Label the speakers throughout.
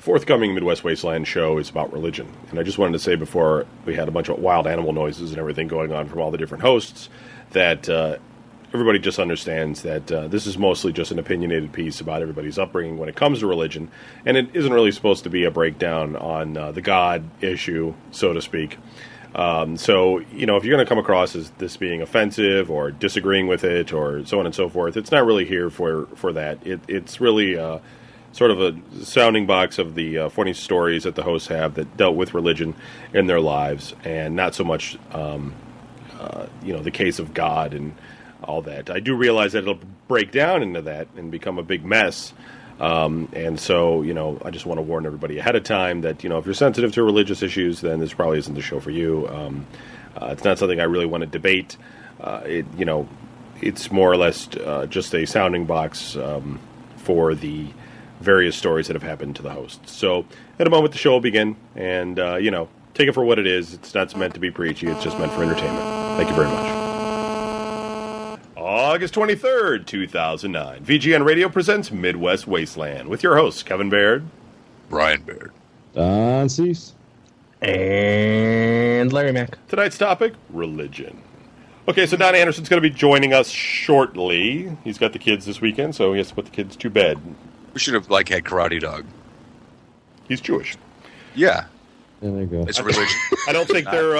Speaker 1: forthcoming Midwest Wasteland show is about religion. And I just wanted to say before we had a bunch of wild animal noises and everything going on from all the different hosts that everybody just understands that this is mostly just an opinionated piece about everybody's upbringing when it comes to religion. And it isn't really supposed to be a breakdown on the God issue, so to speak. So, if you're going to come across as this being offensive or disagreeing with it or so on and so forth, it's not really here for that. It's really sort of a sounding box of the funny stories that the hosts have that dealt with religion in their lives, and not so much, the case of God and all that. I do realize that it'll break down into that and become a big mess. And so, I just want to warn everybody ahead of time that, if you're sensitive to religious issues, then this probably isn't the show for you. It's not something I really want to debate. It's more or less just a sounding box for the various stories that have happened to the hosts. So, in a moment, the show will begin, and, take it for what it is. It's not meant to be preachy. It's just meant for entertainment. Thank you very much. August 23rd, 2009. VGN Radio presents Midwest Wasteland with your hosts, Kevin Baird,
Speaker 2: Brian Baird,
Speaker 3: Don Cease,
Speaker 4: and Larry Mack.
Speaker 1: Tonight's topic, religion. Okay, so Don Anderson's going to be joining us shortly. He's got the kids this weekend, so he has to put the kids to bed.
Speaker 2: We should have had Karate Dog.
Speaker 1: He's Jewish.
Speaker 2: Yeah.
Speaker 3: There you go.
Speaker 2: It's a religion.
Speaker 1: I don't think they're.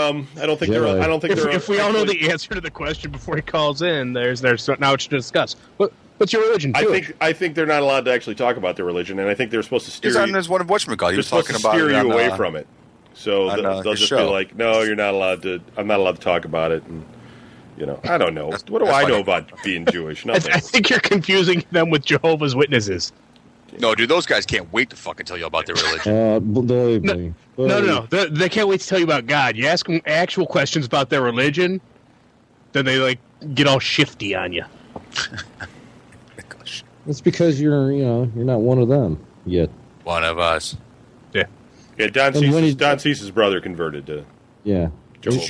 Speaker 4: If we all know the answer to the question before he calls in, there's now to discuss. What's your religion?
Speaker 1: I think they're not allowed to actually talk about their religion, and I think they're supposed to steer.
Speaker 2: There's one of whatchamacallit. He was talking about
Speaker 1: steer you away from it. So they'll just
Speaker 2: show.
Speaker 1: be like, "No, you're not allowed to. I'm not allowed to talk about it." And I don't know. What do I know about being Jewish? Nothing.
Speaker 4: I think you're confusing them with Jehovah's Witnesses.
Speaker 2: No, dude, those guys can't wait to fucking tell you about their religion.
Speaker 4: No. They can't wait to tell you about God. You ask them actual questions about their religion, then they get all shifty on you.
Speaker 3: It's because you're not one of them yet.
Speaker 2: One of us.
Speaker 4: Yeah.
Speaker 1: Yeah, Don Cease's brother converted to.
Speaker 3: Yeah.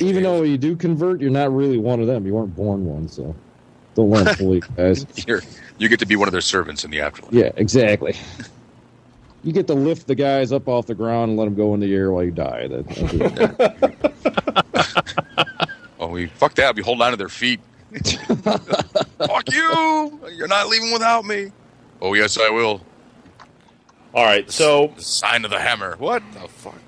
Speaker 3: Even though you do convert, you're not really one of them. You weren't born one, so don't let them fool you guys.
Speaker 2: You get to be one of their servants in the afterlife.
Speaker 3: Yeah, exactly. You get to lift the guys up off the ground and let them go in the air while you die.
Speaker 2: Fuck that. I'll be holding on to their feet. Fuck you! You're not leaving without me. Oh, yes, I will.
Speaker 1: All right, so...
Speaker 2: The sign of the hammer. What the fuck?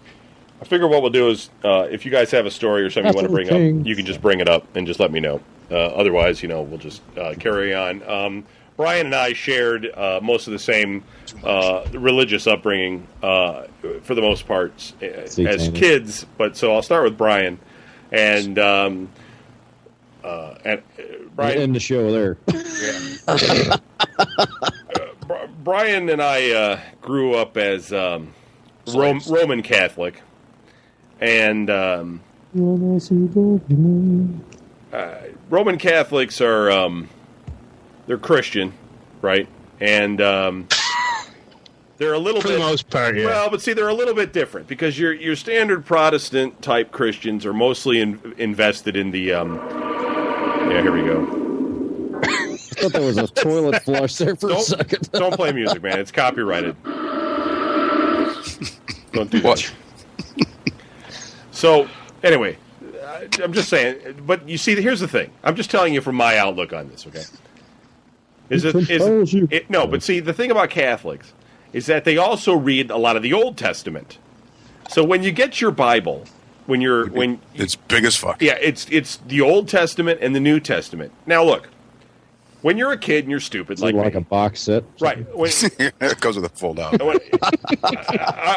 Speaker 1: I figure what we'll do is, if you guys have a story or something you want to bring up, you can just bring it up and just let me know. Otherwise, we'll just carry on. Brian and I shared most of the same religious upbringing for the most part as kids. But so I'll start with Brian, and Brian
Speaker 3: end the show there.
Speaker 1: Brian and I grew up as Roman Catholic, and Roman Catholics are they're Christian, right? And they're a little
Speaker 4: for
Speaker 1: bit,
Speaker 4: the most part, yeah.
Speaker 1: Well, but see, they're a little bit different because your standard Protestant type Christians are mostly invested in the. Yeah, here we go.
Speaker 3: I thought there was a toilet flush there for a second.
Speaker 1: Don't play music, man. It's copyrighted. Don't do that. So, anyway, I'm just saying. But you see, here's the thing. I'm just telling you from my outlook on this, okay? No, but see, the thing about Catholics is that they also read a lot of the Old Testament. So when you get your Bible,
Speaker 2: it's big as fuck.
Speaker 1: Yeah, it's the Old Testament and the New Testament. Now look, when you're a kid and you're stupid,
Speaker 3: like a box set,
Speaker 1: right?
Speaker 2: It goes with a fold out.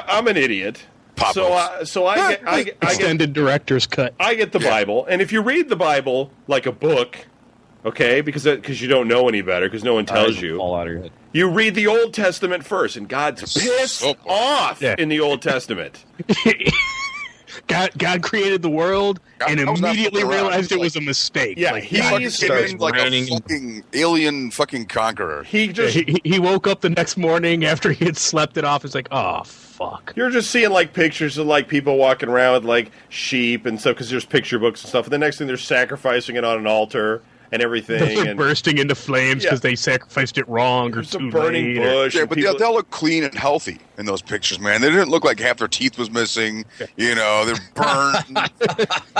Speaker 1: I'm an idiot. So I get
Speaker 4: extended director's cut.
Speaker 1: I get the Bible, and if you read the Bible like a book. Okay, because you don't know any better, because no one tells you.
Speaker 3: Fall out of your head.
Speaker 1: You read the Old Testament first, and God's pissed off in the Old Testament.
Speaker 4: God created the world and immediately realized it was a mistake.
Speaker 1: Yeah,
Speaker 2: he came like a fucking alien fucking conqueror.
Speaker 4: He woke up the next morning after he had slept it off. It's like, oh, fuck.
Speaker 1: You're just seeing pictures of people walking around with sheep and stuff because there's picture books and stuff. And the next thing they're sacrificing it on an altar. and everything.
Speaker 4: They're
Speaker 1: and
Speaker 4: bursting into flames because they sacrificed it wrong or
Speaker 1: it's a
Speaker 4: too
Speaker 1: burning
Speaker 4: late.
Speaker 1: bush.
Speaker 2: Yeah, but they look clean and healthy in those pictures, man. They didn't look like half their teeth was missing. You know, they're burned.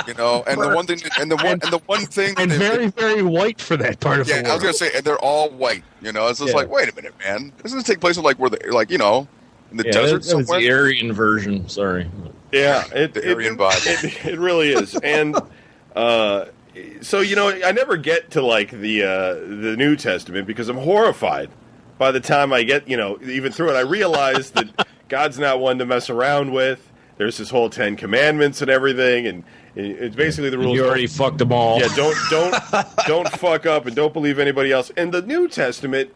Speaker 2: You know, and the one thing,
Speaker 4: and very, very white for that part of the world.
Speaker 2: I was gonna say, and they're all white. You know, it's just like, wait a minute, man. Doesn't this take place in like where they, like, you know, in the desert
Speaker 3: that was
Speaker 2: somewhere?
Speaker 3: the Aryan version. Sorry.
Speaker 1: Yeah,
Speaker 2: the Aryan Bible.
Speaker 1: It really is, and so you know, I never get to like the New Testament because I'm horrified. By the time I get, you know, even through it, I realize that God's not one to mess around with. There's this whole 10 Commandments and everything, and it's basically the rules.
Speaker 3: You already fucked them all.
Speaker 1: Yeah, don't fuck up and don't believe anybody else. And the New Testament,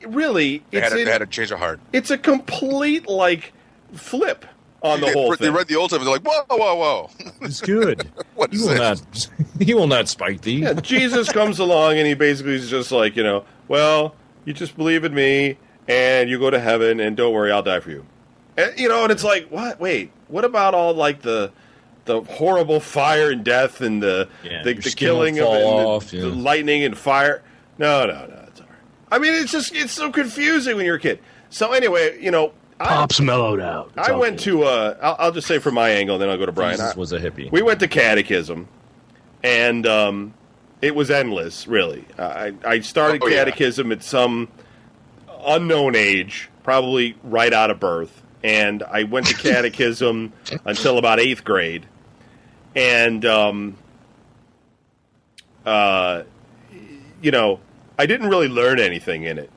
Speaker 1: really,
Speaker 2: They had to change their heart.
Speaker 1: it's a complete like flip on the whole thing.
Speaker 2: They read the Old Testament. They're like, whoa.
Speaker 3: It's good.
Speaker 2: What is this?
Speaker 3: He will not spike thee.
Speaker 1: Yeah, Jesus comes along and he basically is just like, you know, well, you just believe in me and you go to heaven and don't worry, I'll die for you. And, you know, and it's like, what? Wait, what about all like the horrible fire and death and the killing of it, and the lightning and fire? No, it's all right. I mean, it's so confusing when you're a kid. So anyway, you know,
Speaker 4: Pop's mellowed out.
Speaker 1: I went to I'll just say from my angle, and then I'll go to Brian.
Speaker 3: Jesus was a hippie.
Speaker 1: We went to catechism, and it was endless, really. I started catechism at some unknown age, probably right out of birth, and I went to catechism until about 8th grade. And, you know, I didn't really learn anything in it.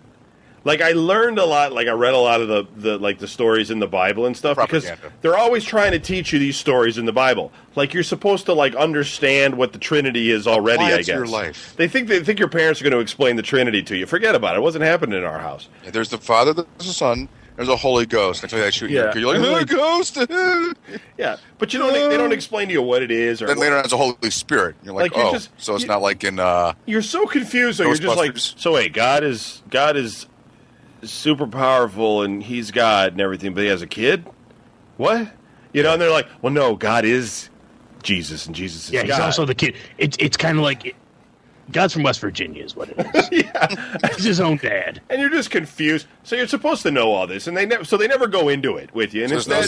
Speaker 1: Like, I learned a lot, like, I read a lot of the stories in the Bible and stuff, because they're always trying to teach you these stories in the Bible. Like, you're supposed to, like, understand what the Trinity is already, I guess.
Speaker 2: Your life.
Speaker 1: They think your parents are going to explain the Trinity to you. Forget about it. It wasn't happening in our house.
Speaker 2: Yeah, there's the Father, there's the Son, there's a Holy Ghost. I tell you that shooting your kid. You're like, ghost!
Speaker 1: Yeah, but you know, they don't explain to you what it is. Or
Speaker 2: then later on, it's a Holy Spirit. You're like so it's not like in...
Speaker 1: you're so confused, so you're just like, so wait, God is super powerful and he's God and everything, but he has a kid? What? You know, and they're like, well, no, God is Jesus and Jesus is God.
Speaker 4: Yeah, he's also the kid. It's kind of like God's from West Virginia is what it is.
Speaker 1: Yeah.
Speaker 4: He's his own dad.
Speaker 1: And you're just confused. So you're supposed to know all this, and they never go into it with you. And instead,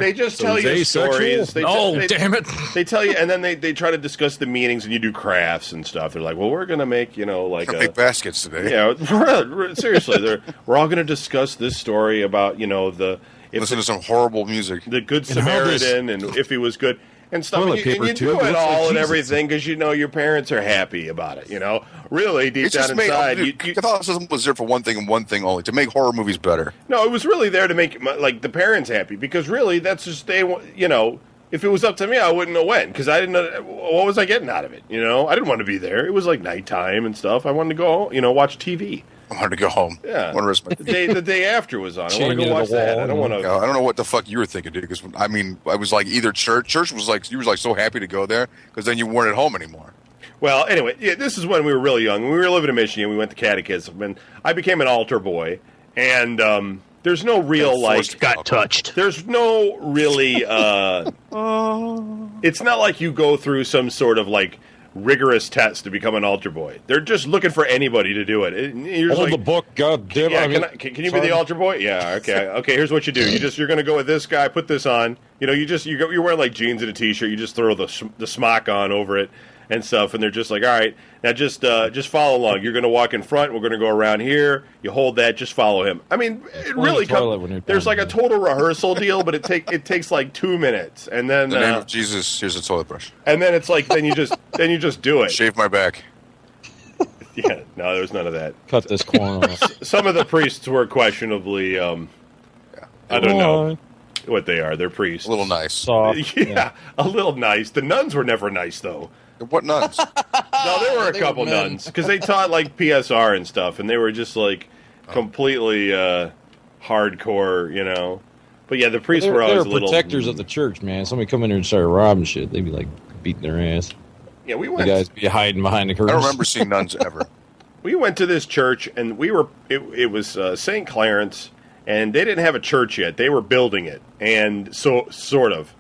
Speaker 1: they just tell you stories.
Speaker 3: Damn it!
Speaker 1: They tell you, and then they try to discuss the meanings, and you do crafts and stuff. They're like, well, we're going to make, you know, like
Speaker 2: make baskets today.
Speaker 1: Yeah, seriously, we're all going to discuss this story about, you know,
Speaker 2: listen to some horrible music,
Speaker 1: the Good Samaritan, and if he was good. And stuff, and you do it all and everything because you know your parents are happy about it. You know, really deep down inside,
Speaker 2: Catholicism was there for one thing and one thing only: to make horror movies better.
Speaker 1: No, it was really there to make like the parents happy because really that's just you know. If it was up to me, I wouldn't have went because I didn't know what was I getting out of it. You know, I didn't want to be there. It was like nighttime and stuff. I wanted to go, you know, watch TV.
Speaker 2: I wanted to go home.
Speaker 1: Yeah,
Speaker 2: the
Speaker 1: day after was on. I want to go watch that. I don't want to.
Speaker 2: I don't know what the fuck you were thinking, dude. Because I mean, I was like either church. Church was like you were like so happy to go there because then you weren't at home anymore.
Speaker 1: Well, anyway, this is when we were really young. When we were living in Michigan, we went to catechism, and I became an altar boy. And there's no real
Speaker 4: got touched.
Speaker 1: There's no really. It's not like you go through some sort of like rigorous test to become an altar boy. They're just looking for anybody to do it. You're
Speaker 3: Hold the book, God damn it!
Speaker 1: Yeah, can you be the altar boy? Yeah, okay. Here's what you do. You're going to go with this guy. Put this on. You know, you're wearing like jeans and a t-shirt. You just throw the smock on over it and stuff, and they're just like, all right, now just follow along. You're going to walk in front. We're going to go around here. You hold that. Just follow him. I mean, it really comes. There's like a total rehearsal deal, but it takes like 2 minutes, and then
Speaker 2: in the name of Jesus, here's a toilet brush.
Speaker 1: And then it's like then you just do it.
Speaker 2: Shave my back.
Speaker 1: Yeah, no, there was none of that.
Speaker 3: Cut this corn off.
Speaker 1: Some of the priests were questionably, I don't know what they are. They're priests.
Speaker 2: A little nice.
Speaker 3: Soft.
Speaker 1: Yeah, a little nice. The nuns were never nice, though.
Speaker 2: What nuns?
Speaker 1: No, there were a couple nuns because they taught like PSR and stuff, and they were just like completely hardcore, you know. But yeah, the priests were always
Speaker 3: protectors of the church, man. Somebody come in here and start robbing shit, they'd be like beating their ass.
Speaker 1: Yeah, we went.
Speaker 3: The guys be hiding behind the curtains.
Speaker 2: I don't remember seeing nuns ever.
Speaker 1: We went to this church, and it was St. Clarence, and they didn't have a church yet. They were building it, and so sort of.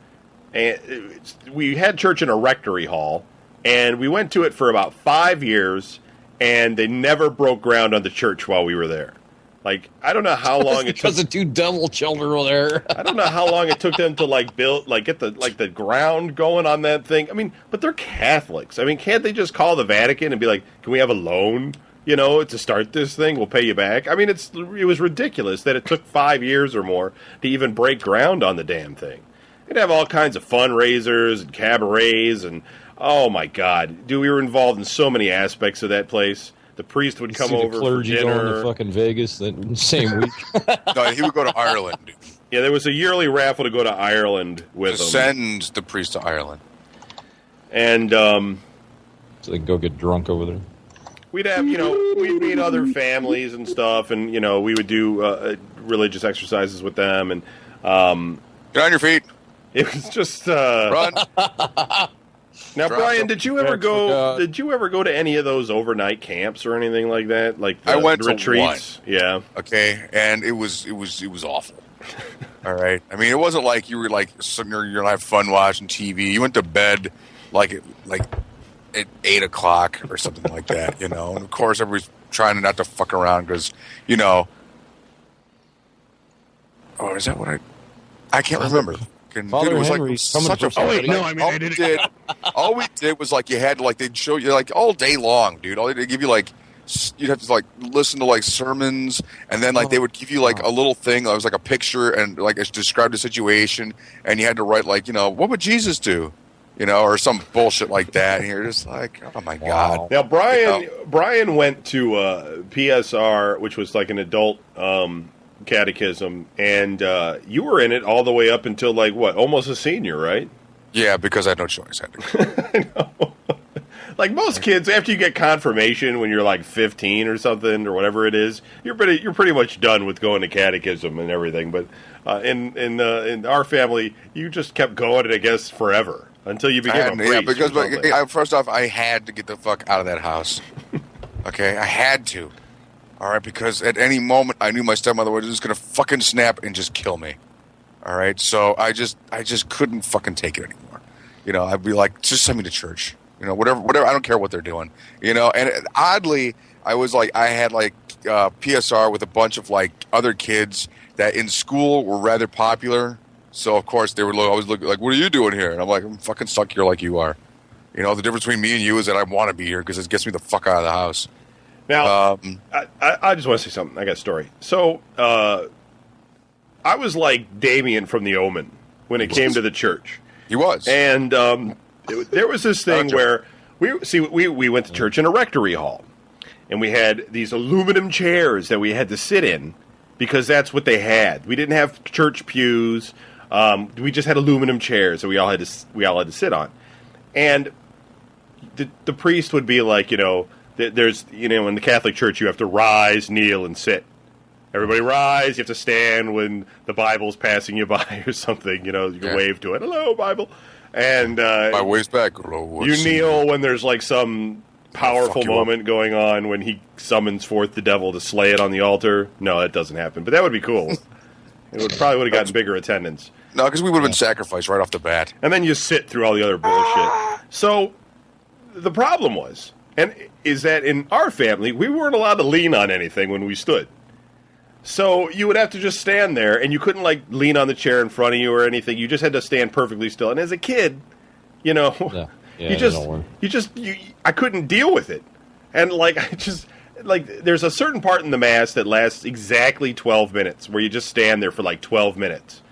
Speaker 1: And we had church in a rectory hall, And we went to it for about 5 years, and they never broke ground on the church while we were there. Like, I don't know how long it took.
Speaker 3: Because the two devil children were there.
Speaker 1: I don't know how long it took them to get the ground going on that thing. I mean, but they're Catholics. I mean, can't they just call the Vatican and be like, "Can we have a loan? To start this thing, we'll pay you back." I mean, it was ridiculous that it took 5 years or more to even break ground on the damn thing. They'd have all kinds of fundraisers and cabarets, and oh my God, dude, we were involved in so many aspects of that place. The priest would come over for dinner.
Speaker 3: Going to fucking Vegas that same week.
Speaker 2: No, he would go to Ireland.
Speaker 1: Yeah, there was a yearly raffle to go to Ireland with him.
Speaker 2: Send the priest to Ireland.
Speaker 1: And
Speaker 3: so they can go get drunk over there.
Speaker 1: We'd have, we'd meet other families and stuff, and we would do religious exercises with them, and
Speaker 2: get on your feet.
Speaker 1: It was just
Speaker 2: run.
Speaker 1: Now, Brian, did you ever go to any of those overnight camps or anything like that? Like
Speaker 2: I went
Speaker 1: retreats?
Speaker 2: To one.
Speaker 1: Yeah.
Speaker 2: Okay, and it was awful. All right. I mean, it wasn't like you were like you're gonna have fun watching TV. You went to bed like at 8 o'clock or something like that, And of course, everybody's trying not to fuck around because Oh, is that what I can't remember.
Speaker 3: Father
Speaker 2: it was
Speaker 3: Henry,
Speaker 2: like such a.
Speaker 4: Oh wait, no, I mean,
Speaker 2: all we did was like you had to they'd show you all day long, dude. All they give you you'd have to listen to sermons, and then they would give you a little thing. It was like a picture, and it described a situation, and you had to write what would Jesus do, or some bullshit like that. And you're just like, oh my God.
Speaker 1: Now Brian went to PSR, which was like an adult catechism, and you were in it all the way up until almost a senior, right?
Speaker 2: Yeah, because I had no choice. I had to.
Speaker 1: I know. Like most kids, after you get confirmation when you're 15 or something or whatever it is, you're pretty much done with going to catechism and everything. But in our family, you just kept going, I guess, forever until you became a priest.
Speaker 2: Yeah, because first off, I had to get the fuck out of that house. Okay, I had to. All right, because at any moment I knew my stepmother was just going to fucking snap and just kill me. All right, so I just couldn't fucking take it anymore. I'd be like, just send me to church. Whatever. I don't care what they're doing. And oddly, I was I had PSR with a bunch of other kids that in school were rather popular. So of course they were always looking like, what are you doing here? And I'm like, I'm fucking stuck here like you are. The difference between me and you is that I want to be here because it gets me the fuck out of the house.
Speaker 1: Now, I just want to say something. I got a story. So, I was like Damien from The Omen when it came to the church.
Speaker 2: He was.
Speaker 1: And there was this thing where we went to church in a rectory hall. And we had these aluminum chairs that we had to sit in because that's what they had. We didn't have church pews. We just had aluminum chairs that we all had to sit on. And the priest would be like, there's, in the Catholic Church, you have to rise, kneel, and sit. Everybody rise. You have to stand when the Bible's passing you by or something. You can wave to it. Hello, Bible. And
Speaker 2: my waist back.
Speaker 1: You kneel when there's some powerful moment going on when he summons forth the devil to slay it on the altar. No, that doesn't happen. But that would be cool. It probably would have gotten bigger attendance.
Speaker 2: No, because we would have been sacrificed right off the bat.
Speaker 1: And then you sit through all the other bullshit. So the problem is that in our family, we weren't allowed to lean on anything when we stood. So you would have to just stand there, and you couldn't lean on the chair in front of you or anything. You just had to stand perfectly still. And as a kid, I couldn't deal with it. And there's a certain part in the Mass that lasts exactly 12 minutes, where you just stand there for 12 minutes.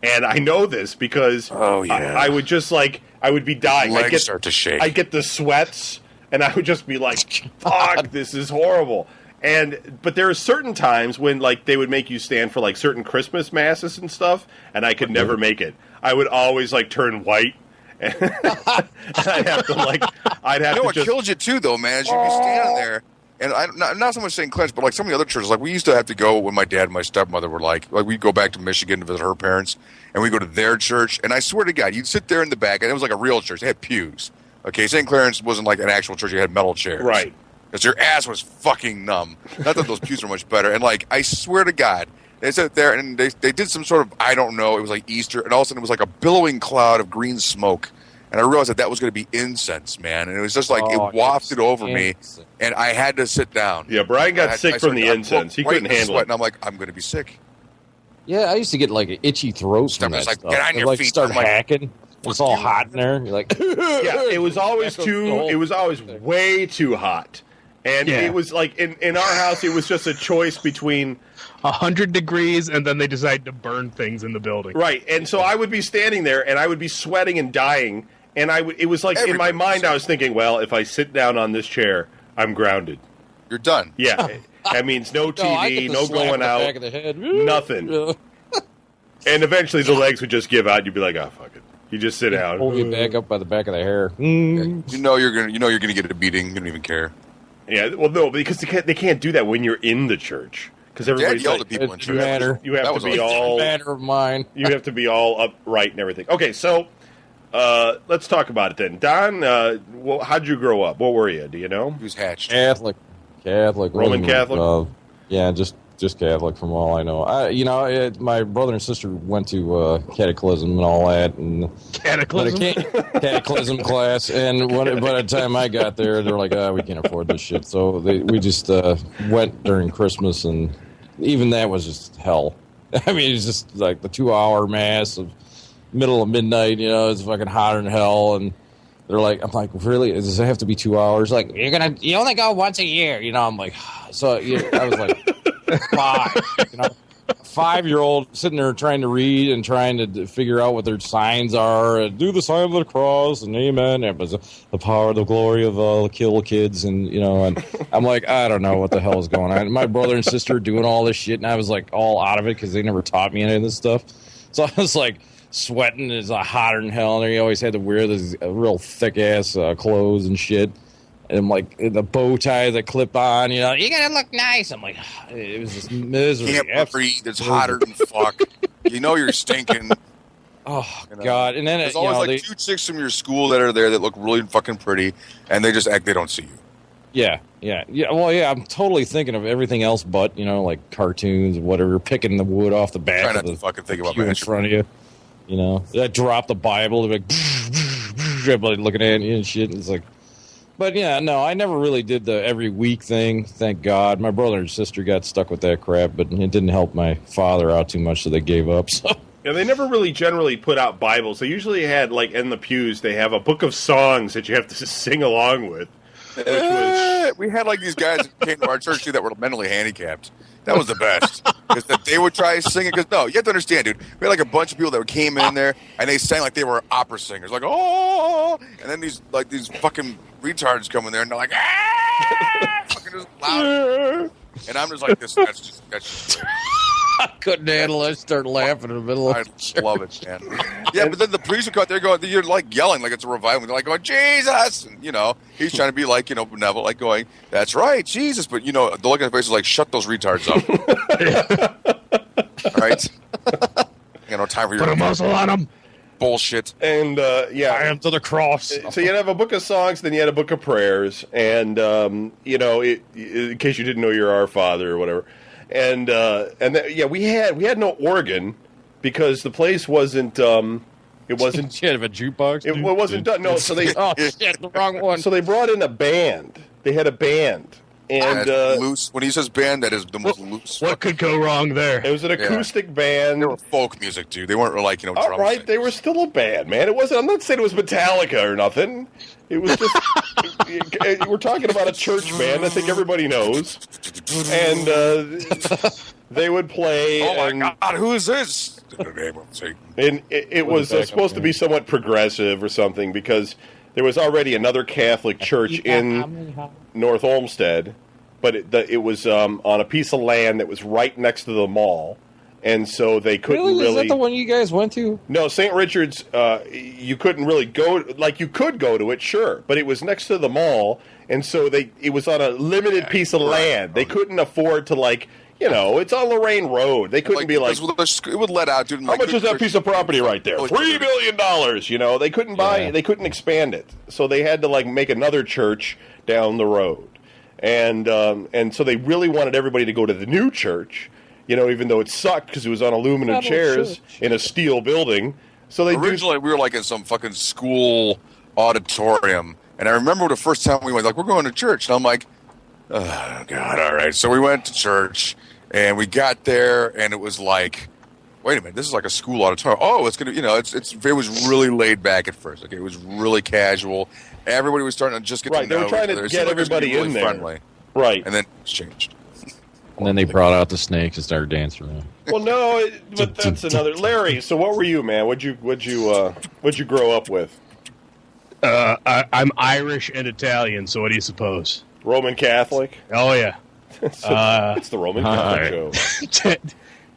Speaker 1: And I know this because I would just I would be dying.
Speaker 2: Legs start to shake.
Speaker 1: I'd get the sweats, and I would just be like, fuck, this is horrible. But there are certain times when they would make you stand for certain Christmas masses and stuff, and I could never make it. I would always turn white. And I'd have to
Speaker 2: what killed you too, though, man, is you'd be standing there, and not so much St. Clair's, but some of the other churches, we used to have to go when my dad and my stepmother were we'd go back to Michigan to visit her parents, and we'd go to their church, and I swear to God, you'd sit there in the back, and it was a real church. They had pews. Okay, St. Clair's wasn't an actual church. You had metal chairs.
Speaker 1: Right.
Speaker 2: Because your ass was fucking numb. Not that those pews were much better. And, I swear to God, they sat there and they did some sort of, I don't know, it was Easter, and all of a sudden it was a billowing cloud of green smoke. and I realized that was going to be incense, man. And it was just like it wafted over me, and I had to sit down.
Speaker 1: Yeah, Brian got sick from the incense. He couldn't handle it.
Speaker 2: And I'm like, I'm going to be sick.
Speaker 3: Yeah, I used to get like an itchy throat from that stuff.
Speaker 2: Get on your feet.
Speaker 3: Start hacking. It's all hot in there. You're like,
Speaker 1: yeah, it was always way too hot. And it was like in our house, it was just a choice between
Speaker 4: 100 degrees, and then they decided to burn things in the building.
Speaker 1: Right, and so I would be standing there, and I would be sweating and dying, and it was like in my mind, I was thinking, well, if I sit down on this chair, I'm grounded.
Speaker 2: You're done.
Speaker 1: Yeah, that means no TV, no going out,
Speaker 3: back of the head.
Speaker 1: Nothing. And eventually, the legs would just give out. And you'd be like, oh fuck it. You just sit down.
Speaker 3: Pull you back up by the back of the hair.
Speaker 2: You know you're gonna get a beating. You don't even care.
Speaker 1: Yeah, well, no, because they can't do that when you're in the church. Because everybody's
Speaker 2: yelled at people in church.
Speaker 1: You have to be all
Speaker 3: matter of mine.
Speaker 1: You have to be all upright and everything. Okay, so let's talk about it then. Don, how'd you grow up? What were you? Do you know?
Speaker 2: He was hatched.
Speaker 3: Catholic.
Speaker 1: Roman Catholic.
Speaker 3: Yeah, just Catholic from all I know. My brother and sister went to catechism and all that, and catechism class. And by the time I got there, they're like, we can't afford this shit. So we just went during Christmas, and even that was just hell. I mean, it's just like the 2-hour mass of middle of midnight. It's fucking hotter than hell, and they're like, I'm like, really? Does it have to be 2 hours? Like, you only go once a year. I'm like, so I was like. 5, 5-year-old sitting there trying to read and trying to figure out what their signs are. Do the sign of the cross and amen. It was the power, the glory of kill kids, and and I'm like, I don't know what the hell is going on. My brother and sister are doing all this shit, and I was like all out of it because they never taught me any of this stuff. So I was like sweating. It's hotter than hell, and he always had to wear these real thick ass clothes and shit. And like the bow tie that clip on, you gotta look nice. I'm like, it was just misery.
Speaker 2: Can't breathe. It's hotter than fuck. You're stinking.
Speaker 3: Oh God! And then
Speaker 2: there's always like 2 chicks from your school that are there that look really fucking pretty, and they just act they don't see you.
Speaker 3: Yeah. Well, yeah, I'm totally thinking of everything else, but like cartoons, whatever, picking the wood off the back.
Speaker 2: Try not to fucking think about
Speaker 3: in front of you. I drop the Bible, like everybody looking at you and shit. And it's like. But yeah, no, I never really did the every week thing. Thank God. My brother and sister got stuck with that crap, but it didn't help my father out too much, so they gave up. So
Speaker 1: yeah, they never really generally put out Bibles. They usually had like in the pews, they have a book of songs that you have to sing along with.
Speaker 2: We had like these guys that came to our church too that were mentally handicapped. That was the best. Because that they would try singing. Because no, you have to understand, dude. We had like a bunch of people that came in there and they sang like they were opera singers, like oh, and then these fucking retards come in there and they're like fucking just loud. And I'm just like this. That's just
Speaker 3: I couldn't handle it. I started laughing in the middle of
Speaker 2: I love it, man. Yeah, but then the priest would go out there going, you're like yelling like it's a revival. They're like going, Jesus! And, he's trying to be like, benevolent, like going, that's right, Jesus. But, the look on his face is like, shut those retards up. All right? No time for your...
Speaker 4: Put a muzzle on them.
Speaker 2: Bullshit.
Speaker 1: And,
Speaker 3: tie him to the cross.
Speaker 1: So you'd have a book of songs, then you had a book of prayers. And, in case you didn't know you're Our Father or whatever. And we had no organ because the place wasn't. It wasn't.
Speaker 3: You had a jukebox.
Speaker 1: It wasn't done. No, so they.
Speaker 3: Oh shit, the wrong one.
Speaker 1: So they brought in a band. They had a band, and
Speaker 2: loose. When he says band, that is the most loose.
Speaker 4: What could go wrong there?
Speaker 1: It was an acoustic band.
Speaker 2: They were folk music, dude. They weren't like drum
Speaker 1: all right,
Speaker 2: singers.
Speaker 1: they were still a band, man. It wasn't. I'm not saying it was Metallica or nothing. It was just. We're talking about a church band. I think everybody knows. And they would play.
Speaker 2: Oh my God! Who is this?
Speaker 1: And it was supposed to be somewhat progressive or something because there was already another Catholic church in North Olmsted, but it was on a piece of land that was right next to the mall. And so they couldn't really...
Speaker 3: Is that the one you guys went to?
Speaker 1: No, St. Richard's, you couldn't really go... Like, you could go to it, sure, but it was next to the mall, and so it was on a limited piece of land. They couldn't afford to, it's on Lorraine Road. They couldn't be like...
Speaker 2: It would let out, dude.
Speaker 1: How much is that piece of property right there? $3 million, They couldn't buy... They couldn't expand it. So they had to, make another church down the road. And so they really wanted everybody to go to the new church... even though it sucked because it was on aluminum chairs in a steel building, So they
Speaker 2: originally we were like in some fucking school auditorium, and I remember the first time we went, like, we're going to church, and I'm like, oh God, all right. So we went to church, and we got there, and it was like, wait a minute, this is like a school auditorium. Oh, it's gonna, it was really laid back at first. Okay, it was really casual. Everybody was starting to just get to know
Speaker 1: They were trying
Speaker 2: each other.
Speaker 1: to
Speaker 2: It
Speaker 1: get
Speaker 2: seemed like it was gonna
Speaker 1: everybody
Speaker 2: be really
Speaker 1: in there.
Speaker 2: friendly.
Speaker 1: Right.
Speaker 2: And then it's changed.
Speaker 3: And then they brought out the snakes and started dancing around.
Speaker 1: Well, no, but that's another. Larry, so what were you, man? What'd you grow up with?
Speaker 4: I'm Irish and Italian, so what do you suppose?
Speaker 1: Roman Catholic?
Speaker 4: Oh, yeah.
Speaker 1: It's the Roman Catholic show.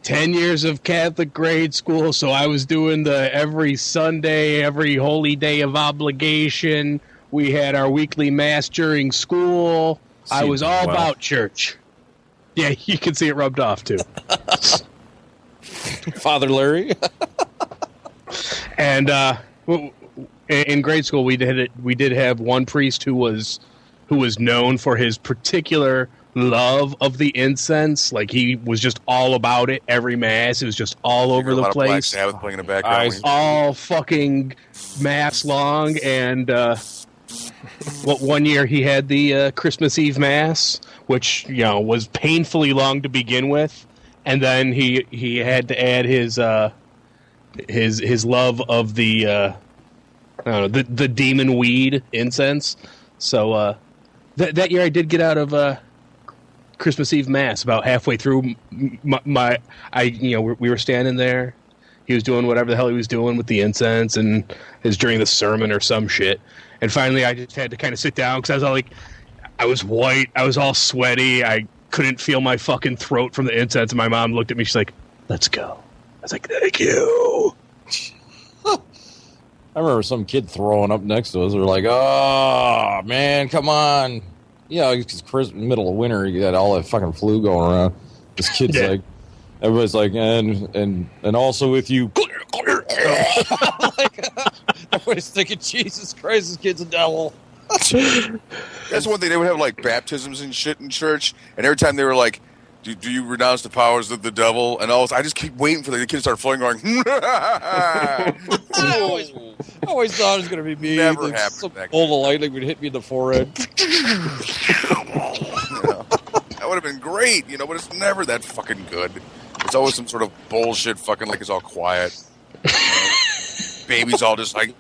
Speaker 4: 10 years of Catholic grade school, so I was doing the every Sunday, every holy day of obligation. We had our weekly mass during school. I was all about church. Yeah, you can see it rubbed off, too.
Speaker 3: Father Larry.
Speaker 4: And in grade school, we did have one priest who was known for his particular love of the incense. Like, he was just all about it every mass. It was just all over the place.
Speaker 2: Black Sabbath playing in the background.
Speaker 4: All fucking mass long. And one year he had the Christmas Eve mass, which was painfully long to begin with, and then he had to add his love of the the demon weed incense. So that year I did get out of Christmas Eve mass about halfway through. We were standing there. He was doing whatever the hell he was doing with the incense, and it was during the sermon or some shit. And finally, I just had to kind of sit down because I was all like, I was white, I was all sweaty, I couldn't feel my fucking throat from the incense. And my mom looked at me, she's like, "Let's go." I was like, "Thank you."
Speaker 3: I remember some kid throwing up next to us. They're like, "Oh man, come on!" Because middle of winter, you got all that fucking flu going around. This kid's like, everybody's like, and also with you. Everybody's thinking, Jesus Christ, this kid's a devil.
Speaker 2: That's one thing. They would have like baptisms and shit in church, and every time they were like, "Do you renounce the powers of the devil?" And I just keep waiting for the kids to start flowing, going.
Speaker 3: I always thought it was going to be me.
Speaker 2: Never happened.
Speaker 3: Some bolt of lightning would hit me in the forehead.
Speaker 2: That would have been great, but it's never that fucking good. It's always some sort of bullshit, fucking like it's all quiet. Baby's all just like.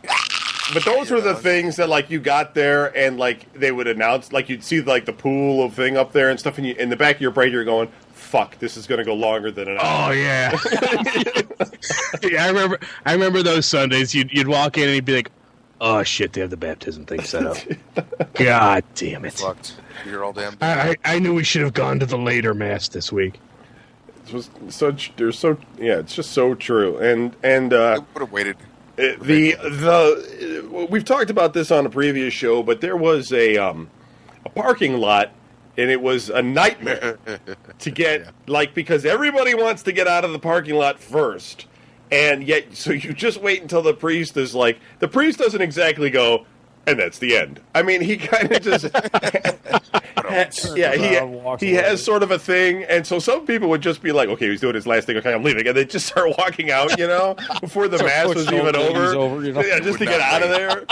Speaker 1: But those were the things that, like, you got there and, like, they would announce, like, you'd see, like, the pool of thing up there and stuff, and in the back of your brain, you're going, fuck, this is going to go longer than an hour.
Speaker 4: Oh, yeah. Yeah, I remember those Sundays. You'd walk in and you'd be like, oh, shit, they have the baptism thing set up. God damn it.
Speaker 2: Fucked. You're all damn day.
Speaker 4: I knew we should have gone to the later mass this week.
Speaker 1: It's just so true. And
Speaker 2: I would have waited.
Speaker 1: We've talked about this on a previous show, but there was a parking lot, and it was a nightmare to get, because everybody wants to get out of the parking lot first, and yet, so you just wait until the priest is like, the priest doesn't exactly go, and that's the end. I mean, he kind of just, he has sort of a thing, and so some people would just be like, okay, he's doing his last thing, okay, I'm leaving, and they just start walking out, before the mass was even over. Yeah, just to get out of there.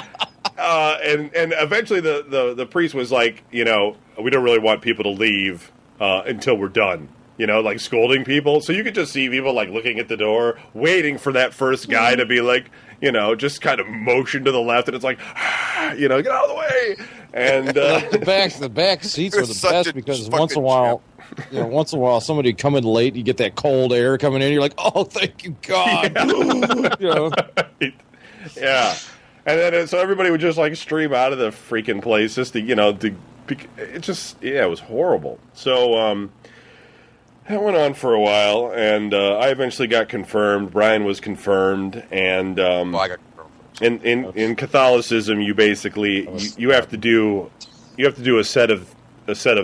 Speaker 1: And eventually the priest was like, we don't really want people to leave until we're done. Like scolding people. So you could just see people like looking at the door, waiting for that first guy to be like, just kind of motion to the left, and it's like, get out of the way. And
Speaker 3: the back seats were the best because once in a while somebody would come in late, you get that cold air coming in, you're like, oh, thank you, God.
Speaker 1: Right. Yeah. And then so everybody would just like stream out of the freaking place just to, it was horrible. So, that went on for a while, and I eventually got confirmed. Brian was confirmed, and
Speaker 2: I got confirmed.
Speaker 1: In Catholicism, you basically you have to do a set of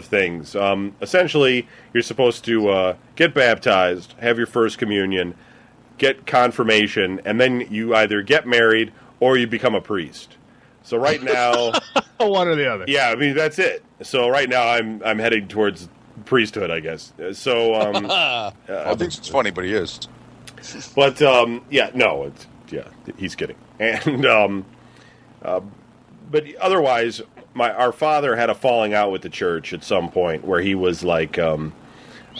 Speaker 1: things. Essentially, you're supposed to get baptized, have your first communion, get confirmation, and then you either get married or you become a priest. So right now,
Speaker 4: one or the other.
Speaker 1: Yeah, I mean that's it. So right now, I'm heading towards priesthood, I guess. So
Speaker 2: I think it's funny, but he is.
Speaker 1: But no, yeah, he's kidding. And but otherwise, our father had a falling out with the church at some point where he was like,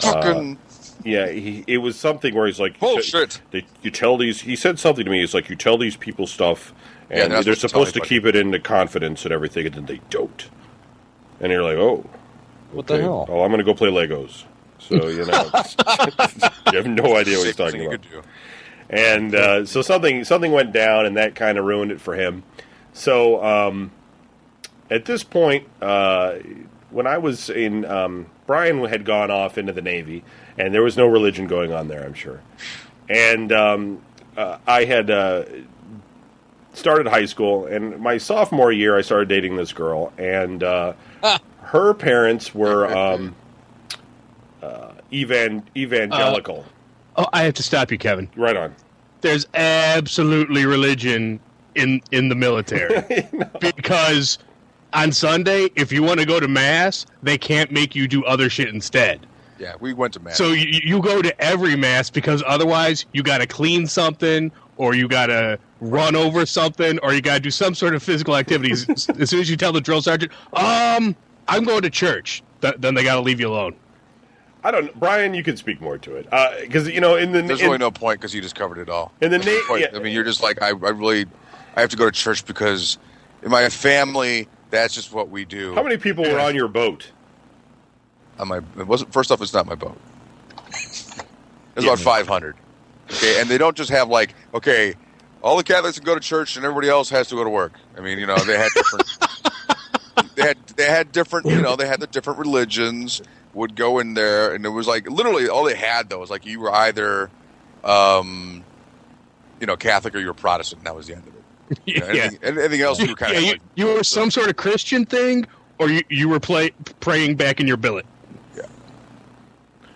Speaker 2: Fucking.
Speaker 1: it was something where he's like,
Speaker 2: bullshit.
Speaker 1: You tell these. He said something to me. He's like, you tell these people stuff, and they're supposed to keep it into confidence and everything, and then they don't. And you're like, oh, okay.
Speaker 3: What the hell?
Speaker 1: Oh, I'm going to go play Legos. So you have no idea what he's talking about. And so something went down, and that kind of ruined it for him. So at this point, when I was in, Brian had gone off into the Navy, and there was no religion going on there, I'm sure. And I had started high school, and my sophomore year, I started dating this girl, and her parents were evangelical.
Speaker 4: I have to stop you, Kevin.
Speaker 1: Right on.
Speaker 4: There's absolutely religion in the military. No. Because on Sunday, if you want to go to Mass, they can't make you do other shit instead.
Speaker 2: Yeah, we went to Mass.
Speaker 4: So you go to every Mass because otherwise you got to clean something, or you got to run over something, or you got to do some sort of physical activities. As soon as you tell the drill sergeant, I'm going to church, then they got to leave you alone.
Speaker 1: I don't know. Brian, you could speak more to it. Because,
Speaker 2: there's really no point because you just covered it all.
Speaker 1: In the
Speaker 2: I mean, you're just like, I have to go to church because in my family, that's just what we do.
Speaker 1: How many people were on your boat?
Speaker 2: First off, it's not my boat. It's about 500. Okay, and they don't just have like, okay, all the Catholics can go to church and everybody else has to go to work. I mean, they had different. they had different. They had the different religions would go in there, and it was like literally all they had though was like you were either, Catholic or you were Protestant. And that was the end of it. Anything else you were kind of like,
Speaker 4: you were some sort of Christian thing, or you were praying back in your billet.
Speaker 2: Yeah,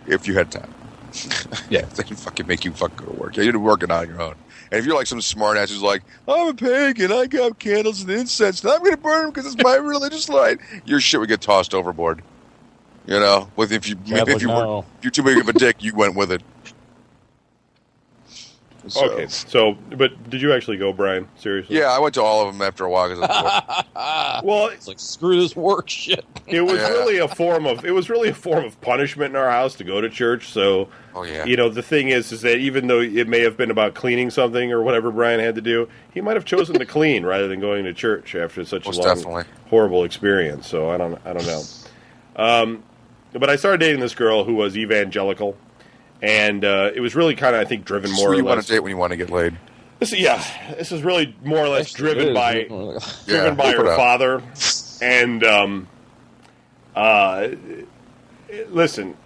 Speaker 2: if you had time.
Speaker 4: Yeah,
Speaker 2: they didn't fucking make you fucking go to work. Yeah, you're working on your own. And if you're like some smart ass who's like, I'm a pagan, I got candles and incense, and I'm going to burn them because it's my religious light, your shit would get tossed overboard. If you're too big of a dick, you went with it.
Speaker 1: So. Okay, but did you actually go, Brian? Seriously?
Speaker 2: Yeah, I went to all of them after a while.
Speaker 1: Well,
Speaker 3: it's like screw this work shit.
Speaker 1: It was really a form of punishment in our house to go to church. So, the thing is that even though it may have been about cleaning something or whatever Brian had to do, he might have chosen to clean rather than going to church after such a horrible experience. So I don't know. But I started dating this girl who was evangelical. And it was really kind of, I think, driven more or less.
Speaker 2: You want to date when you want to get laid.
Speaker 1: This is really more or less driven by her father. And listen,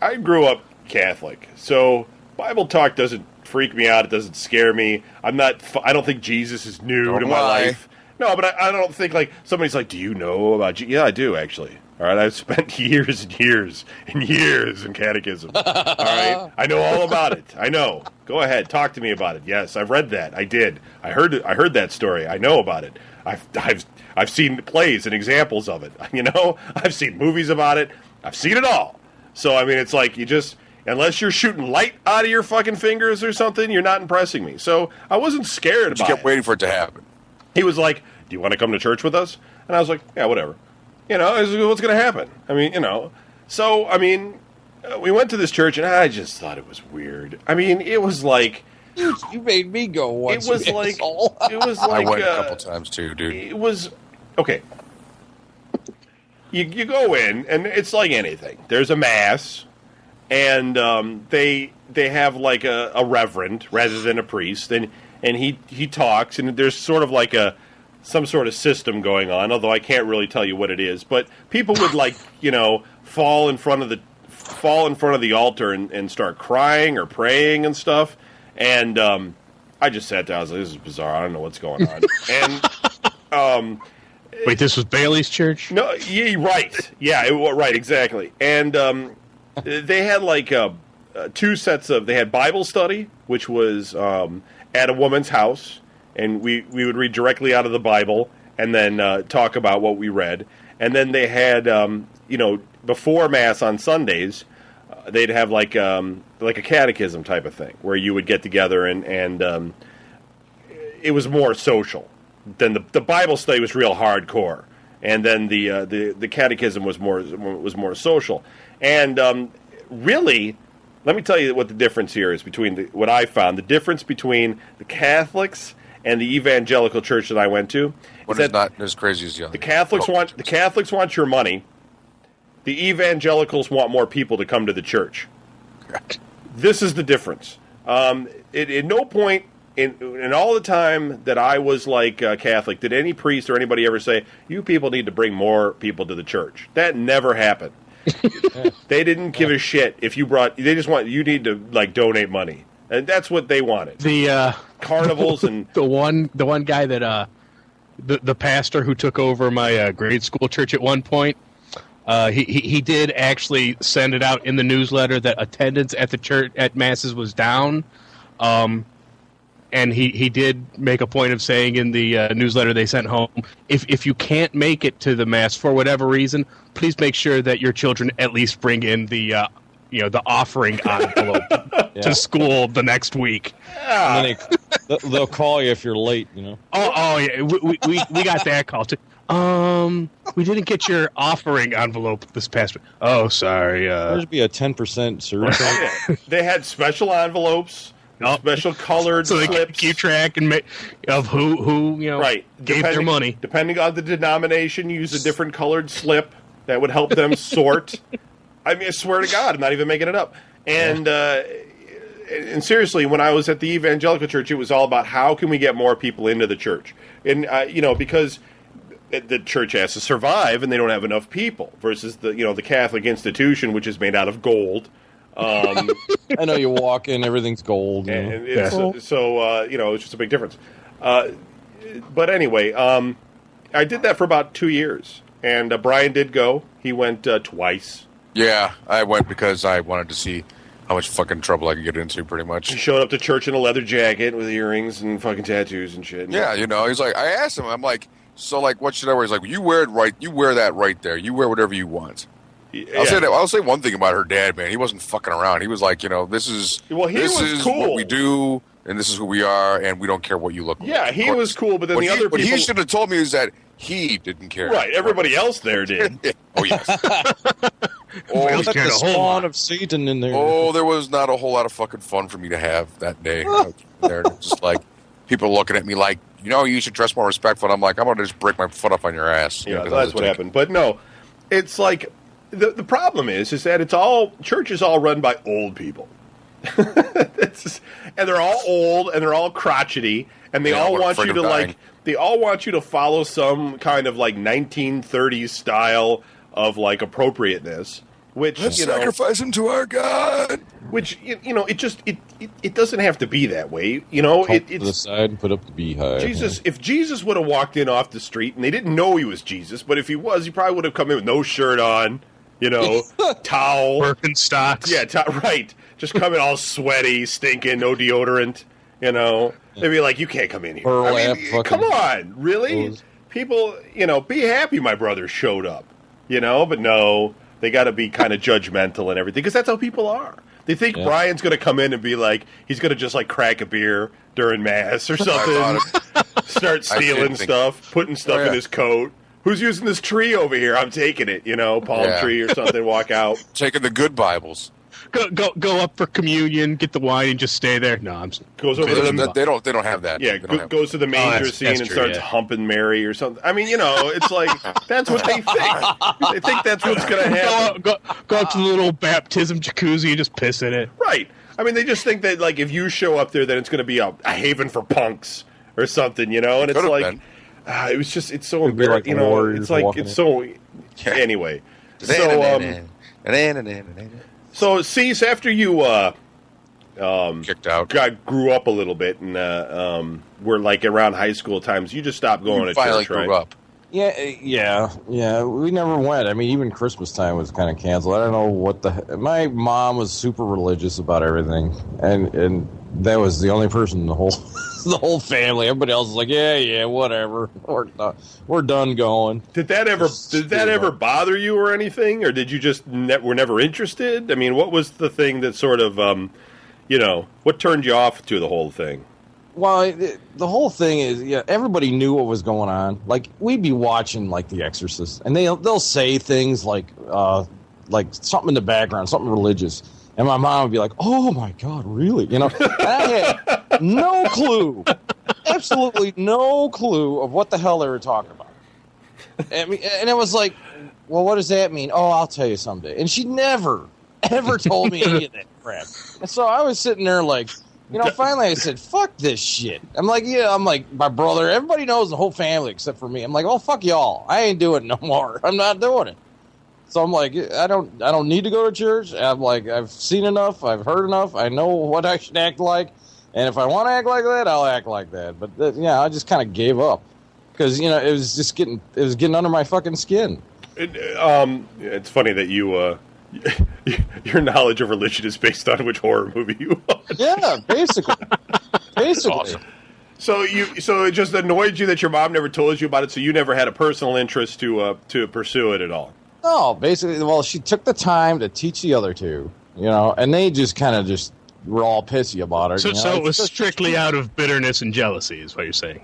Speaker 1: I grew up Catholic, so Bible talk doesn't freak me out. It doesn't scare me. I don't think Jesus is new to my life. No, but I don't think like somebody's like, do you know about Jesus? Yeah, I do actually. All right, I've spent years and years and years in catechism. All right, I know all about it. I know. Go ahead, talk to me about it. Yes, I've read that. I did. I heard that story. I know about it. I've seen plays and examples of it. I've seen movies about it. I've seen it all. So I mean, it's like unless you're shooting light out of your fucking fingers or something, you're not impressing me. So I wasn't scared about it.
Speaker 2: You kept waiting for it to happen.
Speaker 1: He was like, do you want to come to church with us? And I was like, yeah, whatever. What's going to happen? I mean, So, I mean, we went to this church, and I just thought it was weird. I mean, it was like...
Speaker 3: You made me go once.
Speaker 1: It was like...
Speaker 2: I went a couple times, too, dude.
Speaker 1: It was... Okay. You go in, and it's like anything. There's a mass, and they have, like, a reverend rather than a priest, and he talks, and there's sort of like some sort of system going on, although I can't really tell you what it is. But people would fall in front of the altar and start crying or praying and stuff. And I just sat down. I was like, "This is bizarre. I don't know what's going on." And
Speaker 4: wait, this was Bailey's church?
Speaker 1: No, yeah, right, yeah, right, exactly. And they had like two sets of. They had Bible study, which was at a woman's house. And we would read directly out of the Bible and then talk about what we read. And then they had, before Mass on Sundays, they'd have like a catechism type of thing where you would get together and it was more social. Then the Bible study was real hardcore, and then the catechism was more social. And really, let me tell you what the difference here is between what I found. The difference between the Catholics and the evangelical church that I went to
Speaker 2: is not as crazy as the other.
Speaker 1: The Catholics want your money. The evangelicals want more people to come to the church. This is the difference. At no point in all the time that I was Catholic did any priest or anybody ever say, "You people need to bring more people to the church." That never happened. They didn't give a shit if you brought. They just want you need to donate money, and that's what they wanted.
Speaker 4: The
Speaker 1: carnivals and
Speaker 4: the one guy that the pastor who took over my grade school church at one point. He did actually send it out in the newsletter that attendance at the church at masses was down, and he did make a point of saying in the newsletter they sent home, if you can't make it to the mass for whatever reason, please make sure that your children at least bring in the offering envelope to school the next week.
Speaker 3: And then they'll call you if you're late.
Speaker 4: Oh yeah, we got that call too. We didn't get your offering envelope this past week. Oh, sorry.
Speaker 3: There'd be a 10% surcharge.
Speaker 1: They had special envelopes, special colored
Speaker 4: so
Speaker 1: slips.
Speaker 4: They can keep track of who
Speaker 1: right.
Speaker 4: gave their money.
Speaker 1: Depending on the denomination, use a different colored slip that would help them sort. I mean, I swear to God, I'm not even making it up. And seriously, when I was at the evangelical church, it was all about how can we get more people into the church, and because the church has to survive, and they don't have enough people. Versus the Catholic institution, which is made out of gold.
Speaker 3: I know you walk in, everything's gold.
Speaker 1: And so it's just a big difference. But anyway, I did that for about 2 years, and Brian did go. He went twice.
Speaker 2: Yeah, I went because I wanted to see how much fucking trouble I could get into, pretty much.
Speaker 1: He showed up to church in a leather jacket with earrings and fucking tattoos and shit.
Speaker 2: Yeah, he's like, I asked him, I'm like, so what should I wear? He's like, you wear it right. You wear that right there. You wear whatever you want. Yeah. I'll say one thing about her dad, man. He wasn't fucking around. He was like, this is
Speaker 1: cool.
Speaker 2: What we do, and this is who we are, and we don't care what you look like.
Speaker 1: Yeah, he was cool, but then the other people...
Speaker 2: What he should have told me is that he didn't care.
Speaker 1: Right, everybody else there did.
Speaker 2: Oh, yes.
Speaker 3: Let the spawn of Satan in there.
Speaker 2: Oh, there was not a whole lot of fucking fun for me to have that day. There, just like people looking at me like, you should dress more respectful. And I'm like, I'm going to just break my foot up on your ass.
Speaker 1: Yeah, that's what happened. But no, it's like, the problem is that church is all run by old people. And they're all old, and they're all crotchety, and they all want you to they all want you to follow some kind of 1930s style of appropriateness. Which
Speaker 2: let's sacrifice him to our God.
Speaker 1: Which it doesn't have to be that way.
Speaker 3: It's to the side and put up the beehive.
Speaker 1: If Jesus would have walked in off the street and they didn't know he was Jesus, but if he was, he probably would have come in with no shirt on, towel,
Speaker 4: Birkenstocks.
Speaker 1: Yeah, right. Just coming all sweaty, stinking, no deodorant. They'd be like, "You can't come in here." Come on, really? People, be happy my brother showed up. But no. They got to be kind of judgmental and everything, because that's how people are. They think Brian's going to come in and be like, he's going to just crack a beer during Mass or something, start stealing stuff, putting stuff in his coat. Who's using this tree over here? I'm taking it, palm tree or something, walk out.
Speaker 2: Taking the good Bibles.
Speaker 4: Go up for communion, get the wine, and just stay there. No,
Speaker 1: goes over to the.
Speaker 2: They don't have that.
Speaker 1: Yeah, goes to the manger scene and starts humping Mary or something. I mean, it's like that's what they think. They think that's what's going to happen.
Speaker 4: Go up to the little baptism jacuzzi and just piss in it.
Speaker 1: Right. I mean, they just think that if you show up there, then it's going to be a haven for punks or something, And it's like it was just it's so embarrassing. It's so anyway. So, Cease, after you
Speaker 2: kicked out,
Speaker 1: grew up a little bit, and were around high school times, you just stopped going to
Speaker 2: finally
Speaker 1: church, right?
Speaker 2: Grew up.
Speaker 3: Yeah. We never went. I mean, even Christmas time was kind of canceled. I don't know what my mom was super religious about everything, and that was the only person in the whole the whole family. Everybody else was like, yeah, whatever. We're done going.
Speaker 1: Did that ever bother you or anything, or did you just were never interested? I mean, what was the thing that sort of what turned you off to the whole thing?
Speaker 3: Well, the whole thing is, yeah, everybody knew what was going on. Like, we'd be watching, like, The Exorcist, and they'll say things like something in the background, something religious, and my mom would be like, "Oh my God, really?" You know, and I had no clue, absolutely no clue of what the hell they were talking about. And it was like, well, what does that mean? Oh, I'll tell you someday. And she never, ever told me any of that crap. And so I was sitting there like, you know, finally I said, fuck this shit. I'm like, my brother, everybody knows, the whole family except for me. I'm like, oh, fuck y'all. I ain't doing it no more. I'm not doing it. So I'm like, I don't need to go to church. I'm like, I've seen enough. I've heard enough. I know what I should act like. And if I want to act like that, I'll act like that. But yeah, I just kind of gave up because, you know, it was getting under my fucking skin.
Speaker 1: It's funny that you your knowledge of religion is based on which horror movie you watch.
Speaker 3: Yeah, basically.
Speaker 2: Awesome.
Speaker 1: So it just annoyed you that your mom never told you about it, so you never had a personal interest to pursue it at all.
Speaker 3: No, basically, well, she took the time to teach the other two, you know, and they just kind of just were all pissy about her.
Speaker 4: So,
Speaker 3: you know?
Speaker 4: so it was strictly out of bitterness and jealousy, is what you're saying.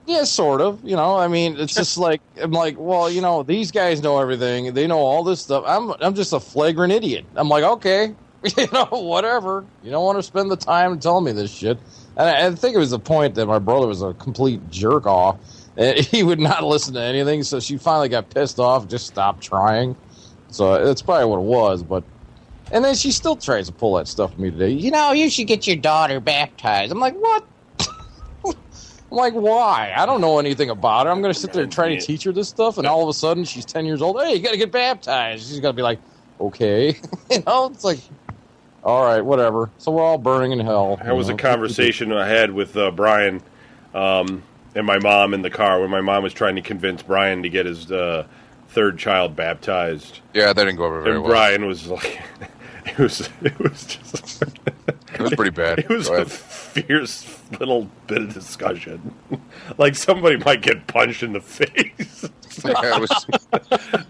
Speaker 3: Yeah, sort of. You know, I mean, it's just like, I'm like, well, you know, these guys know everything. They know all this stuff. I'm just a flagrant idiot. I'm like, okay, you know, whatever. You don't want to spend the time to tell me this shit. And I think it was the point that my brother was a complete jerk off. And he would not listen to anything. So she finally got pissed off, just stopped trying. So that's probably what it was. And then she still tries to pull that stuff from me today. You know, you should get your daughter baptized. I'm like, what? I'm like, why? I don't know anything about her. I'm going to sit there and try to teach her this stuff, and all of a sudden she's 10 years old. Hey, you got to get baptized. She's going to be like, okay. You know, it's like, all right, whatever. So we're all burning in hell.
Speaker 1: There was a conversation I had with Brian and my mom in the car when my mom was trying to convince Brian to get his third child baptized.
Speaker 2: Yeah, that didn't go over very well.
Speaker 1: Brian was like, it was just...
Speaker 2: It was pretty bad.
Speaker 1: It was a fierce little bit of discussion. Like somebody might get punched in the face.
Speaker 2: Yeah,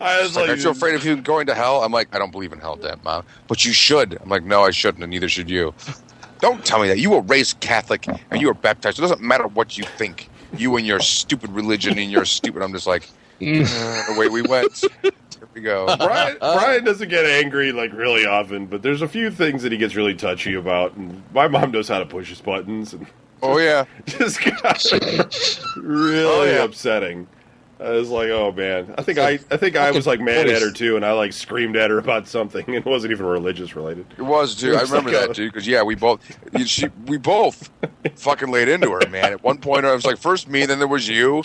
Speaker 1: I was like,
Speaker 2: aren't you afraid of you going to hell? I'm like, I don't believe in hell, Dad, Mom. But you should. I'm like, no, I shouldn't, and neither should you. Don't tell me that. You were raised Catholic, and you were baptized. It doesn't matter what you think. You and your stupid religion and your stupid... I'm just like, away we went. Here we go.
Speaker 1: Brian doesn't get angry like really often, but there's a few things that he gets really touchy about, and my mom knows how to push his buttons. And just got really upsetting. I was like, oh man, I think I was like mad at her too, and I like screamed at her about something, and it wasn't even religious related.
Speaker 2: It was too. I remember that too, because we both fucking laid into her, man. At one point, I was like, first me, then there was you,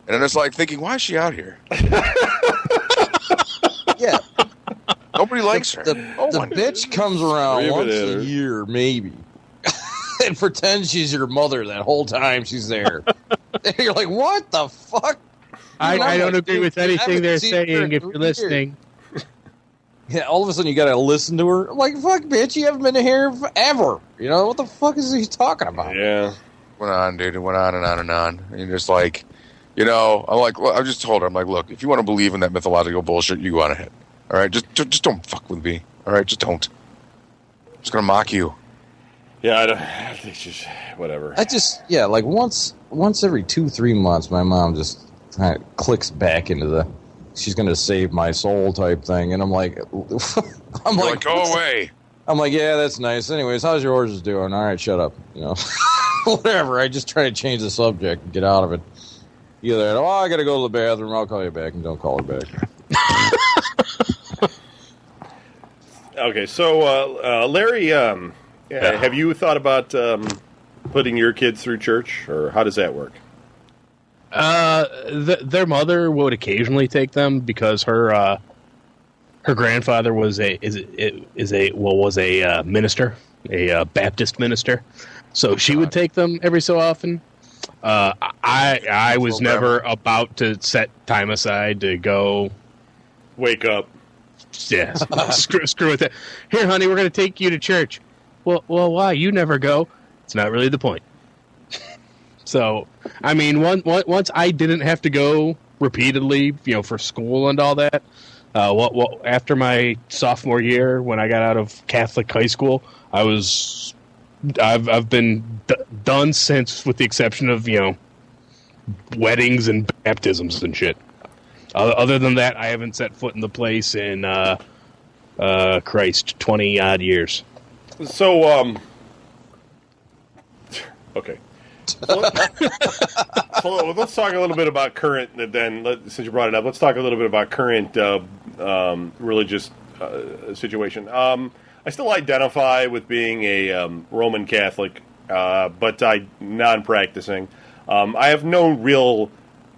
Speaker 2: and then it's like thinking, why is she out here?
Speaker 3: Yeah.
Speaker 2: Nobody likes her.
Speaker 3: The bitch comes around once a year, maybe, and pretends she's your mother that whole time she's there. And you're like, what the fuck?
Speaker 4: I don't agree with anything they're saying if you're listening.
Speaker 3: Yeah, all of a sudden you got to listen to her. I'm like, fuck, bitch, you haven't been here forever. You know, what the fuck is he talking about?
Speaker 1: Yeah.
Speaker 2: Went on, dude. It went on and on and on. And you're just like, you know, I'm like, well, I just told her, I'm like, look, if you want to believe in that mythological bullshit, you go on ahead. All right? Just don't fuck with me. All right? Just don't. I'm just going to mock you.
Speaker 1: Yeah, I think she's, whatever.
Speaker 3: Like once every 2-3 months, my mom just kind of clicks back into she's going to save my soul type thing. And I'm like,
Speaker 2: go away.
Speaker 3: I'm like, yeah, that's nice. Anyways, how's your horses doing? All right, shut up. You know, whatever. I just try to change the subject and get out of it. Either, I got to go to the bathroom. I'll call you back, and don't call her back.
Speaker 1: Okay, so Larry, have you thought about putting your kids through church, or how does that work?
Speaker 4: Their mother would occasionally take them because her grandfather was a minister, a Baptist minister, so she would take them every so often. I was never about to set time aside to go.
Speaker 1: Wake up.
Speaker 4: Yeah, screw with that. Here, honey, we're going to take you to church. Well, why? You never go. It's not really the point. So, I mean, once I didn't have to go repeatedly, you know, for school and all that. After my sophomore year, when I got out of Catholic high school, I was I've been done since, with the exception of weddings and baptisms and shit. Other than that, I haven't set foot in the place in 20 odd years.
Speaker 1: So okay. So let's talk a little bit about current. Then, since you brought it up, let's talk a little bit about current religious situation. I still identify with being a Roman Catholic, but I'm non-practicing. I have no real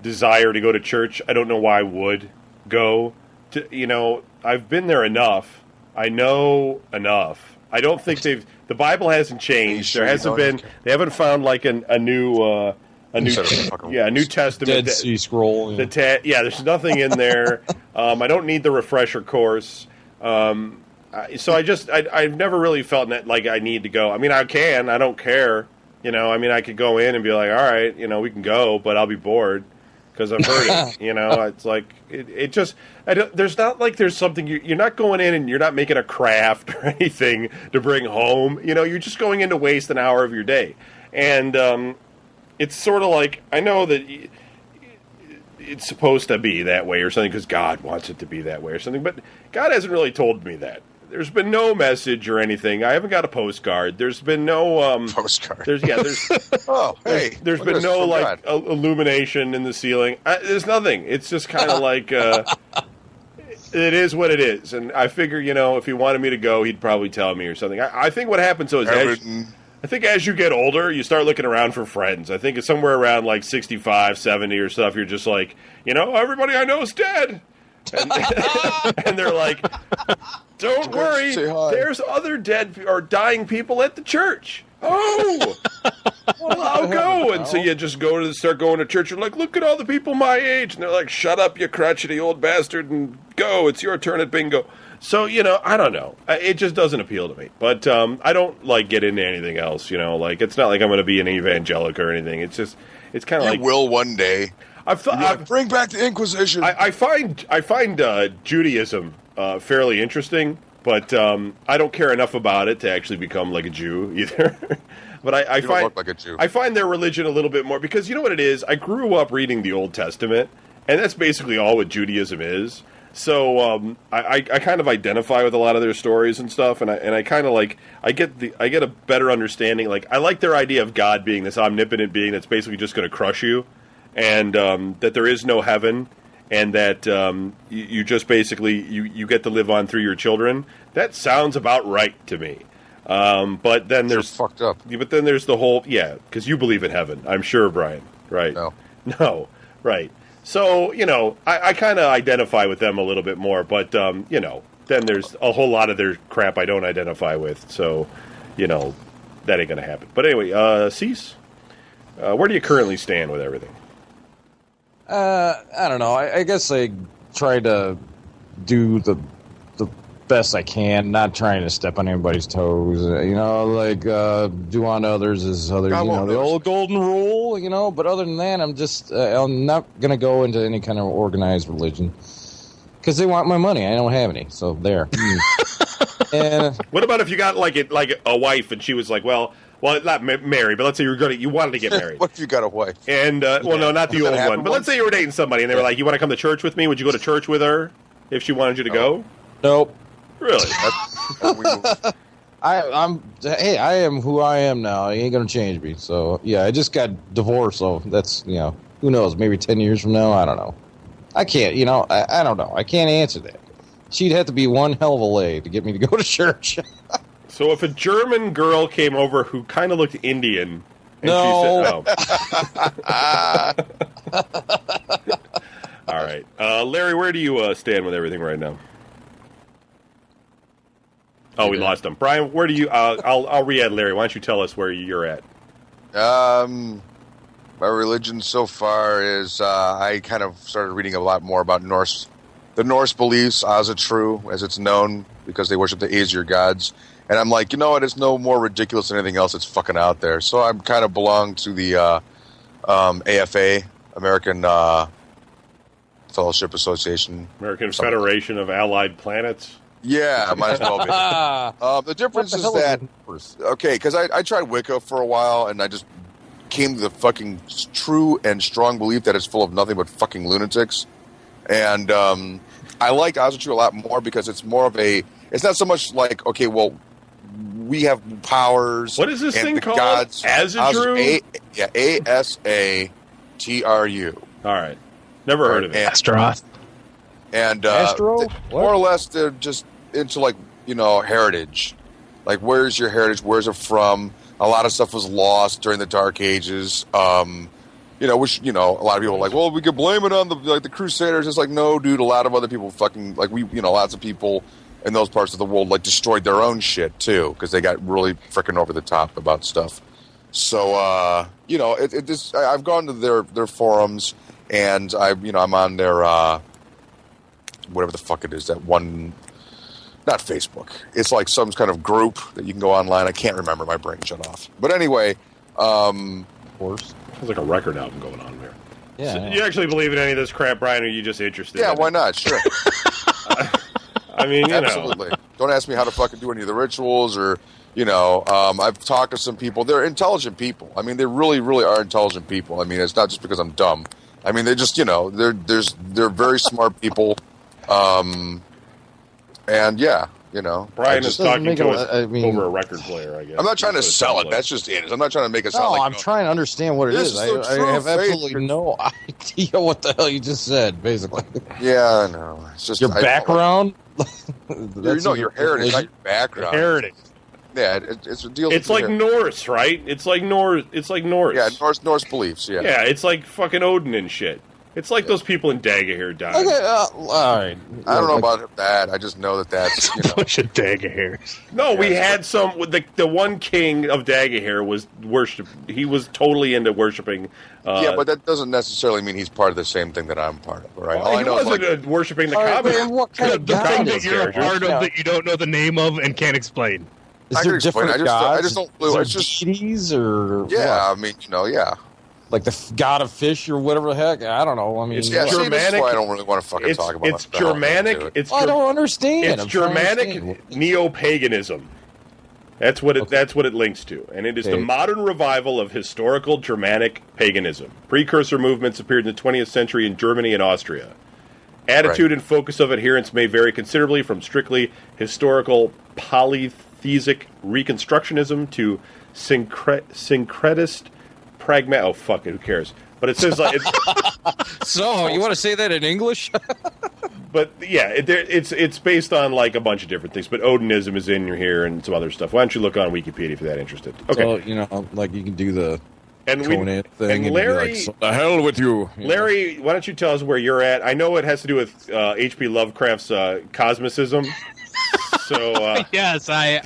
Speaker 1: desire to go to church. I don't know why I would go. I've been there enough. I know enough. I don't think the Bible hasn't changed. There hasn't been. They haven't found like a new New Testament,
Speaker 3: Dead Sea Scroll.
Speaker 1: There's nothing in there. I don't need the refresher course. So I've never really felt like I need to go. I mean, I can. I don't care. I could go in and be like, all right, we can go, but I'll be bored because I've heard it. It's like there's not like there's something you're not going in and you're not making a craft or anything to bring home. You're just going in to waste an hour of your day, and it's sort of like I know that it's supposed to be that way or something because God wants it to be that way or something, but God hasn't really told me that. There's been no message or anything. I haven't got a postcard. There's been no
Speaker 2: postcard.
Speaker 1: There's there's been no like illumination in the ceiling. There's nothing. It's just kind of like it is what it is. And I figure, if he wanted me to go, he'd probably tell me or something. I think what happens though is as you get older, you start looking around for friends. I think it's somewhere around like 65, 70 or stuff. You're just like, everybody I know is dead. And they're like, don't worry, there's other dead or dying people at the church. Oh, well, I'll go. And so you just start going to church. You're like, look at all the people my age. And they're like, shut up, you crotchety old bastard, and go. It's your turn at bingo. So, I don't know. It just doesn't appeal to me. But I don't, get into anything else, it's not like I'm going to be an evangelic or anything. It's just, it's kind of like...
Speaker 2: You will one day. Bring back the Inquisition.
Speaker 1: I find Judaism fairly interesting, but I don't care enough about it to actually become like a Jew either. But I find
Speaker 2: look like a Jew.
Speaker 1: I find their religion a little bit more because you know what it is. I grew up reading the Old Testament, and that's basically all what Judaism is. So I kind of identify with a lot of their stories and stuff, and I kind of I get a better understanding. Like I like their idea of God being this omnipotent being that's basically just going to crush you. And that there is no heaven, and that you just basically you get to live on through your children. That sounds about right to me. But then there's
Speaker 2: fucked up.
Speaker 1: But then there's the whole because you believe in heaven, I'm sure, Brian. Right? No, right. So I kind of identify with them a little bit more, but then there's a whole lot of their crap I don't identify with. So that ain't gonna happen. But anyway, Cease, where do you currently stand with everything?
Speaker 3: I don't know. I guess I try to do the best I can, not trying to step on anybody's toes. Do unto others as others. The old golden rule. But other than that, I'm not gonna go into any kind of organized religion because they want my money. I don't have any, so there. And
Speaker 1: what about if you got like a wife and she was like, well, not married, but let's say you wanted to get married.
Speaker 2: What if you got a wife?
Speaker 1: And no, not the old one. But let's say you were dating somebody and they were like, you want to come to church with me? Would you go to church with her if she wanted you to go?
Speaker 3: Nope.
Speaker 1: Really?
Speaker 3: I am who I am now. He ain't gonna change me. So yeah, I just got divorced. So that's who knows? Maybe 10 years from now, I don't know. I can't. I don't know. I can't answer that. She'd have to be one hell of a lay to get me to go to church.
Speaker 1: So if a German girl came over who kind of looked Indian, and
Speaker 3: no.
Speaker 1: she said, all right, Larry, where do you stand with everything right now? Oh, we lost him. Brian, where do you? I'll re-add Larry. Why don't you tell us where you're at?
Speaker 2: My religion so far is I kind of started reading a lot more about the Norse beliefs, Asatru, as it's known, because they worship the Aesir gods. And I'm like, you know what? It's no more ridiculous than anything else that's fucking out there. So I'm kind of belong to the AFA, American Fellowship Association.
Speaker 1: American Federation of Allied Planets.
Speaker 2: Yeah, might as well be. The difference is that okay, because I tried Wicca for a while, and I just came to the fucking true and strong belief that it's full of nothing but fucking lunatics. And I like Oz and True a lot more because it's more of a. It's not so much like, okay, well, we have powers.
Speaker 1: What is this thing called?
Speaker 2: Asatru? ASATRU.
Speaker 1: All right, never heard of it.
Speaker 4: Astaroth.
Speaker 2: And
Speaker 3: Astro?
Speaker 2: more or less, they're just into like heritage. Like, where's your heritage? Where's it from? A lot of stuff was lost during the Dark Ages. Which a lot of people are like, well, we could blame it on the Crusaders. It's like, no, dude. A lot of other people fucking lots of people in those parts of the world like destroyed their own shit too because they got really freaking over the top about stuff. So I've gone to their forums and I'm on their whatever the fuck it is, that one, not Facebook. It's like some kind of group that you can go online. I can't remember. My brain shut off. But anyway,
Speaker 3: of course.
Speaker 1: There's like a record album going on there.
Speaker 3: Yeah.
Speaker 1: So you actually believe in any of this crap, Brian, or are you just interested?
Speaker 2: Yeah,
Speaker 1: in
Speaker 2: why
Speaker 1: it?
Speaker 2: not? Sure.
Speaker 1: I mean,
Speaker 2: absolutely. Don't ask me how to fucking do any of the rituals or, I've talked to some people. They're intelligent people. I mean, they really, really are intelligent people. I mean, it's not just because I'm dumb. I mean, they just, they're very smart people. And yeah,
Speaker 1: Brian is talking to us over a record player, I guess.
Speaker 2: I'm not trying to sell it. That's just it. I'm not trying to make it sound
Speaker 3: no,
Speaker 2: like...
Speaker 3: I'm trying to understand what it is. I have absolutely no idea what the hell you just said, basically.
Speaker 2: Yeah, I know. It's just...
Speaker 3: Your background?
Speaker 2: Your heritage, not your background.
Speaker 1: Heritage.
Speaker 2: Yeah, it's a deal.
Speaker 1: It's like Norse, right? It's like Norse.
Speaker 2: Yeah, Norse beliefs, yeah.
Speaker 1: Yeah, it's like fucking Odin and shit. It's like those people in Dagahir died.
Speaker 3: Okay, all right.
Speaker 2: I don't know about that. I just know that's
Speaker 4: bunch of Dagahairs.
Speaker 1: No, we had some. The one king of Dagahir was worship. He was totally into worshiping.
Speaker 2: Yeah, but that doesn't necessarily mean he's part of the same thing that I'm part of, right?
Speaker 1: Well, he wasn't worshiping the Kaaba.
Speaker 3: What kind of
Speaker 4: The
Speaker 3: God
Speaker 4: thing
Speaker 3: is
Speaker 4: that you're a
Speaker 3: there?
Speaker 4: part of that you don't know the name of and can't explain.
Speaker 3: Is
Speaker 2: I
Speaker 3: there
Speaker 2: can explain.
Speaker 3: different
Speaker 2: I
Speaker 3: gods?
Speaker 2: just don't.
Speaker 3: Is there
Speaker 2: It's just
Speaker 3: deities or
Speaker 2: yeah.
Speaker 3: what?
Speaker 2: I mean, yeah.
Speaker 3: Like the god of fish or whatever the heck? I don't know. I mean,
Speaker 2: It's
Speaker 1: Yeah,
Speaker 2: Germanic. This is
Speaker 1: Germanic-
Speaker 2: why I don't really want to fucking talk about
Speaker 1: It's Germanic.
Speaker 3: I don't understand.
Speaker 1: It's
Speaker 3: I'm trying to
Speaker 1: Germanic
Speaker 3: understand.
Speaker 1: neo-paganism. That's what it links to, and it is the
Speaker 3: Okay.
Speaker 1: modern revival of historical Germanic paganism. Precursor movements appeared in the 20th century in Germany and Austria. Attitude and focus of adherents may vary considerably from strictly historical polytheistic reconstructionism to syncretist pragmatic. Oh fuck it, who cares? But it says like.
Speaker 3: So you want to say that in English?
Speaker 1: But yeah, it's based on like a bunch of different things. But Odinism is in here and some other stuff. Why don't you look on Wikipedia if you're that interested? Okay,
Speaker 3: So, like you can do the
Speaker 1: and
Speaker 3: Conan thing
Speaker 1: and
Speaker 3: be
Speaker 1: Larry,
Speaker 3: like, so the hell with you.
Speaker 1: Larry, why don't you tell us where you're at? I know it has to do with H.P. Lovecraft's cosmicism. So
Speaker 4: Yes, I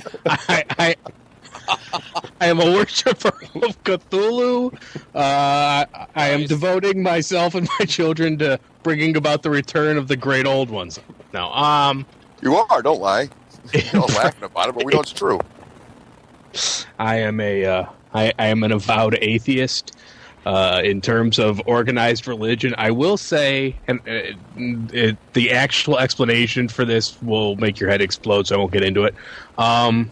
Speaker 4: am a worshiper of Cthulhu. I am devoting myself and my children to bringing about the return of the great old ones. Now,
Speaker 2: You are. Don't lie. You're all laughing about it, but we know it's true.
Speaker 4: I am I am an avowed atheist. In terms of organized religion, I will say, and the actual explanation for this will make your head explode, so I won't get into it. I'm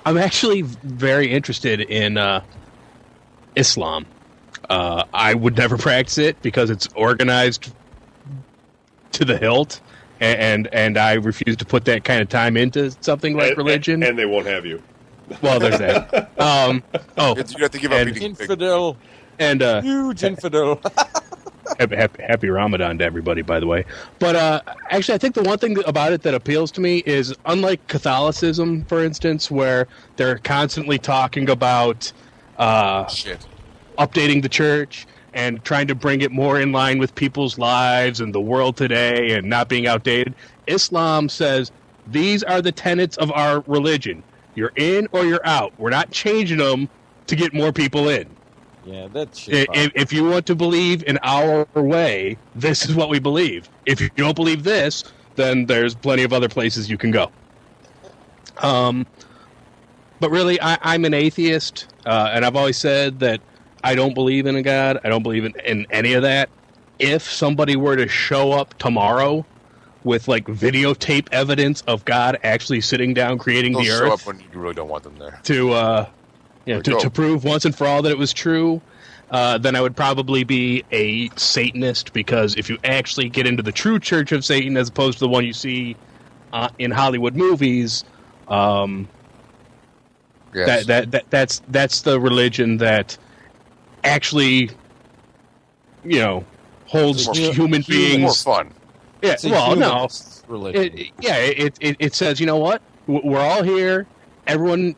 Speaker 4: actually very interested in Islam. I would never practice it because it's organized to the hilt, and I refuse to put that kind of time into something like religion.
Speaker 1: and they won't have you.
Speaker 4: Well, there's that.
Speaker 2: You have to give up eating
Speaker 3: Infidel.
Speaker 4: And
Speaker 3: Huge infidel.
Speaker 4: happy Ramadan to everybody, by the way. But actually, I think the one thing about it that appeals to me is, unlike Catholicism, for instance, where they're constantly talking about updating the church and trying to bring it more in line with people's lives and the world today and not being outdated, Islam says, these are the tenets of our religion. You're in or you're out. We're not changing them to get more people in.
Speaker 3: Yeah, that's shit.
Speaker 4: If you want to believe in our way, this is what we believe. If you don't believe this, then there's plenty of other places you can go. But really, I'm an atheist, and I've always said that I don't believe in a God. I don't believe in any of that. If somebody were to show up tomorrow with like videotape evidence of God actually sitting down creating
Speaker 2: They'll
Speaker 4: the
Speaker 2: show
Speaker 4: earth
Speaker 2: up when you really don't want them there.
Speaker 4: to prove once and for all that it was true, then I would probably be a Satanist, because if you actually get into the true Church of Satan as opposed to the one you see in Hollywood movies,
Speaker 2: Yes.
Speaker 4: that's the religion that actually, holds human beings.
Speaker 2: More fun.
Speaker 4: Yeah, well, no.
Speaker 3: Religion.
Speaker 4: It says, you know what? We're all here. Everyone,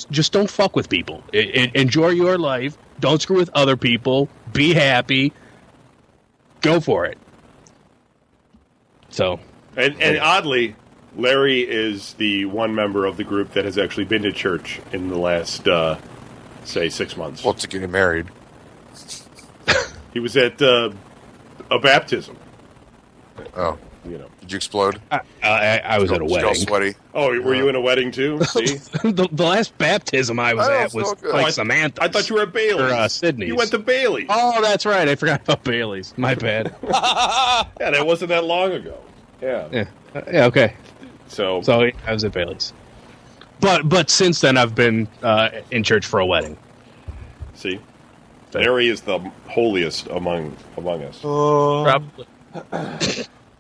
Speaker 4: just don't fuck with people. Enjoy your life. Don't screw with other people. Be happy. Go for it. So.
Speaker 1: And oddly, Larry is the one member of the group that has actually been to church in the last, say, 6 months.
Speaker 2: Well, to get married.
Speaker 1: He was at a baptism.
Speaker 2: Oh. Did you explode?
Speaker 4: I was at a
Speaker 2: Did you get all
Speaker 4: wedding.
Speaker 2: sweaty?
Speaker 1: Oh, were you in a wedding too? See?
Speaker 4: the last baptism I was at was like Samantha.
Speaker 1: I thought you were at Bailey's.
Speaker 4: Or Sydney's.
Speaker 1: You went to Bailey's.
Speaker 4: Oh, that's right. I forgot about Bailey's. My bad.
Speaker 1: Yeah, that wasn't that long ago. Yeah.
Speaker 4: Yeah, okay.
Speaker 1: So
Speaker 4: I was at Bailey's. But since then, I've been in church for a wedding.
Speaker 1: See? Larry is the holiest among us.
Speaker 4: Probably.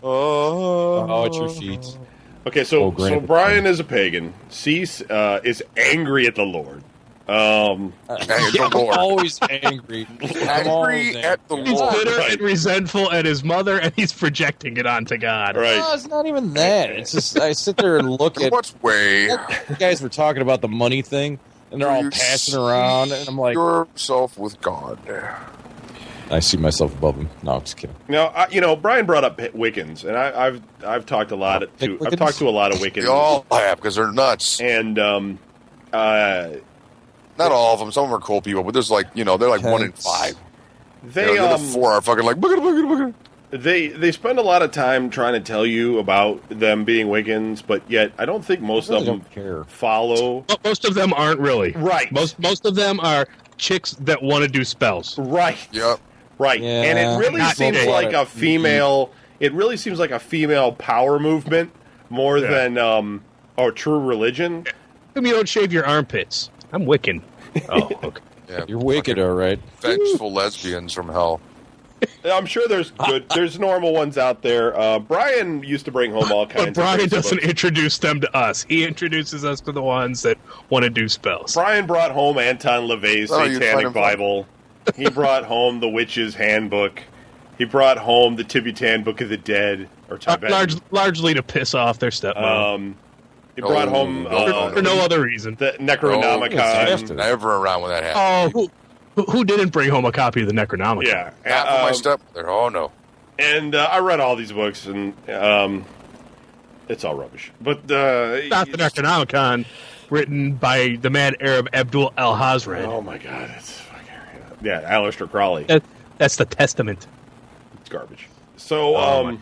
Speaker 3: Oh, it's your feet.
Speaker 1: Okay, so Brian is a pagan. Cease is angry at the Lord.
Speaker 2: I'm
Speaker 3: always angry.
Speaker 2: Angry at the
Speaker 4: He's
Speaker 2: Lord.
Speaker 4: bitter and resentful at his mother, and he's projecting it onto God.
Speaker 1: Right.
Speaker 3: No, it's not even that. It's just I sit there and look at.
Speaker 2: What's way?
Speaker 3: You guys were talking about the money thing, and they're all
Speaker 2: You
Speaker 3: passing around, and I'm like,
Speaker 2: yourself with God.
Speaker 3: I see myself above him. No, I'm just kidding.
Speaker 1: Now, Brian brought up Wiccans, and I've talked a lot to I've talked to a lot of Wiccans.
Speaker 2: They all have, because they're nuts.
Speaker 1: And
Speaker 2: not all of them. Some of them are cool people, but there's like they're like 1 in 5.
Speaker 1: They
Speaker 2: the other 4 are fucking like boogity.
Speaker 1: They spend a lot of time trying to tell you about them being Wiccans, but yet I don't think most of them follow.
Speaker 4: Most of them aren't really.
Speaker 1: Right.
Speaker 4: Most of them are chicks that want to do spells.
Speaker 1: Right.
Speaker 2: Yep.
Speaker 1: Right.
Speaker 3: Yeah.
Speaker 1: And it really seems like a female. It really seems like a female power movement more than or true religion.
Speaker 4: You don't shave your armpits. I'm Wiccan. Oh, okay.
Speaker 2: Yeah,
Speaker 3: You're wicked, all right.
Speaker 2: Vengeful lesbians from hell.
Speaker 1: I'm sure there's normal ones out there. Brian used to bring home all kinds.
Speaker 4: But Brian
Speaker 1: of
Speaker 4: doesn't
Speaker 1: books.
Speaker 4: introduce them to us. He introduces us to the ones that want to do spells.
Speaker 1: Brian brought home Anton LaVey's
Speaker 2: you'd find
Speaker 1: Satanic
Speaker 2: him
Speaker 1: Bible. He brought home the Witch's Handbook. He brought home the Tibetan Book of the Dead, or Tibetan.
Speaker 4: Largely to piss off their stepmom.
Speaker 1: He brought home
Speaker 4: for no other reason.
Speaker 1: the Necronomicon.
Speaker 2: Never around when that happened.
Speaker 4: Who didn't bring home a copy of the Necronomicon?
Speaker 1: Yeah,
Speaker 2: Half of my stepmother. Oh no.
Speaker 1: And I read all these books, and it's all rubbish. But
Speaker 4: Not the Necronomicon, written by the mad Arab Abdul al-Hazred.
Speaker 1: Oh my God, it's fucking Aleister Crowley.
Speaker 4: That's the Testament.
Speaker 1: It's garbage. So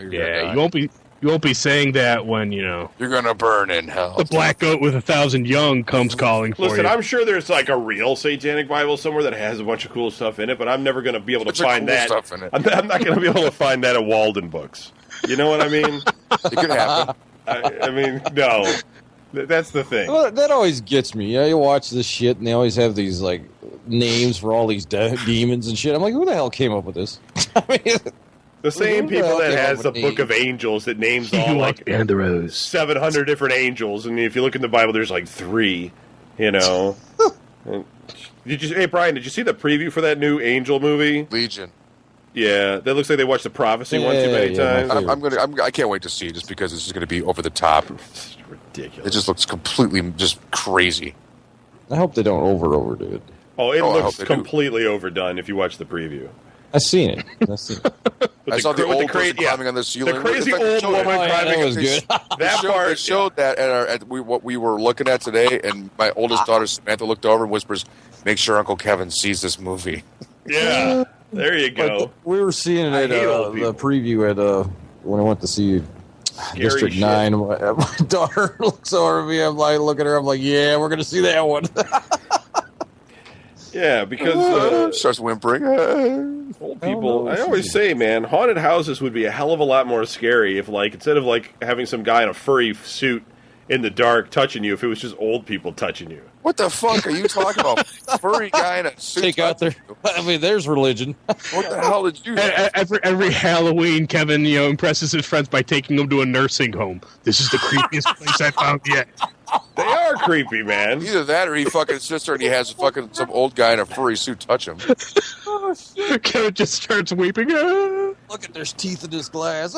Speaker 4: You won't be saying that when
Speaker 2: you're gonna burn in hell.
Speaker 4: the black goat with 1,000 young comes calling for
Speaker 1: listen,
Speaker 4: you.
Speaker 1: I'm sure there's like a real Satanic Bible somewhere that has a bunch of cool stuff in it, but I'm never going to be able to find that.
Speaker 2: Stuff in it.
Speaker 1: I'm not going to be able to find that at Walden Books. You know what I mean?
Speaker 2: It could happen.
Speaker 1: I mean, no. That's the thing.
Speaker 3: Well, that always gets me. You watch this shit, and they always have these like names for all these demons and shit. I'm like, who the hell came up with this? I mean,
Speaker 1: the same
Speaker 3: who the
Speaker 1: people
Speaker 3: hell
Speaker 1: that
Speaker 3: came up
Speaker 1: has the
Speaker 3: with
Speaker 1: Book of
Speaker 3: names?
Speaker 1: Angels that names all like
Speaker 4: Anderos.
Speaker 1: 700 different angels, and if you look in the Bible, there's like 3. You know. Hey Brian, did you see the preview for that new Angel movie?
Speaker 2: Legion.
Speaker 1: Yeah, that looks like they watched the Prophecy one too many times.
Speaker 2: I can't wait to see it just because it's just going to be over the top.
Speaker 1: It's ridiculous.
Speaker 2: It just looks completely just crazy.
Speaker 3: I hope they don't overdo it.
Speaker 1: Oh, it
Speaker 2: I hope
Speaker 1: looks
Speaker 2: they do.
Speaker 1: completely overdone if you watch the preview.
Speaker 3: I've seen it.
Speaker 2: I saw the
Speaker 1: with
Speaker 2: old
Speaker 1: cra-
Speaker 2: person climbing on the ceiling.
Speaker 1: The crazy
Speaker 2: In fact,
Speaker 1: old
Speaker 2: showed it.
Speaker 1: woman climbing.
Speaker 3: that was good.
Speaker 1: That part.
Speaker 2: It showed that at what we were looking at today, and my oldest daughter Samantha looked over and whispers, "Make sure Uncle Kevin sees this movie."
Speaker 1: Yeah, there you go.
Speaker 3: Like, we were seeing
Speaker 1: I
Speaker 3: it
Speaker 1: hate
Speaker 3: at
Speaker 1: old
Speaker 3: the
Speaker 1: people.
Speaker 3: preview at when I went to see
Speaker 1: Scary
Speaker 3: District
Speaker 1: shit.
Speaker 3: 9. My daughter looks over at me. I'm like, look at her. I'm like, yeah, we're gonna see that one.
Speaker 1: Yeah, because
Speaker 2: Starts whimpering.
Speaker 1: Old people. I always say, man, haunted houses would be a hell of a lot more scary if, like, instead of like having some guy in a furry suit in the dark touching you, if it was just old people touching you.
Speaker 2: What the fuck are you talking about? Furry guy in a suit.
Speaker 3: Take out there. I mean, there's religion.
Speaker 2: What the hell did you?
Speaker 4: Every Halloween, Kevin, impresses his friends by taking them to a nursing home. This is the creepiest place I found yet.
Speaker 1: They are creepy, man.
Speaker 2: Either that, or he fucking sits there and he has fucking some old guy in a furry suit touch him.
Speaker 4: Kevin just starts weeping.
Speaker 3: Look at there's teeth in his glass.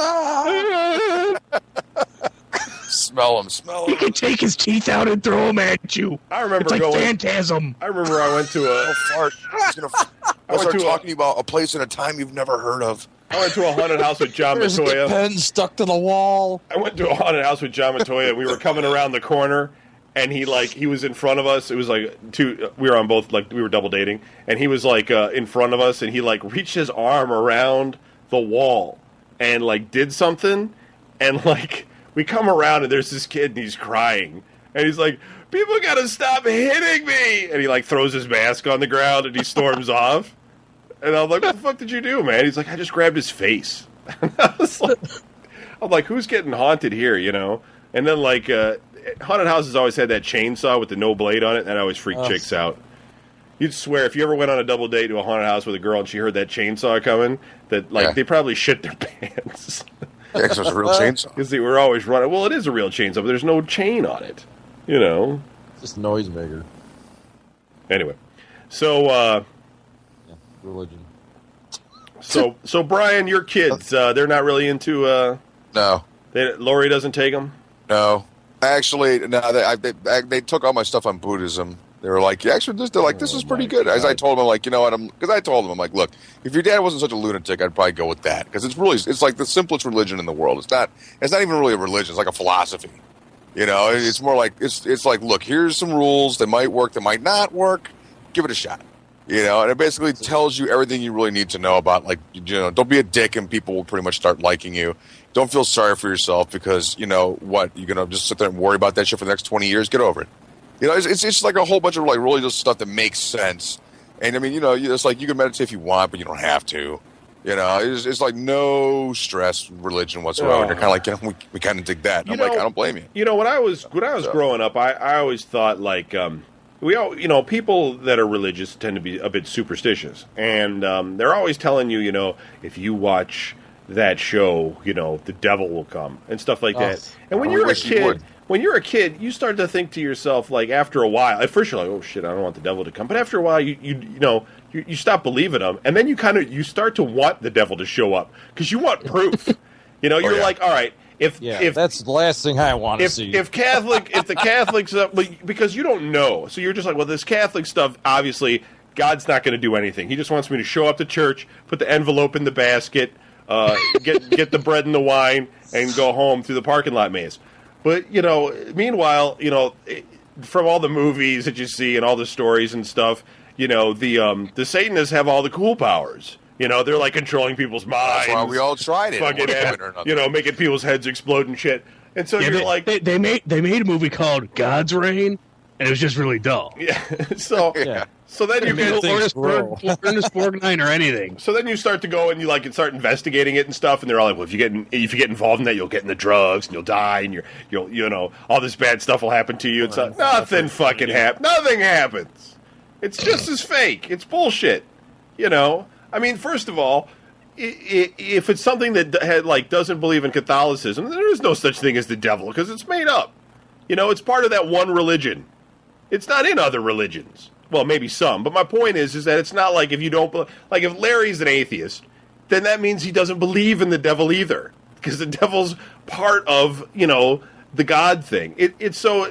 Speaker 2: Smell him.
Speaker 4: He can take his teeth out and throw them at you.
Speaker 1: I remember
Speaker 4: it's like
Speaker 1: going.
Speaker 4: Phantasm.
Speaker 1: I remember I went to a.
Speaker 2: Fart. I start talking about a place and a time you've never heard of.
Speaker 1: I went to a haunted house with John
Speaker 3: There's the
Speaker 1: Matoya.
Speaker 3: pen stuck to the wall.
Speaker 1: I went to a haunted house with John Matoya, and we were coming around the corner, and he was in front of us. It was like we were on both, like, we were double dating, and he was like in front of us, and he like reached his arm around the wall and like did something, and like we come around and there's this kid and he's crying, and he's like, "People gotta stop hitting me!" And he like throws his mask on the ground and he storms off. And I'm like, "What the fuck did you do, man?" He's like, "I just grabbed his face." I'm like, "Who's getting haunted here?" And then like haunted houses always had that chainsaw with the no blade on it, and that always freaked chicks out. You'd swear if you ever went on a double date to a haunted house with a girl and she heard that chainsaw coming, that like they probably shit their pants.
Speaker 2: Yeah, because it was a real chainsaw.
Speaker 1: Because they were always running. Well, it is a real chainsaw, but there's no chain on it.
Speaker 3: Just noisemaker.
Speaker 1: Anyway, so
Speaker 3: religion.
Speaker 1: So Brian, your kids, they're not really into.
Speaker 2: No.
Speaker 1: Lori doesn't take them.
Speaker 2: No, actually, no. They took all my stuff on Buddhism. They were like, they're like, this is pretty good. As I told them, I'm like, you know what? Because I told them, I'm like, look, if your dad wasn't such a lunatic, I'd probably go with that because it's like the simplest religion in the world. It's not even really a religion. It's like a philosophy. It's more like it's like, look, here's some rules. They might work. They might not work. Give it a shot. And it basically tells you everything you really need to know about, like, don't be a dick and people will pretty much start liking you. Don't feel sorry for yourself because, you're going to just sit there and worry about that shit for the next 20 years. Get over it. It's just like a whole bunch of like really just stuff that makes sense. And I mean, it's like you can meditate if you want, but you don't have to. It's like no stress religion whatsoever. And they're kind of like, we kind of dig that. And I'm like, I don't blame you.
Speaker 1: When I was growing up, I always thought like, we all, people that are religious tend to be a bit superstitious, and they're always telling you, if you watch that show, the devil will come and stuff like that. And when you're a kid, you start to think to yourself, like, after a while, at first you're like, oh shit, I don't want the devil to come, but after a while, you stop believing them, and then you start to want the devil to show up because you want proof. You're like, all right. If
Speaker 3: that's the last thing I want to see.
Speaker 1: If the Catholics, because you don't know, so you're just like, well, this Catholic stuff, obviously, God's not going to do anything. He just wants me to show up to church, put the envelope in the basket, get the bread and the wine, and go home through the parking lot maze. But meanwhile, from all the movies that you see and all the stories and stuff, the Satanists have all the cool powers. They're like controlling people's minds.
Speaker 2: That's why we all tried it.
Speaker 1: Making people's heads explode and shit. And so you're like,
Speaker 4: they made a movie called God's Reign, and it was just really dull.
Speaker 1: Yeah. So then you get
Speaker 4: Ernest Borgnine or anything.
Speaker 1: So then you start to go and you can start investigating it and stuff, and they're all like, well, if you get involved in that, you'll get in the drugs and you'll die, and you'll all this bad stuff will happen to you. It's like nothing fucking happens. Nothing happens. It's just as fake. It's bullshit. I mean, first of all, if it's something that doesn't believe in Catholicism, there is no such thing as the devil because it's made up. It's part of that one religion. It's not in other religions. Well, maybe some, but my point is that it's not like if you don't if Larry's an atheist, then that means he doesn't believe in the devil either because the devil's part of the God thing. It's so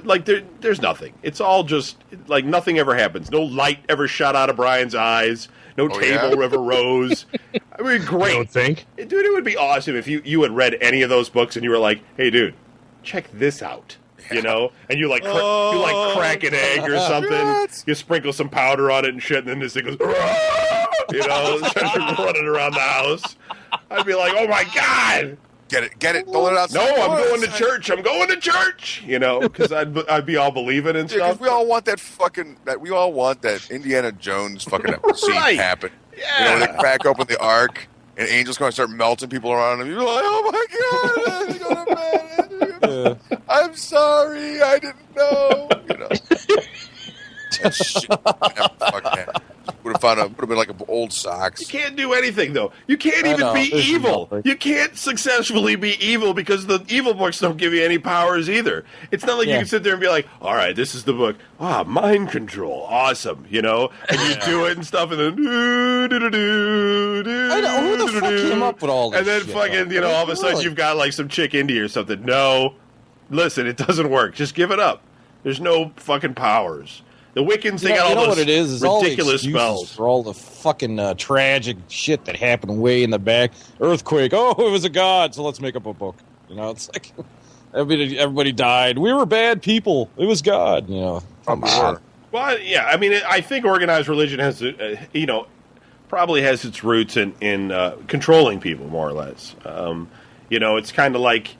Speaker 1: there's nothing. It's all just like nothing ever happens. No light ever shot out of Brian's eyes. No table ever rose. I mean, great.
Speaker 4: You don't think?
Speaker 1: Dude, it would be awesome if you had read any of those books and you were like, hey, dude, check this out. And you crack an egg or something. You sprinkle some powder on it and shit, and then this thing goes, starts running around the house. I'd be like, oh my God.
Speaker 2: Get it. Don't let it outside.
Speaker 1: No, I'm going to church. I'm going to church. You know, because I'd be all believing and
Speaker 2: Yeah,
Speaker 1: stuff.
Speaker 2: we all want we all want that Indiana Jones fucking scene
Speaker 1: Right.
Speaker 2: happen.
Speaker 1: Yeah.
Speaker 2: You know, when they crack open the ark and angels going to start melting people around them. You're like, oh my god, it's gonna man. I'm sorry, I didn't know. You know. That shit would have been like old socks.
Speaker 1: You can't do anything though. You can't
Speaker 3: I
Speaker 1: even
Speaker 3: know,
Speaker 1: be
Speaker 3: there's
Speaker 1: evil.
Speaker 3: nothing.
Speaker 1: You can't successfully be evil because the evil books don't give you any powers either. It's not like you
Speaker 3: Yeah.
Speaker 1: can sit there and be like, "All right, this is the book. Mind control, awesome," you know, and you do it and stuff, and then
Speaker 3: I know, who the fuck came up with all this
Speaker 1: and then
Speaker 3: shit,
Speaker 1: fucking,
Speaker 3: though?
Speaker 1: you know, all of a
Speaker 3: Really?
Speaker 1: sudden you've got like some chick India or something. No, listen, it doesn't work. Just give it up. There's no fucking powers. The Wiccans, they got all
Speaker 3: you know
Speaker 1: those
Speaker 3: what it is all the
Speaker 1: ridiculous
Speaker 3: excuses
Speaker 1: spells.
Speaker 3: for all the fucking tragic shit that happened way in the back. Earthquake. Oh, it was a god, so let's make up a book. You know, it's like everybody died. We were bad people. It was God. You know, come on.
Speaker 1: Well, yeah, I mean, I think organized religion has, probably has its roots in controlling people, more or less. You know, it's kind of like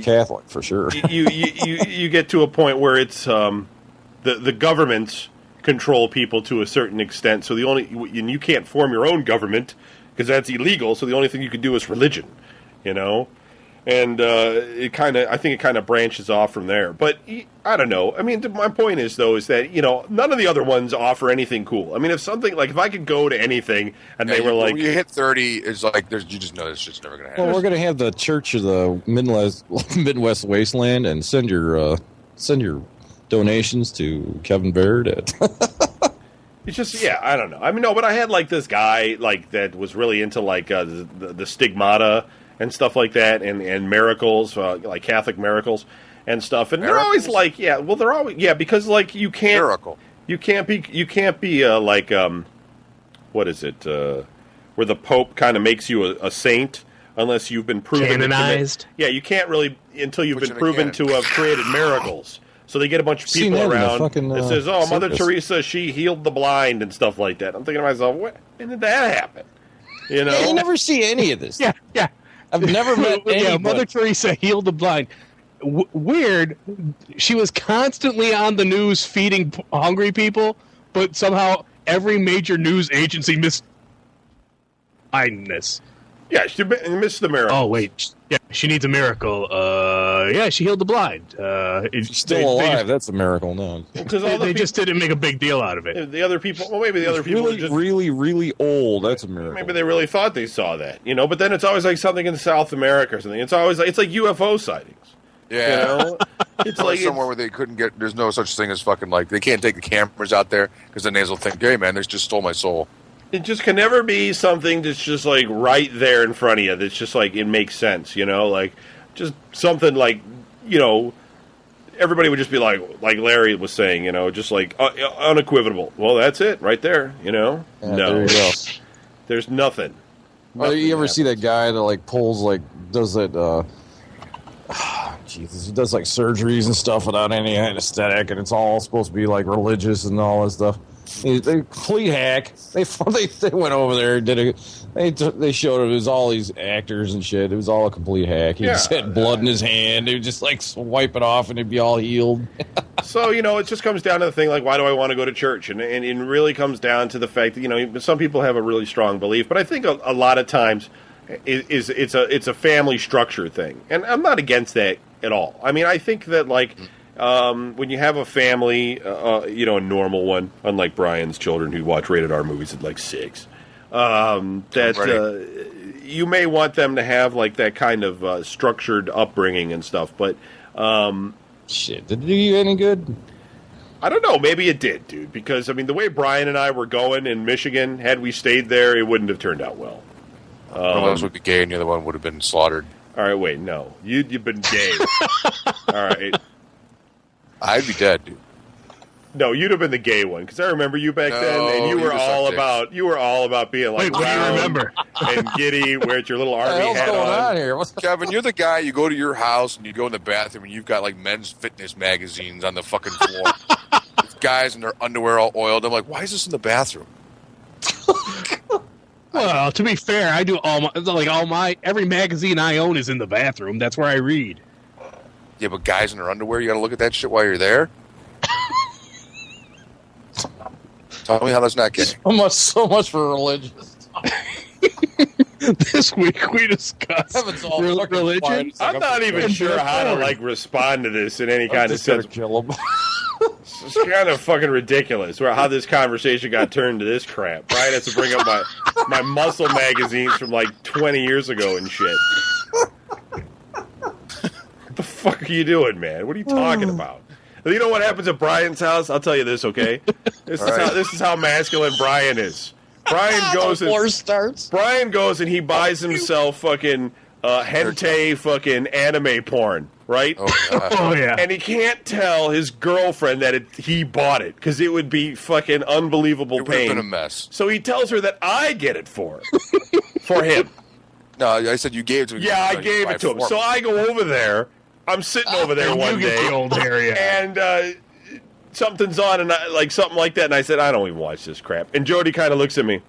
Speaker 3: Catholic for sure.
Speaker 1: you get to a point where it's the governments control people to a certain extent. So and you can't form your own government because that's illegal. So the only thing you can do is religion, you know. And I think it kind of branches off from there. But I don't know. I mean, my point is though, is that none of the other ones offer anything cool. I mean, if I could go to anything and they were like,
Speaker 2: when you hit 30, it's like you just know this shit's never gonna happen.
Speaker 3: Well, we're gonna have the Church of the Midwest Wasteland and send your donations to Kevin Baird at.
Speaker 1: it's just, yeah, I don't know. I mean, no, but I had like this guy like that was really into like the stigmata and stuff like that, and miracles, like Catholic miracles and stuff. And
Speaker 2: Miracles?
Speaker 1: they're always like, they're always, because like you can't be like what is it? Where the Pope kind of makes you a saint unless you've been proven
Speaker 4: Canonized.
Speaker 1: You can't really until you've
Speaker 2: Put
Speaker 1: been
Speaker 2: you in a
Speaker 1: proven to have created miracles. So they get a bunch of
Speaker 3: Seen
Speaker 1: people
Speaker 3: that in the
Speaker 1: around
Speaker 3: fucking,
Speaker 1: that says, "Oh, Mother
Speaker 3: circus.
Speaker 1: Teresa, she healed the blind and stuff like that." I'm thinking to myself, when did that happen? You know,
Speaker 3: Yeah, you never see any of this.
Speaker 4: Yeah.
Speaker 3: I've never met anybody.
Speaker 4: Yeah, Mother Teresa healed the blind. Weird. She was constantly on the news feeding hungry people, but somehow every major news agency missed blindness.
Speaker 1: yeah, she missed the miracle.
Speaker 4: Oh wait, yeah, she needs a miracle. Yeah, she healed the blind.
Speaker 3: She's still alive. That's a miracle. No,
Speaker 1: Because
Speaker 4: They just didn't make a big deal out of it.
Speaker 1: the other people. Well, maybe the other people
Speaker 3: really,
Speaker 1: were just
Speaker 3: really, really old. That's a miracle.
Speaker 1: maybe they really thought they saw that, But then it's always like something in South America or something. It's always like UFO sightings.
Speaker 2: Yeah.
Speaker 1: It's
Speaker 2: Like
Speaker 1: like
Speaker 2: somewhere where they couldn't get. There's no such thing as fucking like they can't take the cameras out there because then they'll think, "Hey man, they just stole my soul."
Speaker 1: it just can never be something that's just like right there in front of you. That's just like it makes sense, like just something like everybody would just be like Larry was saying, just like unequivocal. Well, that's it right there,
Speaker 3: Yeah,
Speaker 1: No,
Speaker 3: there you go.
Speaker 1: there's nothing.
Speaker 3: Oh, you ever
Speaker 1: happens.
Speaker 3: see that guy that like pulls like does that? Jesus, he does like surgeries and stuff without any anesthetic, and it's all supposed to be like religious and all that stuff. They complete hack. They went over there and did it. They showed it was all these actors and shit. It was all a complete hack. He just had blood in his hand. They would just like wipe it off and it'd be all healed.
Speaker 1: So, it just comes down to the thing, like, why do I want to go to church? And it really comes down to the fact that, some people have a really strong belief, but I think a lot of times it's a family structure thing. And I'm not against that at all. I mean, I think that, like, when you have a family, a normal one, unlike Brian's children who watch rated R movies at like 6, you may want them to have like that kind of structured upbringing and stuff. But
Speaker 3: Shit, did it do you any good?
Speaker 1: I don't know. Maybe it did, dude. Because the way Brian and I were going in Michigan, had we stayed there, it wouldn't have turned out well.
Speaker 2: One of those would be gay, and the other one would have been slaughtered.
Speaker 1: All right, wait, no, you've been gay. All right.
Speaker 2: I'd be dead, dude.
Speaker 1: No, you'd have been the gay one because I remember you back then, and you were all about being like.
Speaker 4: Wait, what do you
Speaker 1: loud
Speaker 4: remember?
Speaker 1: And giddy, wear your little
Speaker 3: What the
Speaker 1: army
Speaker 3: hell's
Speaker 1: hat
Speaker 3: going
Speaker 1: on.
Speaker 3: on here? What's
Speaker 2: Kevin, you're the guy. You go to your house and you go in the bathroom and you've got like men's fitness magazines on the fucking floor. With guys in their underwear all oiled. I'm like, why is this in the bathroom?
Speaker 4: Well, to be fair, I do every magazine I own is in the bathroom. That's where I read.
Speaker 2: Yeah, but guys in their underwear, you got to look at that shit while you're there. Tell me how that's not getting.
Speaker 3: So much for religious.
Speaker 4: This week we discussed religion.
Speaker 1: I'm not even sure how to respond to this in any kind of sense.
Speaker 3: Kill him.
Speaker 1: It's kind of fucking ridiculous how this conversation got turned to this crap. Brian has to bring up my muscle magazines from like 20 years ago and shit. What the fuck are you doing, man? What are you talking about? You know what happens at Brian's house? I'll tell you this, okay? This is how masculine Brian is. Brian goes Brian goes and he buys himself fucking hentai fucking anime porn, right?
Speaker 2: Oh
Speaker 4: yeah.
Speaker 1: And he can't tell his girlfriend that he bought it because it would be fucking unbelievable
Speaker 2: It would have
Speaker 1: pain.
Speaker 2: been a mess.
Speaker 1: So he tells her that I get it for him.
Speaker 2: No, I said you gave it to me.
Speaker 1: Yeah, I gave it to him. So I go over there. I'm sitting over there one
Speaker 4: you get
Speaker 1: day,
Speaker 4: the old area.
Speaker 1: and something's on, and something like that, and I said, I don't even watch this crap. And Jody kind of looks at me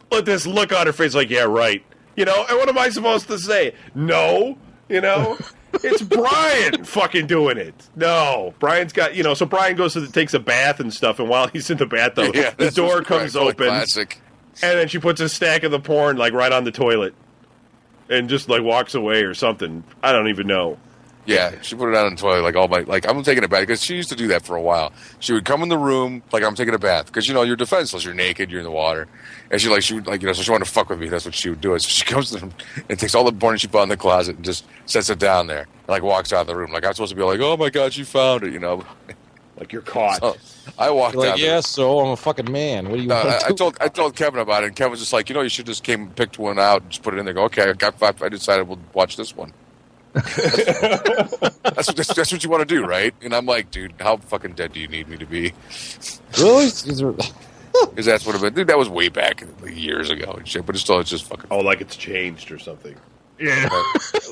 Speaker 1: with this look on her face, like, yeah, right. And what am I supposed to say? No, it's Brian fucking doing it. No, Brian's got, so Brian goes takes a bath and stuff, and while he's in the bath, though, the door comes open,
Speaker 2: classic.
Speaker 1: and then she puts a stack of the porn, right on the toilet, and just, walks away or something. I don't even know.
Speaker 2: Yeah, she put it out on the toilet, I'm taking a bath, because she used to do that for a while. She would come in the room, I'm taking a bath, because, you're defenseless, you're naked, you're in the water, and so she wanted to fuck with me, that's what she would do. So she comes to them and takes all the porn she bought in the closet and just sets it down there, and, walks out of the room. I'm supposed to be oh my God, she found it,
Speaker 1: Like you're caught.
Speaker 2: So I walked out.
Speaker 3: So I'm a fucking man. What do you
Speaker 2: I told Kevin about it, and Kevin was just you should just came and picked one out and just put it in there. Go, okay, I got 5. I decided we'll watch this one. That's what you want to do, right? And I'm like, dude, how fucking dead do you need me to be?
Speaker 3: Really?
Speaker 2: Because that's what it been. Dude, that was way back years ago and shit. But it's just fucking.
Speaker 1: Oh, it's changed or something.
Speaker 4: Yeah.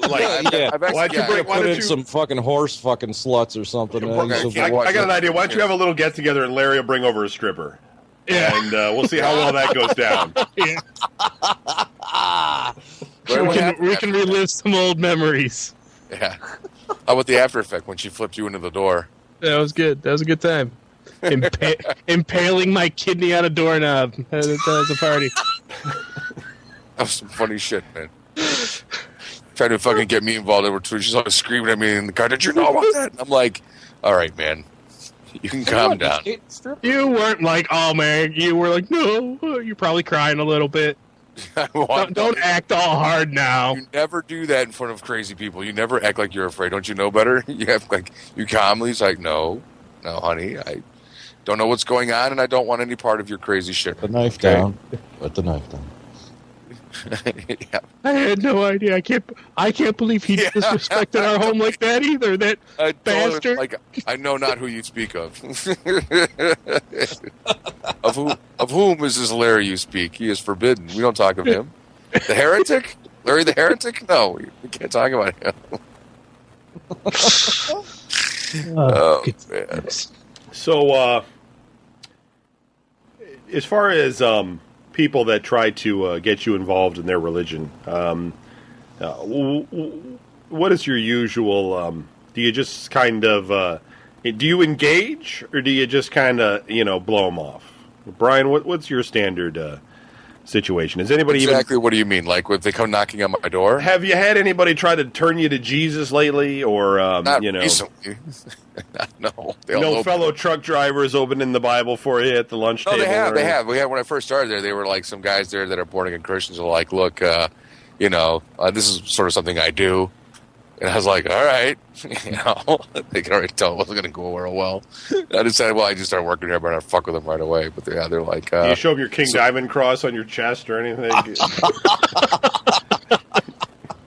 Speaker 1: Why don't you
Speaker 3: put in some fucking horse fucking sluts or something?
Speaker 1: I got an idea. Why don't you have a little get together and Larry will bring over a stripper?
Speaker 4: Yeah.
Speaker 1: And we'll see how well that goes down.
Speaker 4: Yeah. We can relive some old memories.
Speaker 2: Yeah. How about the after effect when she flipped you into the door?
Speaker 4: That was good. That was a good time. Impaling my kidney on a doorknob. That was a party.
Speaker 2: That was some funny shit, man. Trying to fucking get me involved over too. She's always screaming at me in the car. Did you know about that? I'm like, all right, man. You can calm down.
Speaker 4: You weren't oh man. You were like, no. You're probably crying a little bit. Don't act all hard now.
Speaker 2: You never do that in front of crazy people. You never act like you're afraid. Don't you know better? You have you calmly. It's no, honey. I don't know what's going on, and I don't want any part of your crazy shit.
Speaker 3: Put the knife down. Put the knife down.
Speaker 2: Yeah.
Speaker 4: I had no idea. I can't believe he disrespected our home like that either. That bastard.
Speaker 2: I know not who you speak of. Of whom is this Larry you speak? He is forbidden. We don't talk of him. The heretic? Larry the heretic? No, we can't talk about him. Oh man.
Speaker 1: So, as far as people that try to get you involved in their religion, what is your usual? Do you just kind of do you engage, or do you just kind of blow them off? Brian, what's your standard situation? Is anybody
Speaker 2: exactly? What do you mean? If they come knocking on my door?
Speaker 1: Have you had anybody try to turn you to Jesus lately, or
Speaker 2: not recently? No.
Speaker 1: No fellow truck drivers opening the Bible for you at the lunch table?
Speaker 2: No, they have. We had when I first started there. They were some guys there that are born again Christians. Are look, this is sort of something I do. And I was like, all right, they can already tell it wasn't going to go real well. And I decided, I just started working there, but I fuck with them right away. But they're like,
Speaker 1: do you show them your King Diamond cross on your chest or anything?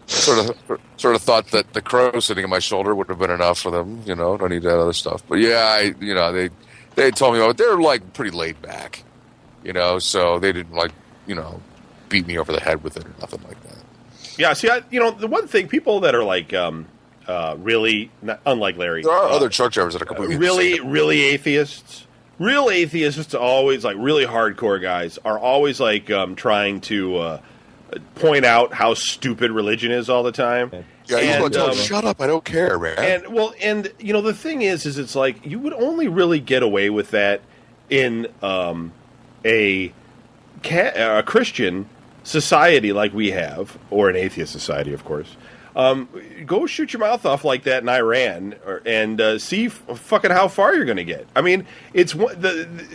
Speaker 2: sort of thought that the crow sitting on my shoulder would have been enough for them. Don't need that other stuff. But yeah, they told me, they're pretty laid back, so they didn't beat me over the head with it or nothing like that.
Speaker 1: Yeah, see, the one thing, people that are really, unlike Larry,
Speaker 2: there are other truck drivers that are completely
Speaker 1: really atheists, real atheists always, like really hardcore guys, are always like trying to point out how stupid religion is all the time.
Speaker 2: Yeah, he's going to tell him, shut up, I don't care, man.
Speaker 1: And the thing is it's like you would only really get away with that in a Christian society like we have, or an atheist society, of course. Go shoot your mouth off like that in Iran, and see fucking how far you're going to get. I mean,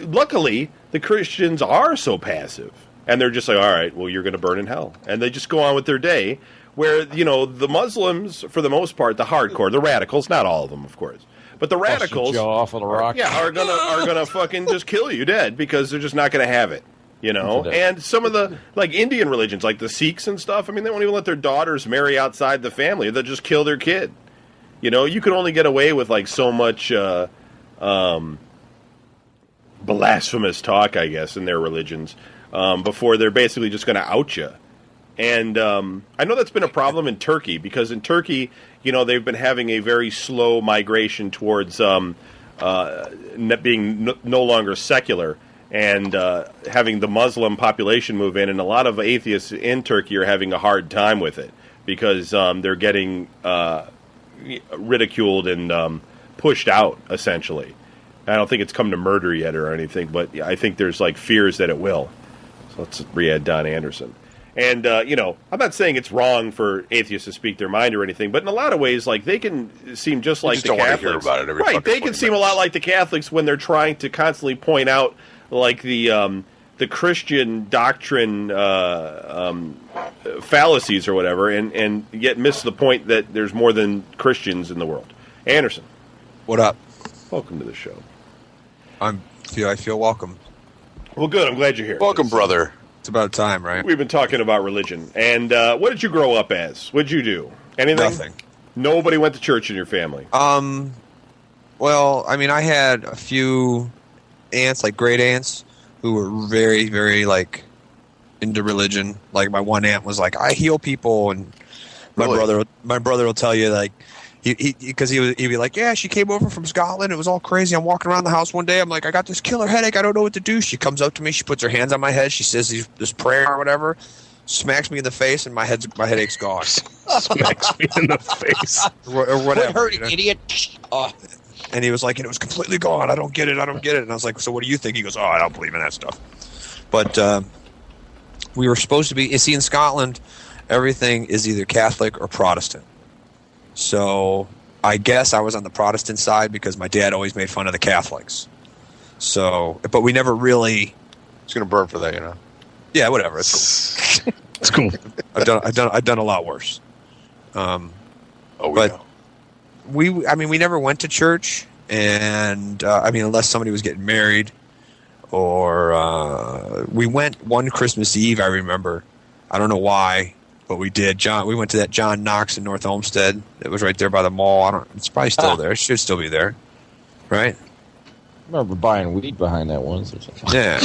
Speaker 1: luckily the Christians are so passive, and they're just like, all right, well, you're going to burn in hell, and they just go on with their day. Where the Muslims, for the most part, the hardcore, the radicals, not all of them, of course, but the radicals,
Speaker 3: off with a rock.
Speaker 1: are gonna fucking just kill you dead because they're just not gonna have it. And some of the like Indian religions, like the Sikhs and stuff, I mean, they won't even let their daughters marry outside the family. They'll just kill their kid. You could only get away with like so much blasphemous talk, I guess, in their religions before they're basically just going to out you. And I know that's been a problem in Turkey, because in Turkey, they've been having a very slow migration towards being no longer secular, and having the Muslim population move in, and a lot of atheists in Turkey are having a hard time with it because they're getting ridiculed and pushed out, essentially. I don't think it's come to murder yet or anything, but I think there's like fears that it will. So let's re-add Don Anderson. And, I'm not saying it's wrong for atheists to speak their mind or anything, but in a lot of ways, like, they can seem just like the Catholics.
Speaker 2: Hear about it every
Speaker 1: right, they can seem a lot like the Catholics when they're trying to constantly point out, like, the Christian doctrine fallacies or whatever, and yet miss the point that there's more than Christians in the world. Anderson.
Speaker 5: What up?
Speaker 1: Welcome to the show.
Speaker 5: I feel welcome.
Speaker 1: Well, good. I'm glad you're here.
Speaker 2: Welcome, brother.
Speaker 5: It's about time, right?
Speaker 1: We've been talking about religion. And what did you grow up as? What did you do? Anything?
Speaker 5: Nothing.
Speaker 1: Nobody went to church in your family?
Speaker 5: Well, I mean, I had a few aunts, like great aunts, who were very, very, like, into religion. Like, my one aunt was like, I heal people, and my brother will tell you, like, because he'd be like, yeah, she came over from Scotland. It was all crazy. I'm walking around the house one day. I'm like, I got this killer headache. I don't know what to do. She comes up to me. She puts her hands on my head. She says this prayer or whatever, smacks me in the face, and my headache's gone.
Speaker 4: Smacks me in the face.
Speaker 5: or whatever.
Speaker 6: Quit hurting, idiot.
Speaker 5: And he was like, and it was completely gone. I don't get it. And I was like, so what do you think? He goes, oh, I don't believe in that stuff. But we were supposed to be, see, in Scotland, everything is either Catholic or Protestant. So I guess I was on the Protestant side because my dad always made fun of the Catholics. So, but we never really.
Speaker 2: It's going to burn for that,
Speaker 5: Yeah, whatever. It's cool.
Speaker 4: It's cool.
Speaker 5: I've done a lot worse.
Speaker 2: But
Speaker 5: we never went to church, and unless somebody was getting married, or we went one Christmas Eve. I remember. I don't know why. But we did. We went to that John Knox in North Olmsted. It was right there by the mall. It's probably still there. It should still be there, right?
Speaker 3: I remember buying weed behind that once.
Speaker 5: Yeah,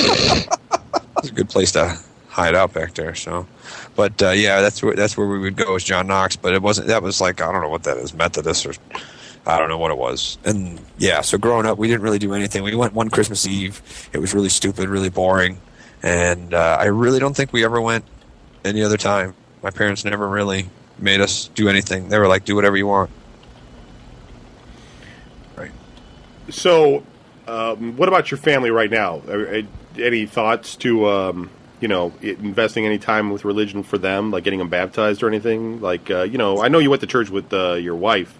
Speaker 5: it's a good place to hide out back there. So, but yeah, that's where we would go, was John Knox. But it wasn't. That was like, I don't know what that is, Methodist, or I don't know what it was. And yeah, so growing up, we didn't really do anything. We went one Christmas Eve. It was really stupid, really boring, and I really don't think we ever went any other time. My parents never really made us do anything. They were like, do whatever you want. Right.
Speaker 1: So, what about your family right now? Any thoughts to, investing any time with religion for them, like getting them baptized or anything? Like, I know you went to church with your wife.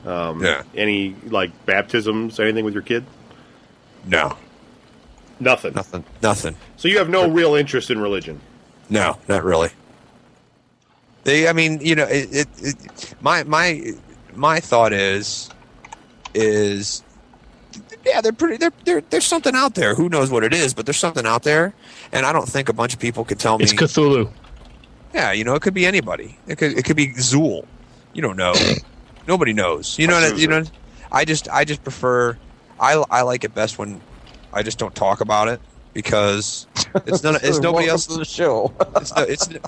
Speaker 5: Yeah.
Speaker 1: Any, like, baptisms, anything with your kid?
Speaker 5: No.
Speaker 1: Nothing?
Speaker 5: Nothing.
Speaker 1: So you have no real interest in religion?
Speaker 5: No, not really. My thought is yeah, there's something out there. Who knows what it is, but there's something out there, and I don't think a bunch of people could tell me.
Speaker 4: It's Cthulhu.
Speaker 5: Yeah, it could be anybody. It could be Zool. You don't know. Nobody knows. I just prefer. I like it best when I just don't talk about it. Because it's nobody else
Speaker 3: to the show.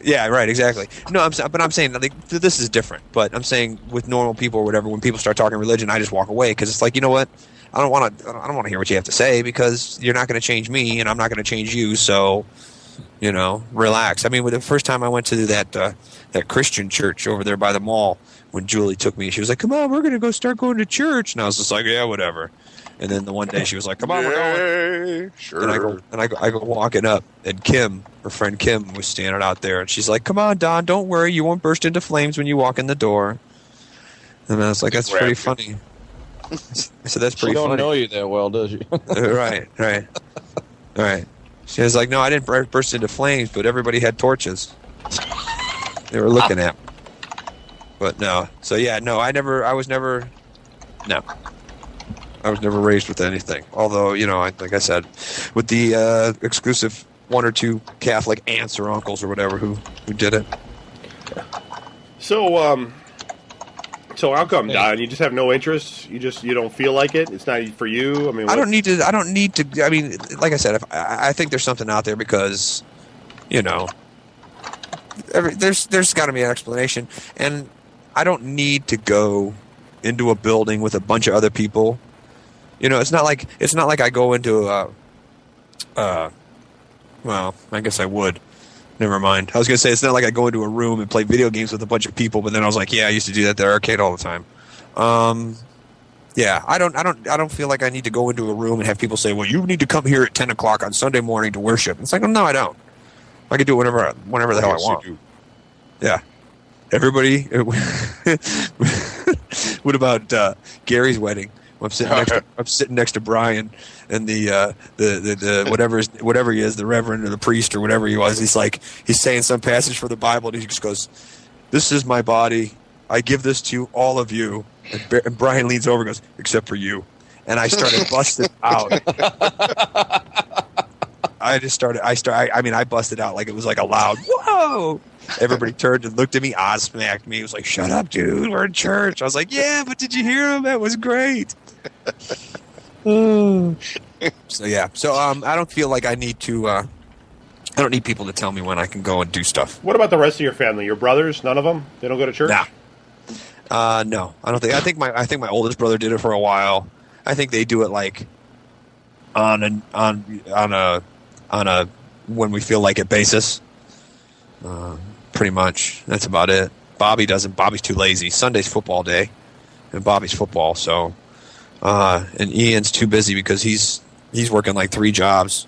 Speaker 5: Yeah, right, exactly. No, I'm saying like, this is different. But I'm saying with normal people or whatever, when people start talking religion, I just walk away because it's like, you know what? I don't want to hear what you have to say because you're not going to change me and I'm not going to change you. So, relax. I mean, the first time I went to that Christian church over there by the mall, when Julie took me, she was like, "Come on, we're going to start going to church." And I was just like, "Yeah, whatever." And then the one day she was like, "Come on, we're going."
Speaker 2: Sure.
Speaker 5: And I go walking up, and Kim, her friend Kim, was standing out there, and she's like, "Come on, Don, don't worry, you won't burst into flames when you walk in the door." And I was like, "That's pretty funny." I said, "That's pretty funny."
Speaker 3: She don't know you that well, does she?
Speaker 5: Right. She was like, "No, I didn't burst into flames, but everybody had torches. They were looking at me." But no. So yeah, no, I was never raised with anything. Although, like I said, with the exclusive one or two Catholic aunts or uncles or whatever who did it.
Speaker 1: So how come, Don? You just have no interest? You don't feel like it? It's not for you? I mean,
Speaker 5: I don't need to. I mean, like I said, I think there's something out there because, there's got to be an explanation, and I don't need to go into a building with a bunch of other people. It's not like I go into well, I guess I would. Never mind. I was gonna say it's not like I go into a room and play video games with a bunch of people, but then I was like, yeah, I used to do that at the arcade all the time. Yeah, I don't feel like I need to go into a room and have people say, well, you need to come here at 10 o'clock on Sunday morning to worship. It's like, no, I don't. I can do it whenever the hell I want. Yeah. Everybody. What about Gary's wedding? I'm sitting next to Brian, and the whatever he is, the reverend or the priest or whatever he was. He's saying some passage for the Bible, and he just goes, "This is my body. I give this to all of you." And Brian leans over and goes, "Except for you." And I started busting out. I busted out like it was like a loud whoa. Everybody turned and looked at me, smacked me. It was like, "Shut up, dude. We're in church." I was like, "Yeah, but did you hear him? That was great." So yeah. So I don't feel like I need to. I don't need people to tell me when I can go and do stuff.
Speaker 1: What about the rest of your family? Your brothers? None of them? They don't go to church?
Speaker 5: Nah. No, I don't think. I think my oldest brother did it for a while. I think they do it like on a when we feel like it basis. Pretty much. That's about it. Bobby doesn't. Bobby's too lazy. Sunday's football day, and Bobby's football. So, and Ian's too busy because he's working like 3 jobs,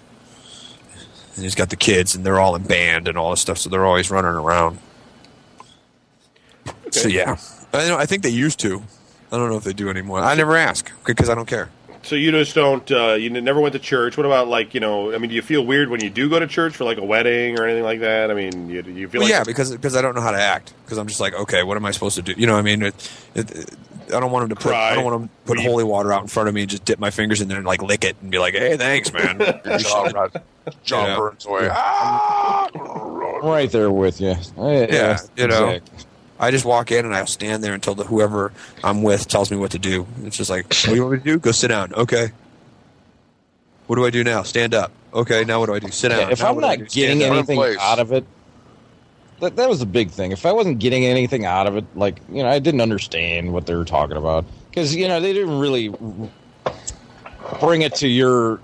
Speaker 5: and he's got the kids, and they're all in band and all this stuff. So they're always running around. Okay. So yeah, I think they used to. I don't know if they do anymore. I never ask because I don't care.
Speaker 1: So you just don't, you never went to church. What about do you feel weird when you do go to church for like a wedding or anything like that? I mean, you feel
Speaker 5: yeah, because I don't know how to act. Because I'm just like, okay, what am I supposed to do? You know what I mean? I don't want them to put holy water out in front of me and just dip my fingers in there and like lick it and be like, hey, thanks, man.
Speaker 2: John burns away.
Speaker 3: Right there with you.
Speaker 5: Yeah, exactly. I just walk in and I'll stand there until whoever I'm with tells me what to do. It's just like, what do you want me to do? Go sit down. Okay. What do I do now? Stand up. Okay, now what do I do? Sit down.
Speaker 3: Yeah, if I'm not getting anything out of it, that was the big thing. If I wasn't getting anything out of it, I didn't understand what they were talking about. Because, they didn't really bring it to your...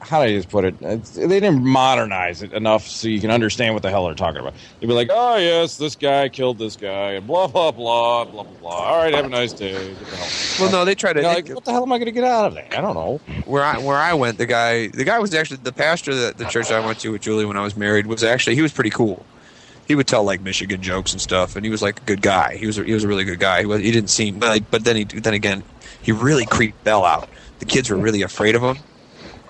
Speaker 3: how do I just put it? They didn't modernize it enough so you can understand what the hell they're talking about. They'd be like, oh, yes, this guy killed this guy, and blah, blah, blah, blah, blah, blah. All right, have a nice day. Get the hell.
Speaker 5: Well, no, they try to...
Speaker 3: what the hell am I going to get out of that? I don't know.
Speaker 5: Where I went, the guy was actually... The pastor that the church I went to with Julie when I was married was actually... He was pretty cool. He would tell, Michigan jokes and stuff, and he was, a good guy. He was a really good guy. He didn't seem... But then again, he really creeped Belle out. The kids were really afraid of him.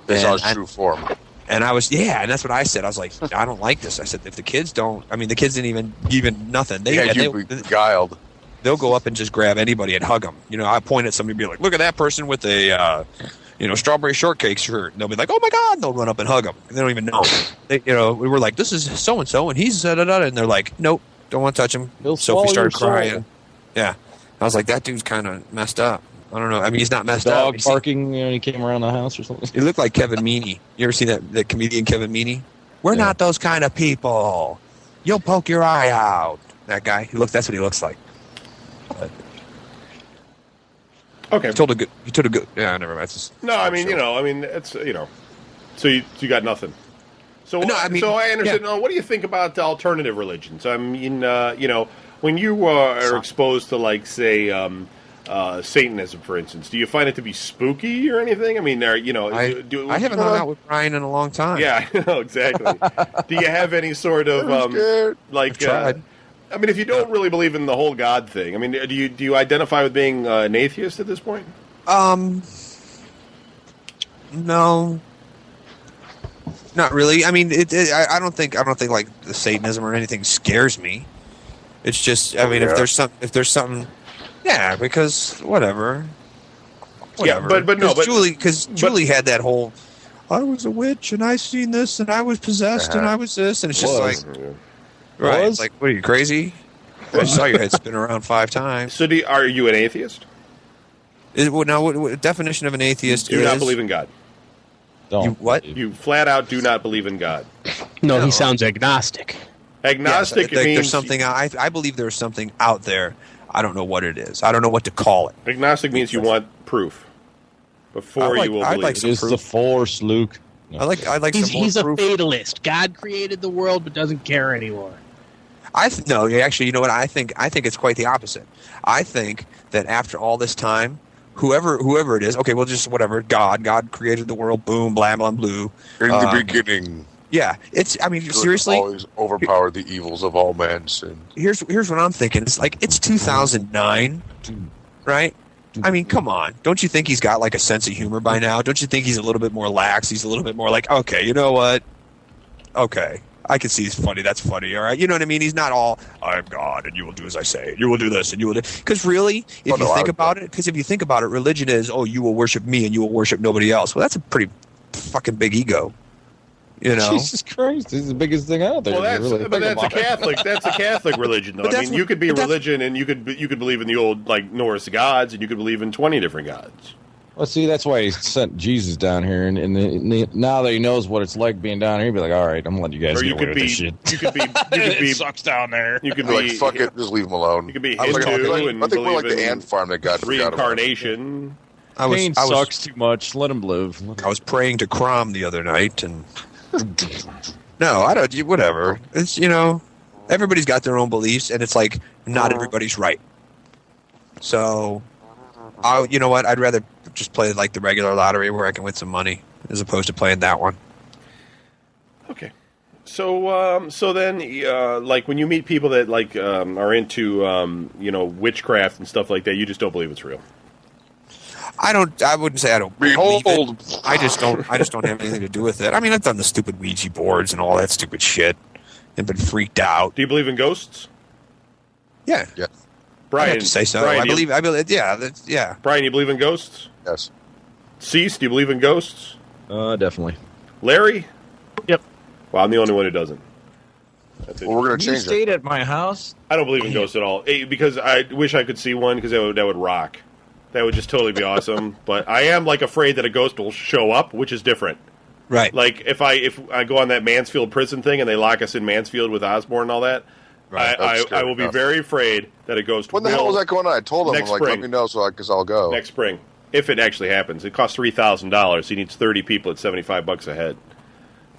Speaker 2: They saw his true form.
Speaker 5: And and that's what I said. I was like, I don't like this. I said, if the kids don't, the kids didn't even nothing. They
Speaker 2: beguiled.
Speaker 5: They'll go up and just grab anybody and hug them. I point at somebody and be like, look at that person with a, strawberry shortcake shirt. And they'll be like, oh my God. And they'll run up and hug them. And they don't even know. We were like, this is so-and-so. And he's da-da-da. And they're like, nope, don't want to touch him. Sophie started crying. Yeah. I was like, that dude's kind of messed up. I don't know. He's not messed up.
Speaker 3: Dog barking when he came around the house or something.
Speaker 5: He looked like Kevin Meaney. You ever seen that comedian Kevin Meaney? We're not those kind of people. You'll poke your eye out. That guy. That's what he looks like.
Speaker 1: Okay.
Speaker 5: He told a good. Yeah, never mind.
Speaker 1: No, I mean, it's So you got nothing. So
Speaker 5: No, I mean,
Speaker 1: so I understand.
Speaker 5: yeah.
Speaker 1: What do you think about alternative religions? I mean, when you are exposed to, like, say, Satanism, for instance, do you find it to be spooky or anything? I mean,
Speaker 5: I haven't hung out with Brian in a long time.
Speaker 1: Yeah, I know, exactly. Do you have any sort of like?
Speaker 5: I've tried.
Speaker 1: I mean, if you don't really believe in the whole God thing, I mean, do you identify with being an atheist at this point?
Speaker 5: No. Not really. I mean, I don't think like the Satanism or anything scares me. It's just, I mean, if there's something, yeah, because whatever.
Speaker 1: Yeah, but no, but
Speaker 5: Julie had that whole, I was a witch and I seen this and I was possessed and I was this, and it's just like, right? It's like, what are you, crazy? I saw your head spin around 5 times.
Speaker 1: So are you an atheist?
Speaker 5: What definition of an atheist
Speaker 1: do
Speaker 5: is?
Speaker 1: Do not believe in God.
Speaker 5: What?
Speaker 1: You flat out do not believe in God.
Speaker 4: No, he sounds agnostic.
Speaker 1: Agnostic means
Speaker 5: there's something. I believe there's something out there. I don't know what it is. I don't know what to call it.
Speaker 1: Agnostic means you want proof before you will believe.
Speaker 3: It's the Force, Luke. No.
Speaker 5: I like.
Speaker 4: He's a
Speaker 5: proof.
Speaker 4: fatalist. God created the world, but doesn't care anymore.
Speaker 5: No, actually, you know what? I think it's quite the opposite. I think that after all this time, whoever it is, okay, well, just whatever. God created the world. Boom, blah, blah, blue.
Speaker 2: In the beginning.
Speaker 5: Yeah, it's. I mean, seriously,
Speaker 2: always overpowered the evils of all men.
Speaker 5: Here's what I'm thinking. It's like it's 2009, right? I mean, come on. Don't you think he's got like a sense of humor by now? Don't you think he's a little bit more lax? He's a little bit more like, okay, you know what? Okay, I can see it's funny. That's funny. All right, you know what I mean? He's not all, I'm God, and you will do as I say. You will do this, and you will do. Because really, if you think about it, religion is, you will worship me, and you will worship nobody else. Well, that's a pretty fucking big ego. You know,
Speaker 3: Jesus Christ, this is the biggest thing out there.
Speaker 1: Well, that's a Catholic. That's a Catholic religion, though. I mean, you could be a religion, and you could believe in the old, like, Norse gods, and you could believe in 20 different gods.
Speaker 3: Well, see, that's why he sent Jesus down here, and now that he knows what it's like being down here, he'd be like, all right, I'm letting you guys get away with this shit.
Speaker 1: You could be. It
Speaker 3: sucks down there.
Speaker 1: You could
Speaker 2: be like, fuck it, just leave him alone.
Speaker 1: You could be Hindu and
Speaker 2: I think we're like the ant farm that got
Speaker 1: reincarnation.
Speaker 3: Pain sucks too much. Let him live.
Speaker 5: I was praying to Crom the other night, and no, I don't. Whatever. It's everybody's got their own beliefs, and it's like not everybody's right. So, you know what? I'd rather just play like the regular lottery where I can win some money as opposed to playing that one.
Speaker 1: Okay. So then, like when you meet people that like are into witchcraft and stuff like that, you just don't believe it's real.
Speaker 5: I wouldn't say I don't believe it. I just don't have anything to do with it. I mean, I've done the stupid Ouija boards and all that stupid shit and been freaked out.
Speaker 1: Do you believe in ghosts?
Speaker 5: Yeah.
Speaker 2: Yeah.
Speaker 5: Brian, I have to say so.
Speaker 1: Brian,
Speaker 5: I believe. Yeah.
Speaker 1: Brian, you believe in ghosts?
Speaker 2: Yes.
Speaker 1: Cease, do you believe in ghosts?
Speaker 3: Definitely.
Speaker 1: Larry?
Speaker 4: Yep.
Speaker 1: Well, I'm the only one who doesn't.
Speaker 2: Well, we're going to change it.
Speaker 3: You stayed at my house?
Speaker 1: I don't believe in ghosts at all. Because I wish I could see one because that would rock. That would just totally be awesome. But I am like afraid that a ghost will show up, which is different.
Speaker 5: Right.
Speaker 1: Like if I go on that Mansfield prison thing and they lock us in Mansfield with Osborne and all that, right. I will be very afraid that a ghost.
Speaker 2: When the hell was that going on? I told him, let me know because I'll go
Speaker 1: next spring if it actually happens. It costs $3,000. He needs 30 people at $75 a head.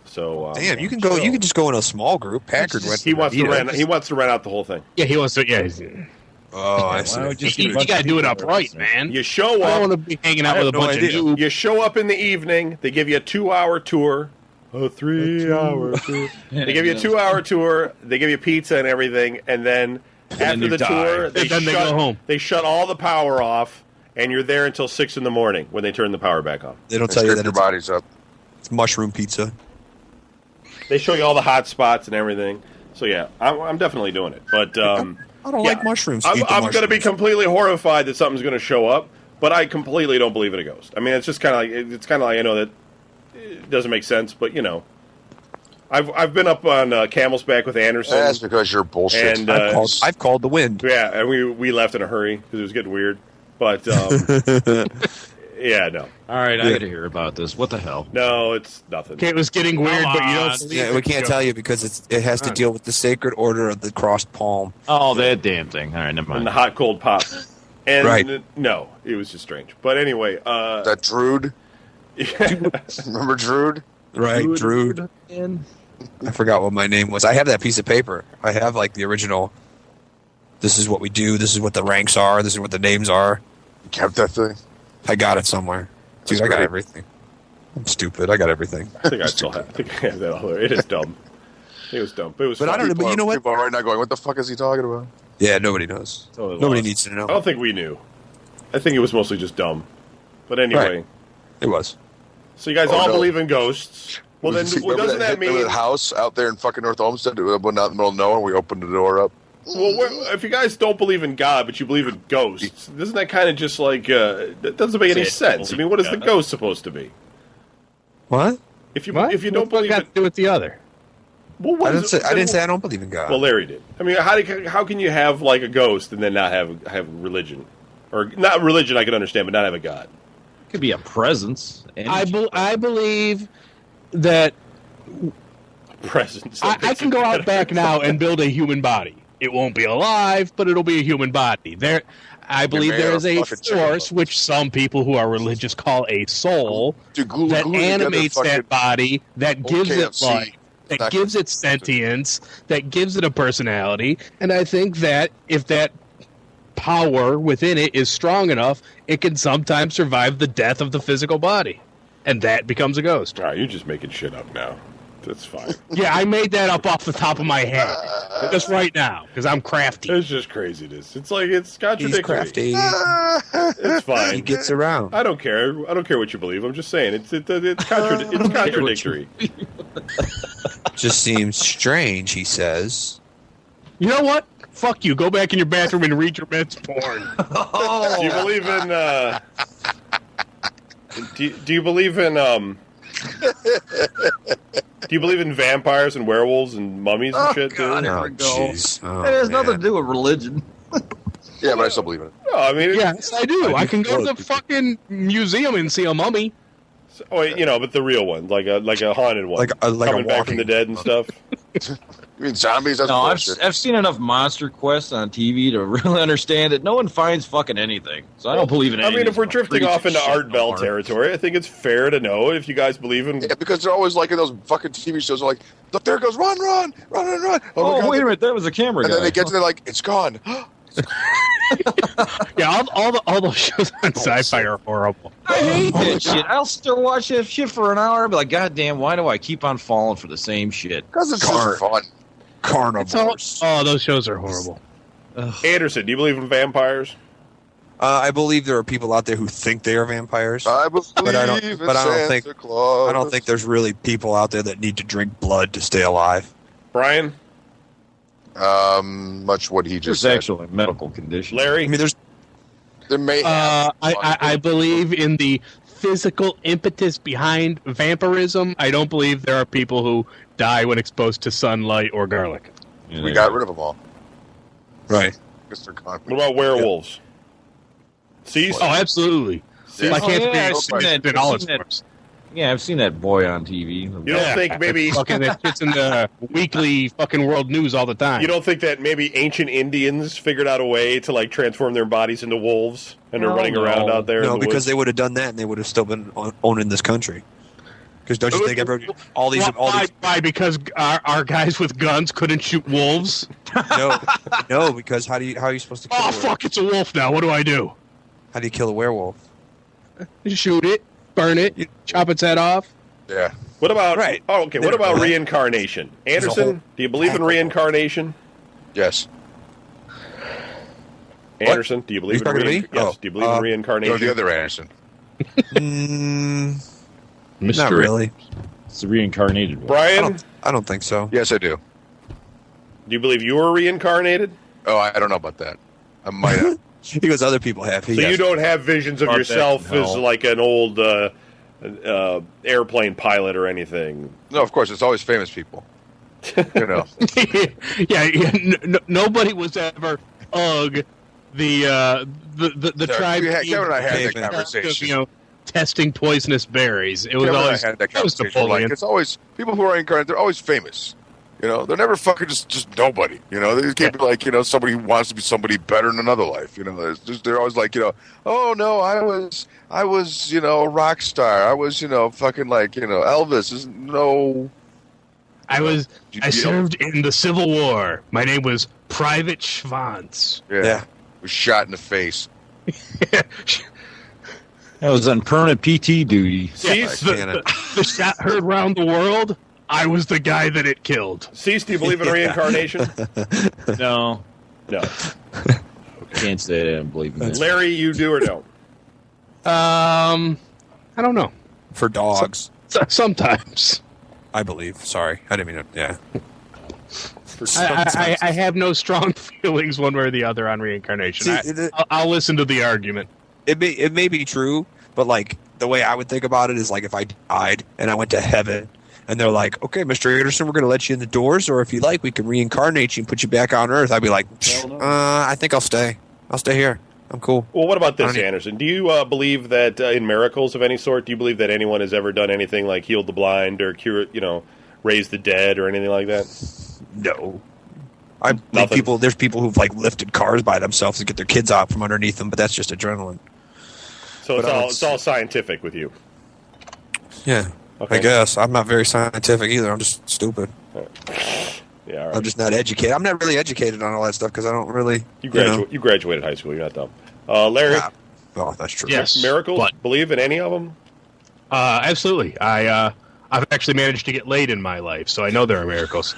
Speaker 1: So
Speaker 5: damn, you can go. You can just go in a small group. Packard went.
Speaker 1: He wants to rent out the whole thing.
Speaker 4: Yeah, he wants to. Yeah.
Speaker 5: Oh, I see.
Speaker 4: You got to do it upright, man.
Speaker 1: You show up.
Speaker 4: I don't want to be hanging out with a bunch of noobs.
Speaker 1: You show up in the evening. They give you a 2-hour tour. A 3-hour tour. They give you a 2-hour tour. They give you pizza and everything, and then after the tour, they go home. They shut all the power off, and you're there until 6 in the morning when they turn the power back on.
Speaker 5: They don't tell you that
Speaker 2: your body's up.
Speaker 5: It's mushroom pizza.
Speaker 1: They show you all the hot spots and everything. So yeah, I'm definitely doing it. But
Speaker 5: I don't like mushrooms.
Speaker 1: I'm going to be completely horrified that something's going to show up, but I completely don't believe in a ghost. I mean, it's just kind of like I know that it doesn't make sense, but I've been up on Camel's Back with Anderson.
Speaker 2: That's because you're bullshit.
Speaker 1: And
Speaker 5: I've called the wind.
Speaker 1: Yeah, and we left in a hurry because it was getting weird. But yeah, no.
Speaker 3: All right, I got to hear about this. What the hell?
Speaker 1: No, it's nothing.
Speaker 4: Okay, it was getting weird, but you don't.
Speaker 5: Yeah, we can't tell you because it has to deal with the sacred order of the crossed palm.
Speaker 3: Oh, that damn thing. All right, never mind.
Speaker 1: And the hot cold pop. And no, it was just strange. But anyway,
Speaker 2: that Drood. Remember Drood?
Speaker 5: Right, Drood. I forgot what my name was. I have that piece of paper. I have like the original. This is what we do. This is what the ranks are. This is what the names are.
Speaker 2: You kept that thing?
Speaker 5: I got it somewhere. Dude, I got everything. I'm stupid. I got everything.
Speaker 1: I think I still have. I think I have that all there. It is dumb. It was dumb. But it was.
Speaker 5: But
Speaker 1: fun.
Speaker 5: I don't know. But you know what?
Speaker 2: People are right now going, "What the fuck is he talking about?"
Speaker 5: Yeah, nobody knows.
Speaker 3: Totally
Speaker 5: Nobody
Speaker 3: lost.
Speaker 5: needs to know.
Speaker 1: I don't think we knew. I think it was mostly just dumb. But anyway,
Speaker 5: Right. It was.
Speaker 1: so you guys all believe in ghosts. Well, then
Speaker 2: Remember
Speaker 1: doesn't that
Speaker 2: remember
Speaker 1: mean?
Speaker 2: that house out there in fucking North Olmsted? We went out in the middle of nowhere. We opened the door up.
Speaker 1: Well, if you guys don't believe in God, but you believe in ghosts, isn't that kind of just like that doesn't make any sense? I mean, what is the ghost supposed to be?
Speaker 5: What?
Speaker 1: If you
Speaker 4: What?
Speaker 1: if you don't
Speaker 4: What
Speaker 1: believe
Speaker 4: got
Speaker 1: in,
Speaker 4: to do with the other?
Speaker 1: well, what
Speaker 5: I
Speaker 1: is
Speaker 5: didn't say.
Speaker 1: it-
Speaker 5: I didn't say I don't believe in God.
Speaker 1: Well, Larry did. I mean, how can you have like a ghost and then not have religion, or not religion? I can understand, but not have a God.
Speaker 3: It could be a presence.
Speaker 4: I believe that
Speaker 1: Presence.
Speaker 4: I can go out back now and build a human body. It won't be alive, but it'll be a human body. I believe
Speaker 2: made
Speaker 4: there
Speaker 2: out
Speaker 4: is
Speaker 2: of
Speaker 4: a
Speaker 2: fucking chicken
Speaker 4: force,
Speaker 2: bones.
Speaker 4: which some people who are religious call a soul,
Speaker 2: Dude, glue
Speaker 4: that
Speaker 2: together
Speaker 4: animates
Speaker 2: fucking
Speaker 4: that body, that
Speaker 2: old
Speaker 4: gives it
Speaker 2: KFC.
Speaker 4: life, that
Speaker 2: Not
Speaker 4: gives
Speaker 2: gonna-
Speaker 4: it sentience, that gives it a personality. And I think that if that power within it is strong enough, it can sometimes survive the death of the physical body. And that becomes a ghost.
Speaker 1: All right, you're just making shit up now. That's fine.
Speaker 4: Yeah, I made that up off the top of my head. Just right now, because I'm crafty.
Speaker 1: It's just craziness. It's like it's
Speaker 5: He's
Speaker 1: contradictory.
Speaker 5: crafty.
Speaker 1: It's fine.
Speaker 5: He gets around.
Speaker 1: I don't care. I don't care what you believe. I'm just saying it's contradictory.
Speaker 5: Just seems strange, he says.
Speaker 4: You know what? Fuck you. Go back in your bathroom and read your men's porn.
Speaker 1: Do you believe in? Do you believe in? Do you believe in vampires and werewolves and mummies and shit?
Speaker 3: God.
Speaker 1: Too?
Speaker 3: There
Speaker 5: Oh,
Speaker 3: we go.
Speaker 5: jeez. Oh,
Speaker 3: It has nothing
Speaker 5: man.
Speaker 3: to do with religion.
Speaker 2: Yeah, but I still believe in it.
Speaker 1: No, I mean,
Speaker 4: Yes, I do. I can go to the fucking museum and see a mummy.
Speaker 1: but the real one, like a haunted one,
Speaker 5: Like a
Speaker 1: coming back
Speaker 5: walking-
Speaker 1: from the dead and stuff.
Speaker 2: You mean zombies? That's
Speaker 3: No,
Speaker 2: bullshit.
Speaker 3: I've seen enough Monster Quest on TV to really understand that no one finds fucking anything. So I don't believe in
Speaker 1: I
Speaker 3: anything.
Speaker 1: mean, if we're drifting off into Art Bell territory, I think it's fair to know if you guys believe in.
Speaker 2: Yeah, because they're always like in those fucking TV shows. They're like, look, there it goes, run! Oh, my
Speaker 3: Oh,
Speaker 2: God.
Speaker 3: wait a minute, that was a camera
Speaker 2: And
Speaker 3: guy.
Speaker 2: then they get to there like, it's gone.
Speaker 4: Yeah, all those shows on sci-fi are horrible.
Speaker 3: I hate that shit. I'll still watch that shit for an hour and be like, God damn, why do I keep on falling for the same shit?
Speaker 2: Because it's just fun.
Speaker 5: Carnivores.
Speaker 4: Those shows are horrible.
Speaker 1: Anderson, do you believe in vampires?
Speaker 5: I believe there are people out there who think they are vampires.
Speaker 2: I believe
Speaker 5: But I don't-
Speaker 2: in
Speaker 5: but I don't
Speaker 2: Santa
Speaker 5: think-
Speaker 2: Claus.
Speaker 5: I don't think there's really people out there that need to drink blood to stay alive.
Speaker 1: Brian,
Speaker 2: much what he just
Speaker 3: Just
Speaker 2: said.
Speaker 3: actually a medical condition.
Speaker 1: Larry.
Speaker 5: I mean, there's
Speaker 2: There may have
Speaker 4: I believe in the physical impetus behind vampirism. I don't believe there are people who die when exposed to sunlight or garlic.
Speaker 3: Yeah,
Speaker 2: we got rid of them all.
Speaker 5: right.
Speaker 2: Because they're gone.
Speaker 1: What about werewolves? Cease.
Speaker 4: Oh, absolutely.
Speaker 1: Cease?
Speaker 4: I can't
Speaker 3: Oh, yeah,
Speaker 4: be
Speaker 3: I've seen that.
Speaker 4: in all
Speaker 3: I've
Speaker 4: its
Speaker 3: seen that.
Speaker 4: forms.
Speaker 3: Yeah, I've seen that boy on TV.
Speaker 1: You don't think maybe
Speaker 4: fucking that shit's in the weekly fucking world news all the time.
Speaker 1: you don't think that maybe ancient Indians figured out a way to like transform their bodies into wolves and they're
Speaker 3: Hell
Speaker 1: running
Speaker 3: no.
Speaker 1: around out there?
Speaker 5: No,
Speaker 1: in the
Speaker 5: because
Speaker 1: woods?
Speaker 5: they would have done that, and they would have still been owning this country. Because don't you think all these
Speaker 4: Why? Because our guys with guns couldn't shoot wolves.
Speaker 5: no, because how are you supposed to kill?
Speaker 4: Oh
Speaker 5: a werewolf?
Speaker 4: fuck! It's a wolf now. What do I do?
Speaker 5: How do you kill a werewolf?
Speaker 4: You shoot it, burn it, chop its head off.
Speaker 2: Yeah.
Speaker 1: What about
Speaker 5: Right.
Speaker 1: Oh, okay. What about reincarnation?
Speaker 5: There's a
Speaker 1: Anderson,
Speaker 5: whole
Speaker 1: do you believe in
Speaker 5: pack of
Speaker 1: reincarnation?
Speaker 2: Yes.
Speaker 1: Anderson, do you believe in
Speaker 5: talking to me?
Speaker 1: reincarnation? Yes.
Speaker 5: Oh,
Speaker 1: Do you believe in
Speaker 2: No,
Speaker 1: reincarnation?
Speaker 2: the other Anderson.
Speaker 5: Not really.
Speaker 3: It's the reincarnated one.
Speaker 1: Brian,
Speaker 5: I don't think so.
Speaker 2: Yes, I do.
Speaker 1: do you believe you were reincarnated?
Speaker 2: Oh, I don't know about that. I might have.
Speaker 5: He goes, other people have.
Speaker 1: So you don't have visions of
Speaker 3: Fuck that,
Speaker 1: yourself as
Speaker 3: no.
Speaker 1: like an old airplane pilot or anything.
Speaker 2: No, of course, it's always famous people. You know.
Speaker 4: Nobody was ever the tribe.
Speaker 2: Kevin and I had that
Speaker 5: Caveman.
Speaker 2: conversation.
Speaker 4: Testing poisonous berries. It was
Speaker 2: Kevin and I
Speaker 4: always
Speaker 2: had that
Speaker 4: that was
Speaker 2: conversation. Like,
Speaker 4: Napoleon.
Speaker 2: it's always people who are incarnate. They're always famous. You know, they're never fucking just nobody. You know, they can't be like, you know, somebody who wants to be somebody better in another life. You know, they're always like, you know, oh no, I was, you know, a rock star. I was, you know, fucking like, you know, Elvis.
Speaker 4: I served in the Civil War. My name was Private Schwanz.
Speaker 2: Yeah. Was shot in the face.
Speaker 3: I was on permanent PT duty.
Speaker 4: Cease, the shot heard around the world. I was the guy that it killed.
Speaker 1: Cease, do you believe in reincarnation?
Speaker 3: No.
Speaker 1: No.
Speaker 3: Can't say I don't believe in that.
Speaker 1: Larry, you do or don't?
Speaker 4: I don't know.
Speaker 5: For dogs.
Speaker 4: Sometimes.
Speaker 5: I believe. Sorry. I didn't mean to. Yeah.
Speaker 4: I have no strong feelings one way or the other on reincarnation. I'll listen to the argument.
Speaker 5: It may be true, but like the way I would think about it is like if I died and I went to heaven and they're like, okay, Mr. Anderson, we're going to let you in the doors, or if you like, we can reincarnate you and put you back on Earth. I'd be like, I think I'll stay. I'll stay here. I'm cool.
Speaker 1: Well, what about this, Anderson? Do you believe that in miracles of any sort? Do you believe that anyone has ever done anything like healed the blind or cure, you know, raised the dead or anything like that?
Speaker 5: No. There's people who've like lifted cars by themselves to get their kids out from underneath them, but that's just adrenaline.
Speaker 1: So it's all scientific with you.
Speaker 5: Yeah. Okay. I guess. I'm not very scientific either. I'm just stupid.
Speaker 1: Yeah, all right.
Speaker 5: I'm just not educated. I'm not really educated on all that stuff because I don't really...
Speaker 1: You graduated high school. You're not dumb. Larry?
Speaker 5: Oh, that's true.
Speaker 4: Yes.
Speaker 1: Miracles? Believe in any of them?
Speaker 4: Absolutely. I've actually managed to get laid in my life, so I know there are miracles.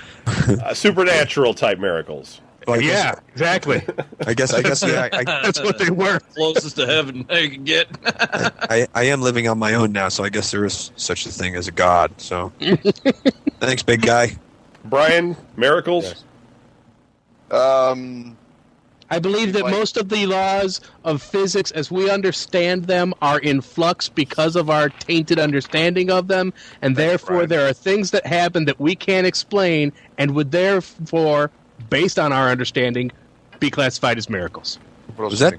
Speaker 1: Supernatural type miracles.
Speaker 5: Well,
Speaker 4: yeah, exactly.
Speaker 5: I guess. Yeah,
Speaker 4: that's what they were.
Speaker 3: Closest to heaven I can get.
Speaker 5: I am living on my own now, so I guess there is such a thing as a god. So, thanks, big guy.
Speaker 1: Brian, miracles?
Speaker 2: Yes.
Speaker 4: I believe that most of the laws of physics, as we understand them, are in flux because of our tainted understanding of them, and therefore there are things that happen that we can't explain, and would therefore, based on our understanding, be classified as miracles.
Speaker 5: Was that?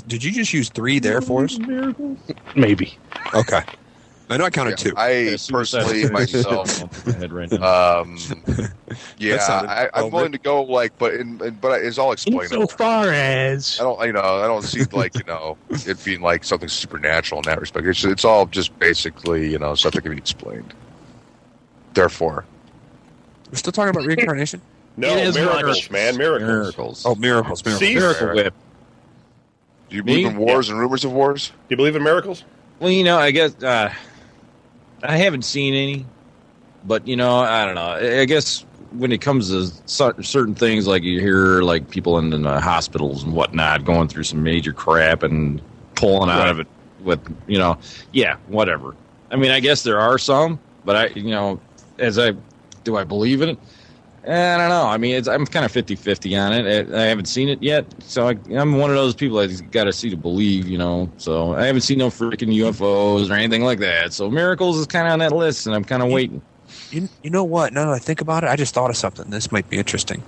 Speaker 5: Did you just use 3 therefores?
Speaker 4: Maybe.
Speaker 5: Okay. I know I counted 2.
Speaker 2: I personally myself, I'm willing to go like, but it's all explained.
Speaker 4: So far as
Speaker 2: I don't see like it being like something supernatural in that respect. It's all just basically something can be explained. Therefore,
Speaker 5: we're still talking about reincarnation.
Speaker 1: No, miracles, man, miracles.
Speaker 5: Oh, miracles.
Speaker 3: Miracle whip.
Speaker 2: Do you believe in wars and rumors of wars? Do
Speaker 1: you believe in miracles?
Speaker 3: Well, I guess I haven't seen any, but I don't know. I guess when it comes to certain things, like you hear like people in the hospitals and whatnot going through some major crap and pulling out of it with whatever. I mean, I guess there are some, but do I believe in it? I don't know. I mean, I'm kind of 50-50 on it. I haven't seen it yet, so I'm one of those people I got to see to believe, So I haven't seen no freaking UFOs or anything like that. So miracles is kind of on that list, and I'm kind of waiting.
Speaker 5: You know what? Now that I think about it, I just thought of something. This might be interesting.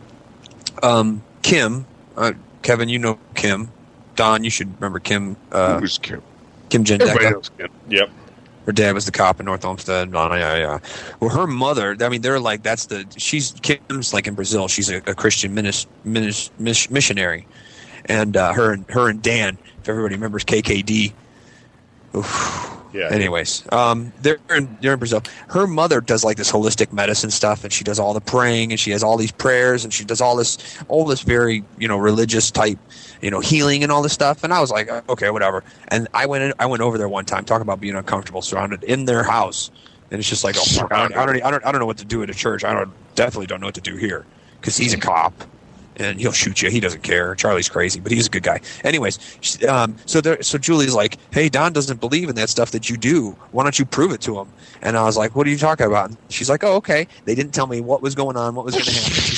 Speaker 5: Kim, Kevin, you know Kim. Don, you should remember Kim.
Speaker 2: Who's Kim?
Speaker 5: Kim Jindeka.
Speaker 1: Yep.
Speaker 5: Her dad was the cop in North Olmsted. Yeah. Well, her mother, I mean, they're like, Kim's like in Brazil. She's a Christian missionary. And her and Dan, if everybody remembers KKD. Oof. Yeah. Anyways, they're in Brazil. Her mother does like this holistic medicine stuff, and she does all the praying, and she has all these prayers, and she does all this very religious type healing and all this stuff. And I was like, okay, whatever. And I went over there one time, talking about being uncomfortable, surrounded in their house, and it's just like, oh fuck, I don't know what to do at a church. Definitely don't know what to do here because he's a cop. And he'll shoot you. He doesn't care. Charlie's crazy, but he's a good guy. Anyways, so Julie's like, hey, Don doesn't believe in that stuff that you do. Why don't you prove it to him? And I was like, what are you talking about? And she's like, oh, okay. They didn't tell me what was going on, what was going to happen. She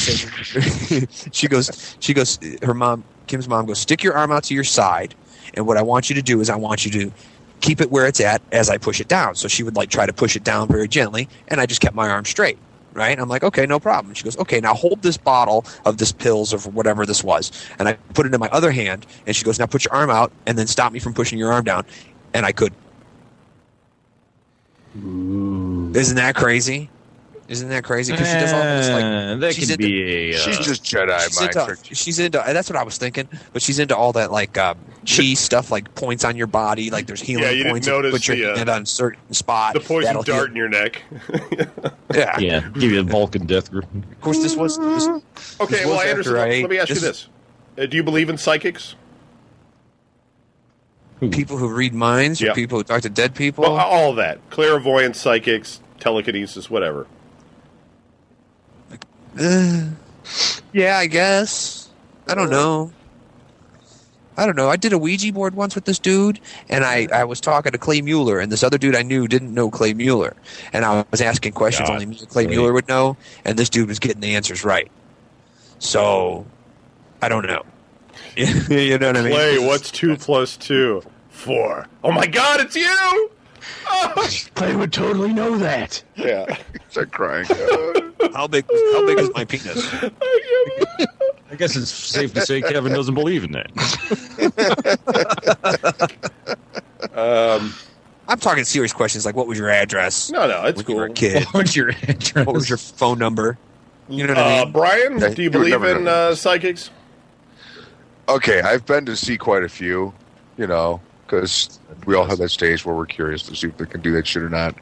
Speaker 5: said, she goes, Kim's mom goes, stick your arm out to your side, and what I want you to do is I want you to keep it where it's at as I push it down. So she would like try to push it down very gently, and I just kept my arm straight. Right? I'm like, okay, no problem. She goes, okay, now hold this bottle of this pills or whatever this was. And I put it in my other hand, and she goes, now put your arm out and then stop me from pushing your arm down. And I could. Ooh. Isn't that crazy? Isn't that crazy? Because she does all this
Speaker 3: that
Speaker 5: she's
Speaker 3: could be a.
Speaker 2: She's just Jedi mind trick.
Speaker 5: She's into. That's what I was thinking. But she's into all that chi stuff, like points on your body. Like there's healing
Speaker 1: you
Speaker 5: points.
Speaker 1: didn't
Speaker 5: Put
Speaker 1: notice
Speaker 5: your hand on a certain spot.
Speaker 1: the poison
Speaker 5: that'll
Speaker 1: dart
Speaker 5: heal.
Speaker 1: in your neck.
Speaker 5: Yeah.
Speaker 3: give you a Vulcan death grip.
Speaker 5: Of course, this was.
Speaker 1: Okay, well, I understand. Let me ask you this: do you believe in psychics?
Speaker 5: People who read minds, or
Speaker 1: Yep.
Speaker 5: people who talk to dead people.
Speaker 1: Well, all of that: clairvoyance, psychics, telekinesis, whatever.
Speaker 5: Yeah, I guess. I don't know. I did a Ouija board once with this dude, and I was talking to Clay Mueller, and this other dude I knew didn't know Clay Mueller. And I was asking questions only me and Clay Mueller would know, and this dude was getting the answers right. So, I don't know. You know what I mean?
Speaker 1: Clay, what's 2 + 2? 4. Oh my God, it's you! Oh.
Speaker 4: Clay would totally know that.
Speaker 1: Yeah.
Speaker 2: Start crying.
Speaker 5: How big is my penis?
Speaker 3: I guess it's safe to say Kevin doesn't believe in that.
Speaker 5: I'm talking serious questions like, what was your address?
Speaker 1: No, it's
Speaker 5: when
Speaker 1: cool.
Speaker 5: you were a kid?
Speaker 3: What's your address?
Speaker 5: What was your phone number? You know what I mean?
Speaker 1: Brian,
Speaker 2: Yeah,
Speaker 1: do you
Speaker 2: you would
Speaker 1: believe
Speaker 2: never
Speaker 1: in
Speaker 2: know.
Speaker 1: psychics?
Speaker 2: Okay, I've been to see quite a few, because we all have that stage where we're curious to see if they can do that shit or not.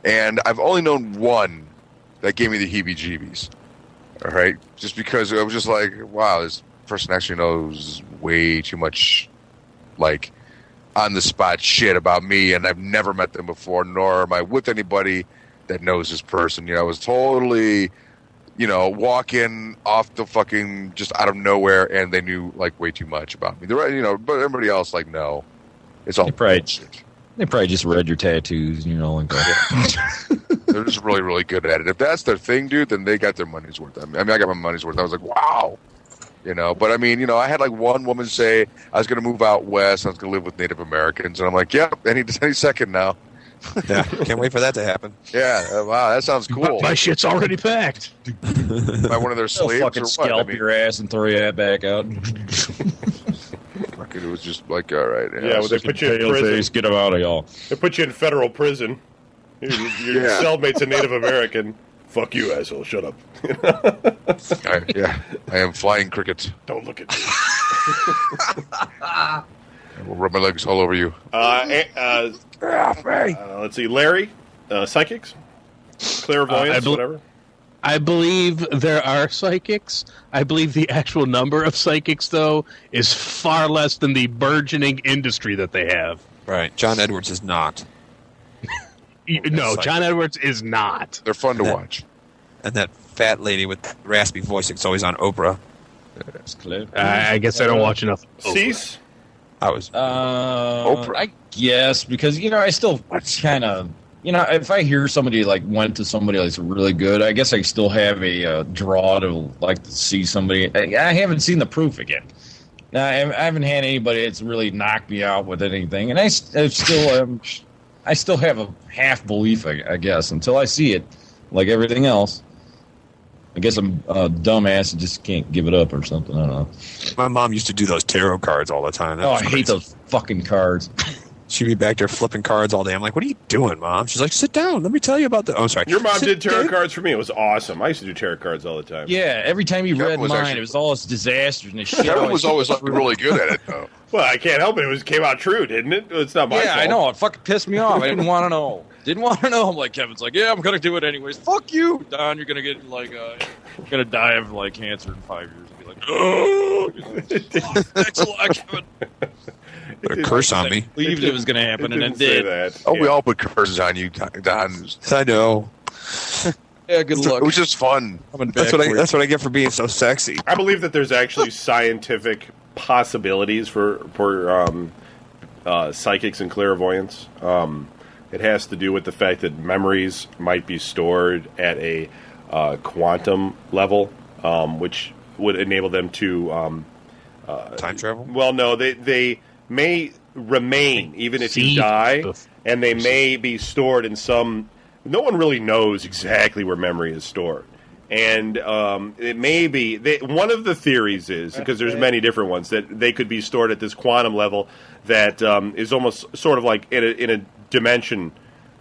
Speaker 2: And I've only known one that gave me the heebie-jeebies. All right? Just because I was just like, wow, this person actually knows way too much, on-the-spot shit about me, and I've never met them before, nor am I with anybody that knows this person. I was totally... walking off the fucking just out of nowhere, and they knew way too much about me. But everybody else no, it's all
Speaker 3: They probably-
Speaker 2: bullshit.
Speaker 3: They probably just read your tattoos, like that.
Speaker 2: They're just really, really good at it. If that's their thing, dude, then they got their money's worth. I mean, I got my money's worth. I was like, wow, But I mean, I had one woman say I was going to move out west. I was going to live with Native Americans, and I'm like, yep, any second now.
Speaker 5: Yeah, can't wait for that to happen.
Speaker 2: Yeah, wow, that sounds cool.
Speaker 4: My shit's already packed.
Speaker 2: By one of their
Speaker 3: They'll
Speaker 2: slaves
Speaker 3: fucking
Speaker 2: or what?
Speaker 3: scalp your ass and throw your back out.
Speaker 2: Fucking, it was just all right.
Speaker 1: Yeah, well, they put you in
Speaker 3: Pale
Speaker 1: prison.
Speaker 3: face, get them out of y'all.
Speaker 1: They put you in federal prison. Your
Speaker 2: Yeah.
Speaker 1: cellmate's a Native American. Fuck you, asshole. Shut up.
Speaker 2: I am flying cricket.
Speaker 1: Don't look at me.
Speaker 2: I will rub my legs all over you.
Speaker 1: Let's see. Larry, psychics? Clairvoyance, whatever?
Speaker 4: I believe there are psychics. I believe the actual number of psychics, though, is far less than the burgeoning industry that they have.
Speaker 5: Right. John Edwards is not.
Speaker 4: No, John Edwards is not.
Speaker 2: They're fun to watch.
Speaker 5: And that fat lady with the raspy voice that's always on Oprah.
Speaker 3: That's clear.
Speaker 4: I guess I don't watch enough.
Speaker 1: Cease?
Speaker 5: I was.
Speaker 2: Oprah.
Speaker 3: I guess, because, I still kind of... if I hear somebody went to somebody that's really good, I guess I still have a draw to like to see somebody. I haven't seen the proof again. I haven't had anybody that's really knocked me out with anything, and I still have a half belief, I guess, until I see it. Like everything else, I guess I'm a dumbass and just can't give it up or something. I don't know.
Speaker 5: My mom used to do those tarot cards all the time.
Speaker 3: I hate those fucking cards.
Speaker 5: She'd be back there flipping cards all day. I'm like, what are you doing, Mom? She's like, sit down. Let me tell you about the... Oh, I'm sorry.
Speaker 1: Your mom
Speaker 5: Sit
Speaker 1: did tarot
Speaker 5: down.
Speaker 1: cards for me. It was awesome. I used to do tarot cards all the time.
Speaker 3: Yeah, every time you
Speaker 2: Kevin
Speaker 3: read
Speaker 2: was
Speaker 3: mine,
Speaker 2: actually-
Speaker 3: it was all this disasters and this shit.
Speaker 2: Kevin was always really good at it, though.
Speaker 1: Well, I can't help it. It came out true, didn't it? It's not my fault.
Speaker 3: Yeah, I know. It fucking pissed me off. I didn't want to know. Didn't want to know. I'm like, Kevin's like, yeah, I'm going to do it anyways. Fuck you, Don. You're going to get, you're going to die of, cancer in 5 years. And be like, oh, thanks a lot, Kevin.
Speaker 5: Put a curse on me.
Speaker 3: Believed it was going to happen, and
Speaker 1: didn't
Speaker 3: it
Speaker 1: say
Speaker 3: did.
Speaker 1: that.
Speaker 2: Oh,
Speaker 1: Yeah.
Speaker 2: we all put curses on you, Don.
Speaker 5: I know.
Speaker 3: Yeah, good luck.
Speaker 2: It was just fun.
Speaker 5: That's what I get for being so sexy.
Speaker 1: I believe that there's actually scientific possibilities for psychics and clairvoyance. It has to do with the fact that memories might be stored at a quantum level, which would enable them to
Speaker 5: Time travel?
Speaker 1: well, no, they may remain even if you die, and they may be stored in some. No one really knows exactly where memory is stored, and it may be one of the theories is, because there's many different ones, that they could be stored at this quantum level that is almost sort of like in a dimension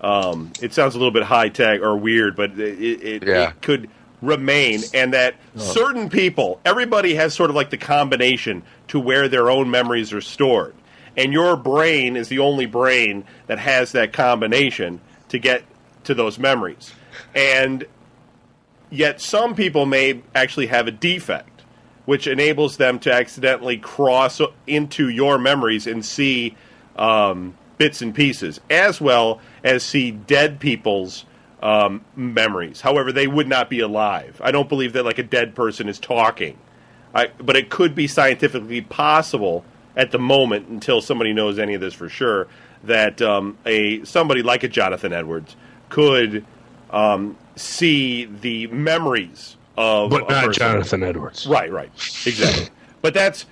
Speaker 1: it sounds a little bit high tech or weird, but it could remain, and that certain people, everybody has sort of like the combination to where their own memories are stored. And your brain is the only brain that has that combination to get to those memories. And yet some people may actually have a defect, which enables them to accidentally cross into your memories and see bits and pieces, as well as see dead people's memories. However, they would not be alive. I don't believe that like a dead person is talking. But it could be scientifically possible at the moment, until somebody knows any of this for sure, that somebody like a Jonathan Edwards could see the memories of
Speaker 4: but
Speaker 1: a
Speaker 4: not
Speaker 1: person.
Speaker 4: Jonathan Edwards.
Speaker 1: Right, exactly. But that's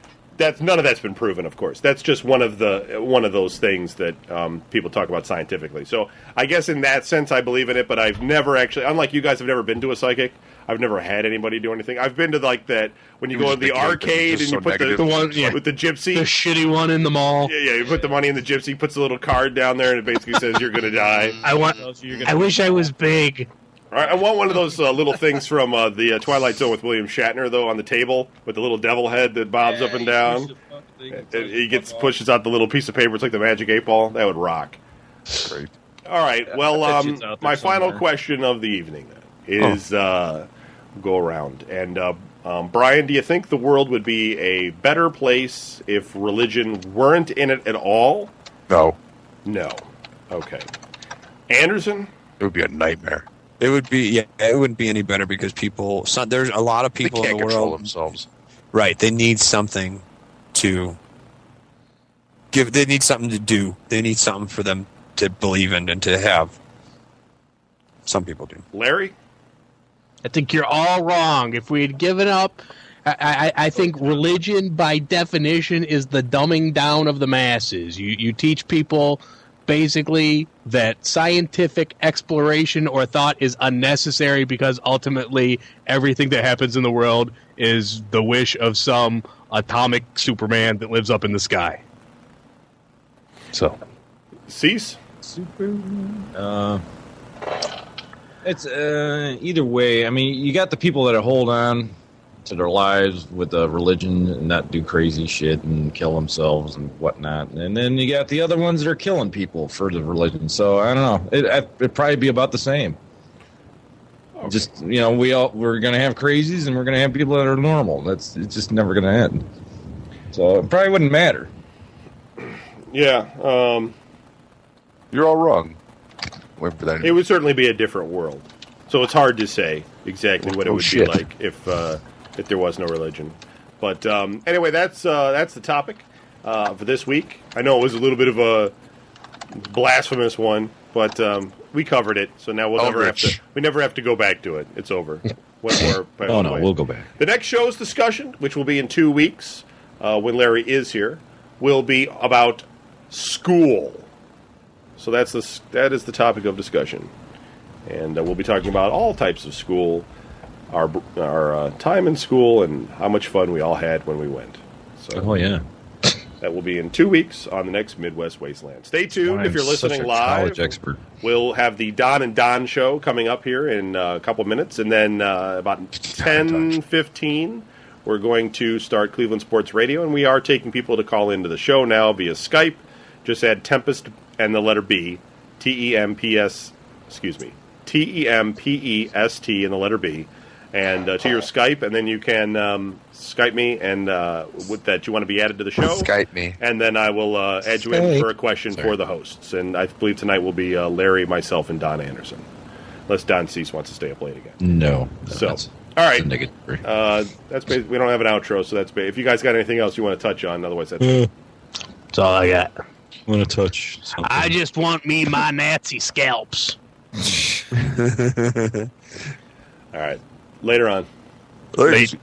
Speaker 1: none of that's been proven, of course. That's just one of those things that people talk about scientifically. So I guess in that sense, I believe in it. But I've never actually, unlike you guys, have never been to a psychic. I've never had anybody do anything. I've been to like that when you go to the arcade and you put the one with the gypsy,
Speaker 4: the shitty one in the mall.
Speaker 1: Yeah, you put the money in the gypsy, puts a little card down there, and it basically says you're going to die.
Speaker 4: I wish I was big.
Speaker 1: All right, I want one of those little things from the Twilight Zone with William Shatner, though, on the table with the little devil head that bobs up and down. He pushes out the little piece of paper. It's like the Magic 8-Ball. That would rock.
Speaker 2: Great.
Speaker 1: All right. Well, my final question of the evening is go around. And Brian, do you think the world would be a better place if religion weren't in it at all?
Speaker 2: No.
Speaker 1: No. Okay. Anderson?
Speaker 2: It would be a nightmare.
Speaker 5: It would be, it wouldn't be any better because there's a lot of people
Speaker 2: they can't
Speaker 5: in the
Speaker 2: control
Speaker 5: world
Speaker 2: themselves.
Speaker 5: Right, they need something to give. They need something to do. They need something for them to believe in and to have. Some people do.
Speaker 1: Larry?
Speaker 4: I think you're all wrong. If we had given up, I think religion, by definition, is the dumbing down of the masses. You teach people basically that scientific exploration or thought is unnecessary because ultimately everything that happens in the world is the wish of some atomic Superman that lives up in the sky. So,
Speaker 1: Cease?
Speaker 3: Superman. It's either way. I mean, you got the people that hold on to their lives with a religion and not do crazy shit and kill themselves and whatnot, and then you got the other ones that are killing people for the religion. So I don't know. It'd probably be about the same. Okay. Just we're gonna have crazies and we're gonna have people that are normal. It's just never gonna end. So it probably wouldn't matter.
Speaker 1: Yeah.
Speaker 2: You're all wrong. Wait for that.
Speaker 1: It would certainly be a different world. So it's hard to say exactly what it would be like if there was no religion. But anyway, that's the topic for this week. I know it was a little bit of a blasphemous one, but we covered it. So now we never have to go back to it. It's over.
Speaker 3: We'll go back.
Speaker 1: The next show's discussion, which will be in 2 weeks when Larry is here, will be about school. So that is the topic of discussion. And we'll be talking about all types of school, our time in school, and how much fun we all had when we went. So, that will be in 2 weeks on the next Midwest Wasteland. Stay tuned if you're listening live.
Speaker 3: College expert.
Speaker 1: We'll have the Don and Don show coming up here in a couple minutes, and then about 10:15, we're going to start Cleveland Sports Radio, and we are taking people to call into the show now via Skype. Just add Tempest and the letter B, TEMPEST and the letter B, and to your Skype, and then you can Skype me, and with that you want to be added to the show.
Speaker 2: Skype me.
Speaker 1: And then I will add you in for a question for the hosts. And I believe tonight will be Larry, myself, and Don Anderson. Unless Don Cease wants to stay up late again.
Speaker 3: No.
Speaker 1: So, all right. That's basically, we don't have an outro, so that's if you guys got anything else you want to touch on, otherwise that's it.
Speaker 4: That's all I got.
Speaker 3: I want to touch something.
Speaker 4: I just want my Nazi scalps.
Speaker 1: All right. Later on.
Speaker 2: Later.